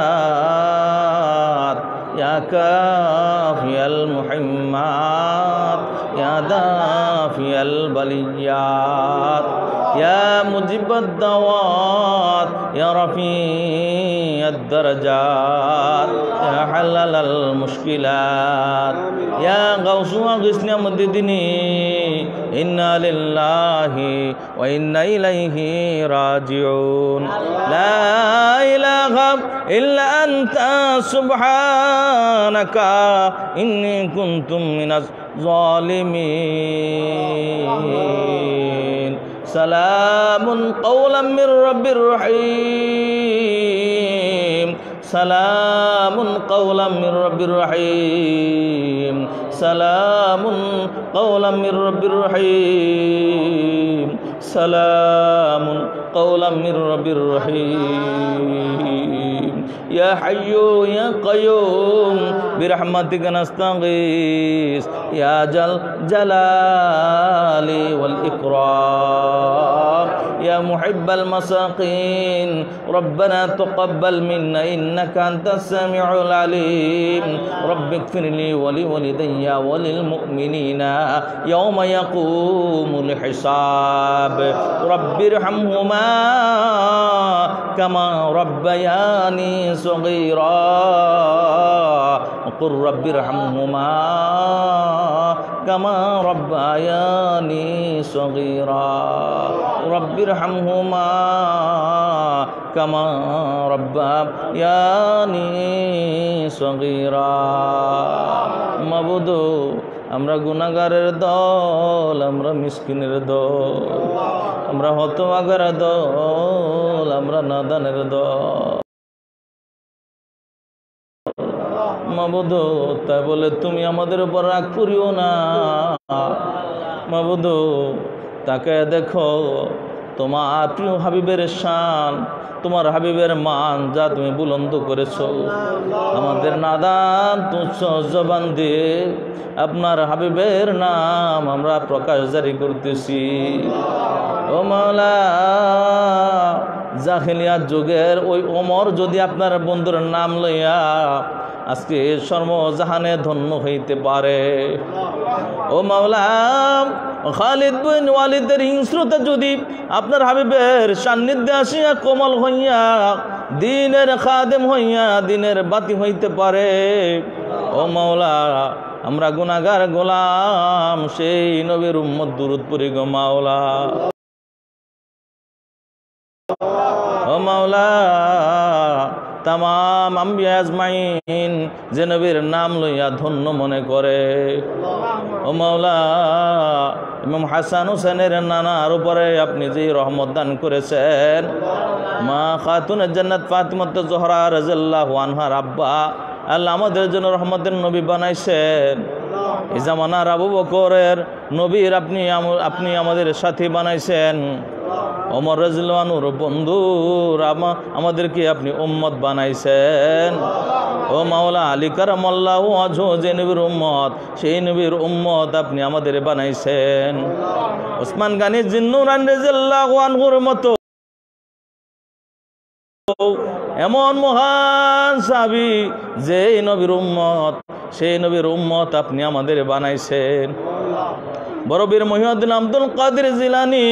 S1: يا كافي المحمات يا دافي البليات يا مجيب الدعوات يا رفيع الدرجات يا حلل المشكلات يا غوث أغثنا مددني إنا لله وإنا إليه راجعون لا إله إلا أنت سبحانك إني كنت من الظالمين سلام قولا من رب رحيم سلام قولا من رب رحيم سلام قولا من رب رحيم سلام قولا من رب رحيم يا حي يا قيوم برحمتك نستغيث يا الجلال والإكرام يا محب المساكين ربنا تقبل منا إنك أنت السميع العليم رب اغفر لي ولوالدي وللمؤمنين يوم يقوم الحساب رب ارحمهما كما ربياني صغيرا وقل رب ارحمهما كما ربياني صغيرا رب ارحمهما كما ربياني صغيرا মাবুদু আমরা গুনাহগারের দল আমরা মিসকিনের দল আমরা হতভাগার দল আমরা নাদানের দল মাবুদু তাই বলে তুমি আমাদের উপর রাগ করিও না মাবুদু তাকে দেখো তোমার প্রিয় হাবিবের শান তোমার হাবিবের মান যা তুমি বুলন্দ করেছো আমাদের নাদান তুচ্ছ জবান দিয়ে আপনার হাবিবের নাম আমরা প্রকাশ জারি করতেছি ও মাওলা জাহিলিয়াত যুগের ওই ওমর যদি আপনার বন্ধুর নাম লইয়া আজকে সর্বজাহানে ধন্য হইতে পারে ও মাওলা খালিদ বিন ওয়ালিদের হিংস্রতা যদি আপনার হাবিবের সান্নিধ্যে আসিয়া কোমল হইয়া দিনের খাদেম হইয়া দিনের বাতি হইতে পারে ও মাওলা আমরা গুনাহগার গোলাম সেই নবীর উম্মত দুরূদ পড়ি গো মাওলা ও মাওলা तमाम अम्बिया आजमाइन जे नबीर नाम लइया धन्य मने करे ओ मौला इमाम हासान हुसैनेर नानार उपरे अपनी जे रहमत दान करेছেন মা খাতুন জান্নাত ফাতিমাত জোহরা রাদিয়াল্লাহু আনহার আব্বা আল্লাহ আমাদের জন্য রহমতের নবী বানাইছেন এই জামানার আবু বকরের নবীর আপনি আমাদের সাথী বানাইছেন, ওমর রাদিয়াল্লাহু আনহুর বন্ধুর আমাদেরকে আপনি উম্মত বানাইছেন। ও মাওলা আলী কারামাল্লাহু ওয়াজহু যে নবীর উম্মত, সেই নবীর উম্মত আপনি আমাদের বানাইছেন। ওসমান গনি জিন্নুরান রাদিয়াল্লাহু আনহুর মতো এমন মহান সাহাবী যে নবীর উম্মত, সেই নবীর উম্মত আপনি আমাদের বানাইছেন। বড় বীর মহিউদ্দিন আব্দুল কাদের জিলানী,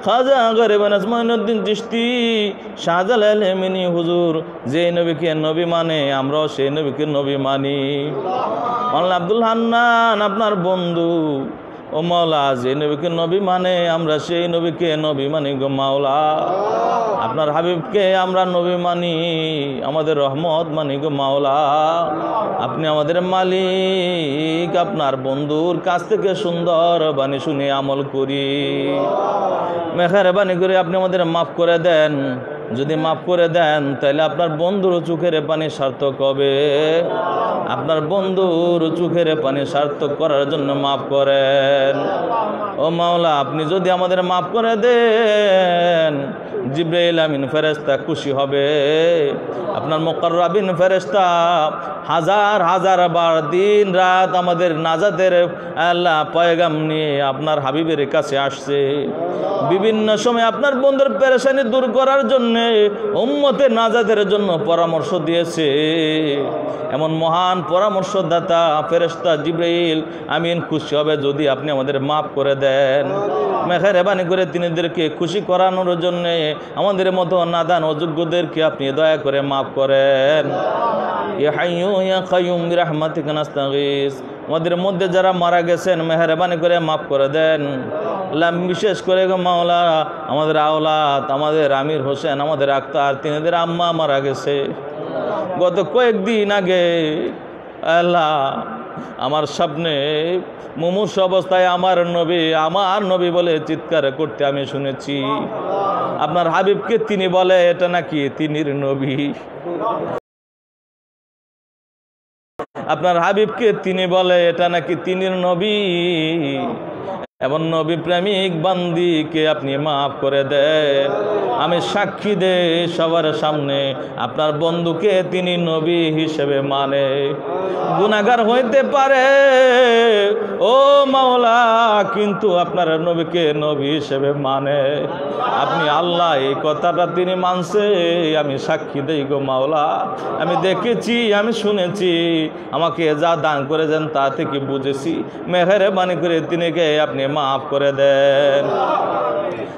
S1: খাজা গরিব নাজমুদ্দিন চিশতি, শাহজালাল এমিনী হুজুর যে নবীকে নবী মানে, আমরাও সেই নবীকে নবী মানি। মাওলানা আব্দুল হান্নান আপনার বন্ধু, ও মাওলা যে নবীকে নবী মানে, আমরা সেই নবীকে নবী মানি গো মাওলা। আপনার হাবিবকে আমরা নবী মানি, আমাদের রহমত মানি গো মাওলা। আপনি আমাদের মালিক, আপনার বন্ধুর কাছ থেকে সুন্দর বাণী শুনে আমল করি। মেহেরবানি করে আপনি আমাদের মাফ করে দেন। যদি মাফ করে দেন তাহলে আপনার বন্ধুর চোখের পানি সার্থক হবে। আপনার বন্ধুর চোখের পানি সার্থক করার জন্য মাফ করেন। ও মাওলা, আপনি যদি আমাদের মাফ করে দেন, জিবরাইল আমিন ফেরেশতা খুশি হবে। আপনার মুকাররাবিন ফেরেশতা হাজার হাজার বার দিন রাত আমাদের নাজাতের আল্লাহ পয়গাম নিয়ে আপনার হাবিবের কাছে আসছে। বিভিন্ন সময় আপনার বন্ধুর পেরেশানি দূর করার জন্য, উম্মতের নাজাতের জন্য পরামর্শ দিয়েছে। এমন মহান পরামর্শদাতা ফেরেশতা জিবরাইল আমিন খুশি হবে যদি আপনি আমাদের মাফ করে দেন। মেহেরবানি করে তিনিদেরকে খুশি করানোর জন্য আমাদের মতো নাদান অযোগ্যদেরকে আপনি দয়া করে মাফ করেন। ইয়া হাইয়্যু ইয়া কাইয়্যুম বিরহমাতিকা নাস্তাগীস। আমাদের মধ্যে যারা মারা গেছেন মেহেরবানি করে মাফ করে দেন। বিশেষ করে গো মাওলা, আমাদের আওলাদ, আমাদের আমির হোসেন, আমাদের আক্তার, তিনিদের আম্মা মারা গেছে গত কয়েকদিন আগে। আল্লাহ, আমার সামনে মুমূর্ষ অবস্থায় আমার নবী বলে চিৎকার করতে আমি শুনেছি। আপনার হাবিবকে তিনি বলে এটা নাকি তিনির নবী। আপনার হাবিবকে তিনি বলে এটা নাকি তিনির নবী। এমন নবী প্রেমিক বান্দিকে আপনি মাফ করে দেন। আমি সাক্ষী দে সবার সামনে আপনার বন্ধুকে তিনি নবী হিসেবে মানে। গুনাহগার হইতে পারে ও মাওলা, কিন্তু আপনার নবীকে নবী হিসেবে মানে। আপনি আল্লাহ, এই কথাটা তিনি মানছে, আমি সাক্ষী দেই গো মাওলা। আমি দেখেছি, আমি শুনেছি, আমাকে যা দান করেছেন তা থেকে বুঝেছি। মেহেরবানি করে তিনিকে আপনি মাফ করে দেন।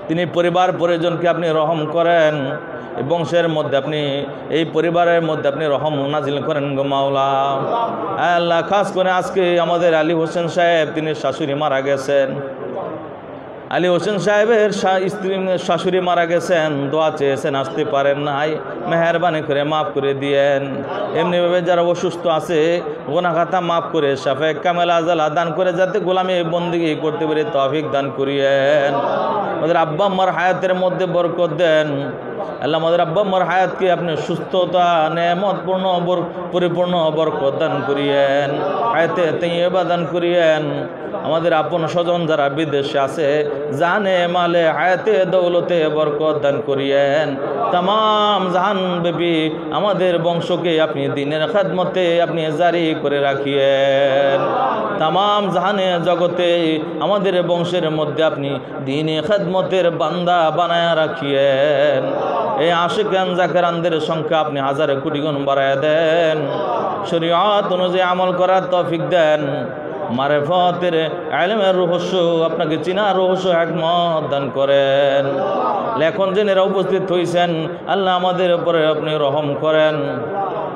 S1: তিনি পরিবার পরিজনকে আপনি রহম করেন। বংশের মধ্যে আপনি, এই পরিবারের মধ্যে আপনি রহম নাজিল করেন গো মাওলা। আল্লাহ, খাস করে আজকে আমাদের আলী হোসেন সাহেব, তিনি শাশুড়ি মারা গেছেন। আলী হোসেন সাহেবের স্ত্রী শাশুড়ি মারা গেছেন, দোয়া চেয়েছেন, আসতে পারেন নাই। মেহেরবানি করে মাফ করে দিয়েন। এমনিভাবে যারা অসুস্থ আছে গুনাহ খাতা মাফ করে শাফায়ে কামেল আজাল দান করে যাতে গোলামি বন্দেগী করতে পারে তৌফিক দান করিয়েন। আমাদের আব্বা আম্মার হায়াতের মধ্যে বরকত দেন। আল্লাহ, আমাদের আব্বা আম্মার হায়াতকে আপনি সুস্থতা, নেয়ামতপূর্ণ, পরিপূর্ণ বরকত দান করিয়েন। হায়াতে তাইয়্যিবা দান করিয়েন। আমাদের আপন স্বজন যারা বিদেশে আছে, জানে মালে হায়াতে দৌলতে বরকত দান করিয়েন। तमाम জাহান ব্যাপী আমাদের বংশকে আপনি দ্বীনের খেদমতে আপনি জারি করে রাখিয়েন। तमाम জাহানে জগতে আমাদের বংশের মধ্যে আপনি দ্বীনে খেদমতের বান্দা বানায়া রাখিয়েন। এই আশিকান জাকেরানদের সংখ্যা আপনি হাজারে কোটি গুণ বাড়ায় দেন। শরীয়ত অনুযায়ী আমল করার তৌফিক দেন। মারিফতের ইলমের রহস্য, আপনাকে চিনার রহস্য হিকমত দান করেন। লেখন জেনেরা উপস্থিত হয়েছেন, আল্লাহ আমাদের উপরে আপনি রহম করেন।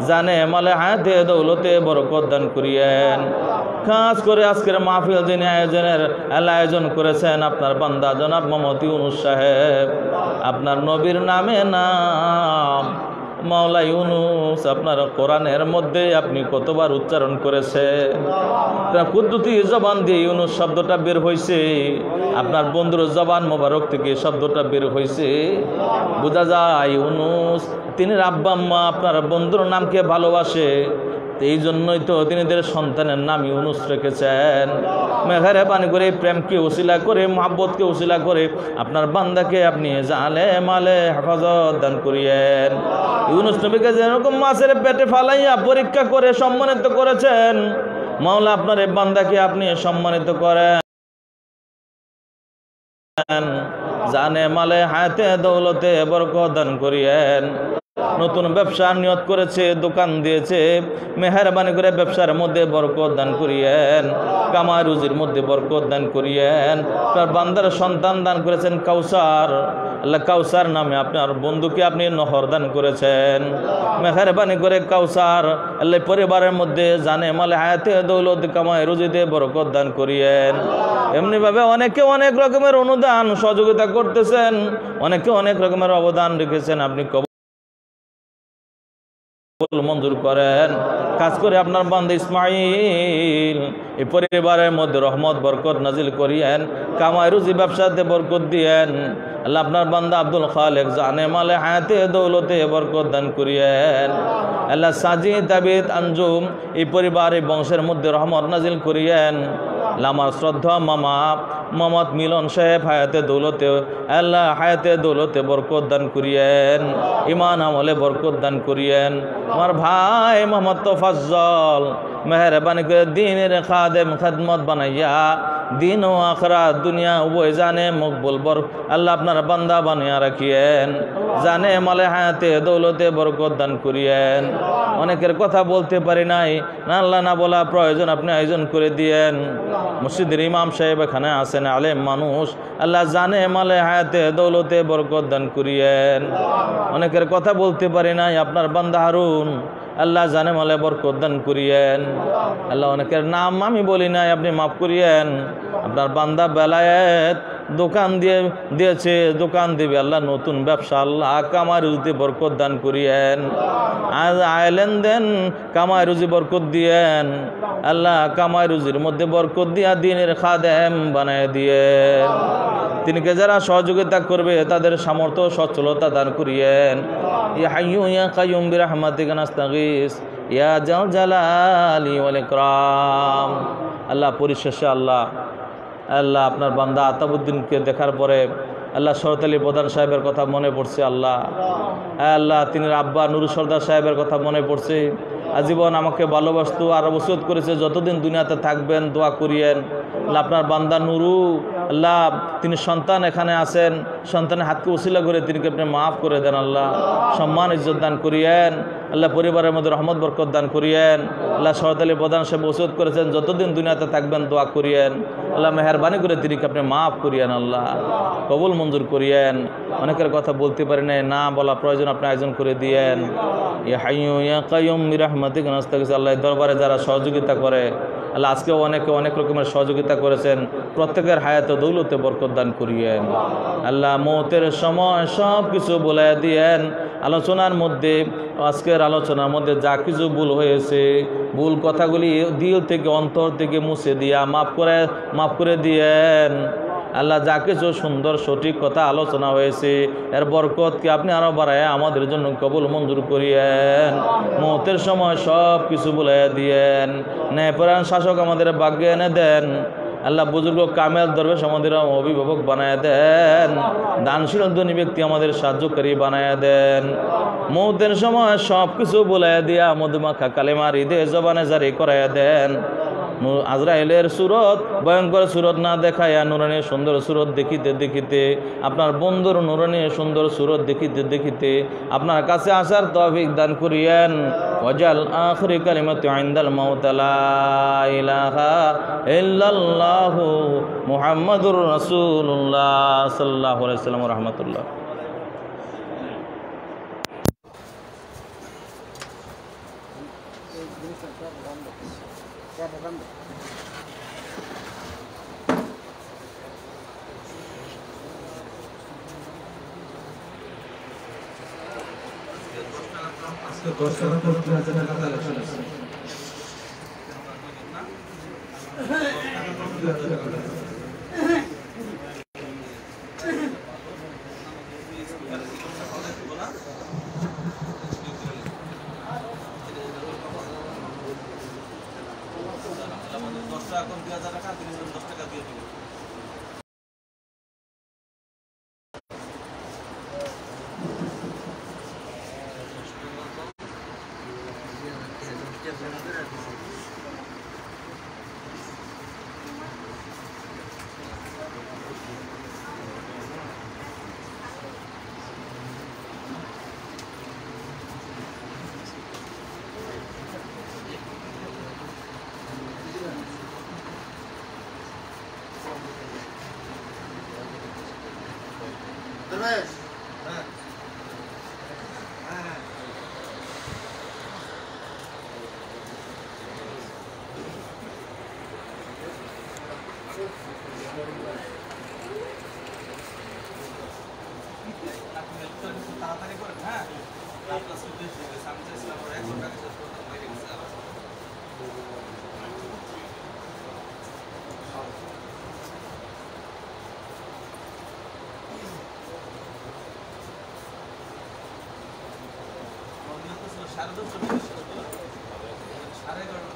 S1: জানে মালে হায়াতে দৌলতে বরকত দান করিয়েন। খাস করে আজকের মাহফিল যিনি আয়োজন করেছেন আপনার বান্দা জনাব মোহাম্মদ ইউনুস সাহেব, আপনার নবীর নামে নাম মাওলা ইউনুস আপনার কোরআনের মধ্যে আপনি কতবার উচ্চারণ করেছেন। কুদরতি জবান দিয়ে ইউনুস শব্দটা বের হয়েছে, আপনার বন্ধুর জবান মোবারক থেকে শব্দটা বের হয়েছে। বোঝা যায় ইউনুস তিনি আব্বা আম্মা আপনার বন্ধুর নামকে ভালোবাসে। এই জন্যই তো তিনি সন্তানের নাম ইউনুস রেখেছেন। মেহেরবানি করে প্রেমকে উসিলা করে, মহব্বতকে উসিলা করে আপনার বান্দাকে আপনি জালে মালে হেফাজত দান করিয়েন। ইউনুস নবীকে যেরকম মাছের পেটে ফালাইয়া পরীক্ষা করে সম্মানিত করেছেন, মাওলা আপনার এই বান্দাকে আপনি সম্মানিত করেন, জানে মালে হায়াতে দৌলতে বরকত দান করিয়েন। নতুন ব্যবসার নিয়ত করেছে, দোকান দিয়েছে, মেহেরবানি করে ব্যবসার মধ্যে বরকত দান করিয়েন, কামাই রুজির মধ্যে বরকত দান করিয়েন। আপনার বান্দার সন্তান দান করেছেন কাউসার, আল্লাহ কাউসার নামে আপনার বন্ধুকে আপনি নহর দান করেছেন। মেহেরবানি করে কাউসার আল্লাহ পরিবারের মধ্যে জানে মালে হায়াতে দৌলত কামাই রুজিতে বরকত দান করিয়েন। এমনিভাবে অনেকে অনেক রকমের অনুদান সহযোগিতা করতেছেন, অনেকে অনেক রকমের অবদান রেখেছেন, আপনি মঞ্জুর করেন। কাজ করে আপনার বান্দা ইসমাইল এই পরিবারের মধ্যে রহমত বরকত নাজিল করিয়েন, কামাই রুজি ব্যবসাতে বরকত দিয়েন। আল্লাহ আপনার বান্দা আব্দুল খালেক জানে মালে হায়াতে দৌলতে বরকত দান করিয়েন। আল্লাহ সাজিদ আবিদ আঞ্জুম এই পরিবার এই বংশের মধ্যে রহমত নাজিল করিয়েন। আমার শ্রদ্ধা মামা মোহাম্মদ মিলন সাহেব হায়াতে দৌলতে আল্লাহ হায়াতে দৌলতে বরকত দান করিয়েন, ইমান আমলে বরকত দান করিয়েন। আমার ভাই মোহাম্মদ তোফাজ্জল মেহরবানি করে দিনের খাদেম খেদমত বানাইয়া দিন ও আখরাত দুনিয়া উভয় জানে মকবুল বর আল্লাহ আপনার বান্দা বানিয়া রাখিয়েন, জানে মালে হায়াতে দৌলতে বরকত দান করিয়েন। অনেকের কথা বলতে পারি নাই, না আল্লাহ না বলা প্রয়োজন আপনি আয়োজন করে দিয়েন। মসজিদের ইমাম সাহেব এখানে আছেন, আলেম মানুষ, আল্লাহ জানে মালে হায়াতে দৌলতে বরকত দান করিয়েন। অনেকের কথা বলতে পারি নাই, আপনার বান্দা হারুন আল্লাহ জানে মালে বরকত দান করিয়েন। আল্লাহ অনেকের নাম আমি বলি নাই, আপনি মাফ করিয়েন। আপনার বান্দা বেলায়েত দোকান দিয়েছে, দোকান দিবে, আল্লাহ নতুন ব্যবসা আল্লাহ কামাই রুজিতে বরকত দান করিয়েন। আজ আইলেন দেন কামাই রুজি বরকত দিয়েন, আল্লাহ কামাই রুজির মধ্যে বরকত দিয়া দিনের খাদেম বানায় দিয়েন। তিনিকে যারা সহযোগিতা করবে তাদের সামর্থ্য সচ্ছলতা দান করিয়েন। ইয়া হাইয়্যু ইয়া কাইয়্যুম বিরহমাতিকা নাস্তাগীস ইয়া জাল জালালি ওয়াল ইকরাম। আল্লাহ পরিশেষে আল্লাহ আপনার বান্দা আতাবউদ্দিনকে দেখার পরে আল্লাহ শরৎ আলী প্রধান সাহেবের কথা মনে পড়ছে। আল্লাহ তিনি আব্বা নুরু সর্দার সাহেবের কথা মনে পড়ছে। আজীবন আমাকে ভালোবাসতো আর ওসিয়ত করেছে যতদিন দুনিয়াতে থাকবেন দোয়া করিয়েন। আল্লাহ আপনার বান্দা নুরু আল্লাহ তিনি সন্তান এখানে আছেন, সন্তানের হাতকে উসিলা করে তিনিকে আপনি মাফ করে দেন। আল্লাহ সম্মান ইজ্জত দান করিয়েন। আল্লাহ পরিবারের মধ্যে রহমত বরকত দান করিয়েন। আল্লাহ শরৎ আলী প্রধান সাহেব ওসিয়ত করেছেন যতদিন দুনিয়াতে থাকবেন দোয়া করিয়েন। আল্লাহ মেহরবানি করে তিনিকে আপনি মাফ করিয়েন, আল্লাহ কবুল মঞ্জুর করিয়েন। অনেকের কথা বলতে পারি না বলা প্রয়োজন আপনি আয়োজন করে দিয়েন। ইয়া হাইয়্যু ইয়া কাইয়্যুম বিরহমাতিকা নাস্তাগীস। আল্লাহ দরবারে যারা সহযোগিতা করে আল্লাহ আজকেও অনেকে অনেক রকমের সহযোগিতা করেছেন, প্রত্যেকের হায়াতে দৌলতে বরকত দান করিয়েন। আল্লাহ মওতের সময় সব কিছু বলে দিয়েন। আলোচনার মধ্যে আজকের আলোচনার মধ্যে যা কিছু ভুল হয়েছে, ভুল কথাগুলি দিল থেকে অন্তর থেকে মুছে দিয়া মাফ করে দিয়েন। আল্লাহ যা কিছু সুন্দর সঠিক কথা আলোচনা হয়েছে এর বরকতকে আপনি আরো বাড়ায় আমাদের জন্য কবুল মঞ্জুর করিয়েন। মওতের সময় সব কিছু বলে দিয়েন। ন্যায়পরায়ণ শাসক আমাদের ভাগ্যে এনে দেন। আল্লাহ বুজুর্গ কামেল দরবেশ আমাদের অভিভাবক বানায় দেন। দানশীল ধনী ব্যক্তি আমাদের সাহায্যকারী বানায় দেন। মওতের সময় সব কিছু বলে দিয়া মধুমাখা কালেমার ঈদে জবানে জারি করায় দেন। আজরাইলের সুরত ভয়ঙ্কর সুরত না দেখায়া নুরানি সুন্দর সুরত দেখিতে দেখিতে আপনার বন্ধুর নুরানি সুন্দর সুরত দেখিতে দেখিতে আপনার কাছে আসার তৌফিক দান করিয়েন। ওয়াজাল আখিরি কালিমাতু ইনদাল মাউত লা ইলাহা ইল্লাল্লাহু মুহাম্মাদুর রাসূলুল্লাহ সাল্লাল্লাহু আলাইহি ওয়াসাল্লাম ওয়া রাহমাতুল্লাহ। এখন 2000 টাকা, 3010 টাকা দিয়ে দেবো।
S2: Terus.
S1: তাড়াতাড়ি করেন, হ্যাঁ। আপনার সুবিধা থেকে আমি চাইছিলাম ওরা 1 ঘন্টা শেষ করতে হয়ে গেছে আবার। মনে তো ছিল 10:30 টাকা ছিল তো 11:30 টাকা।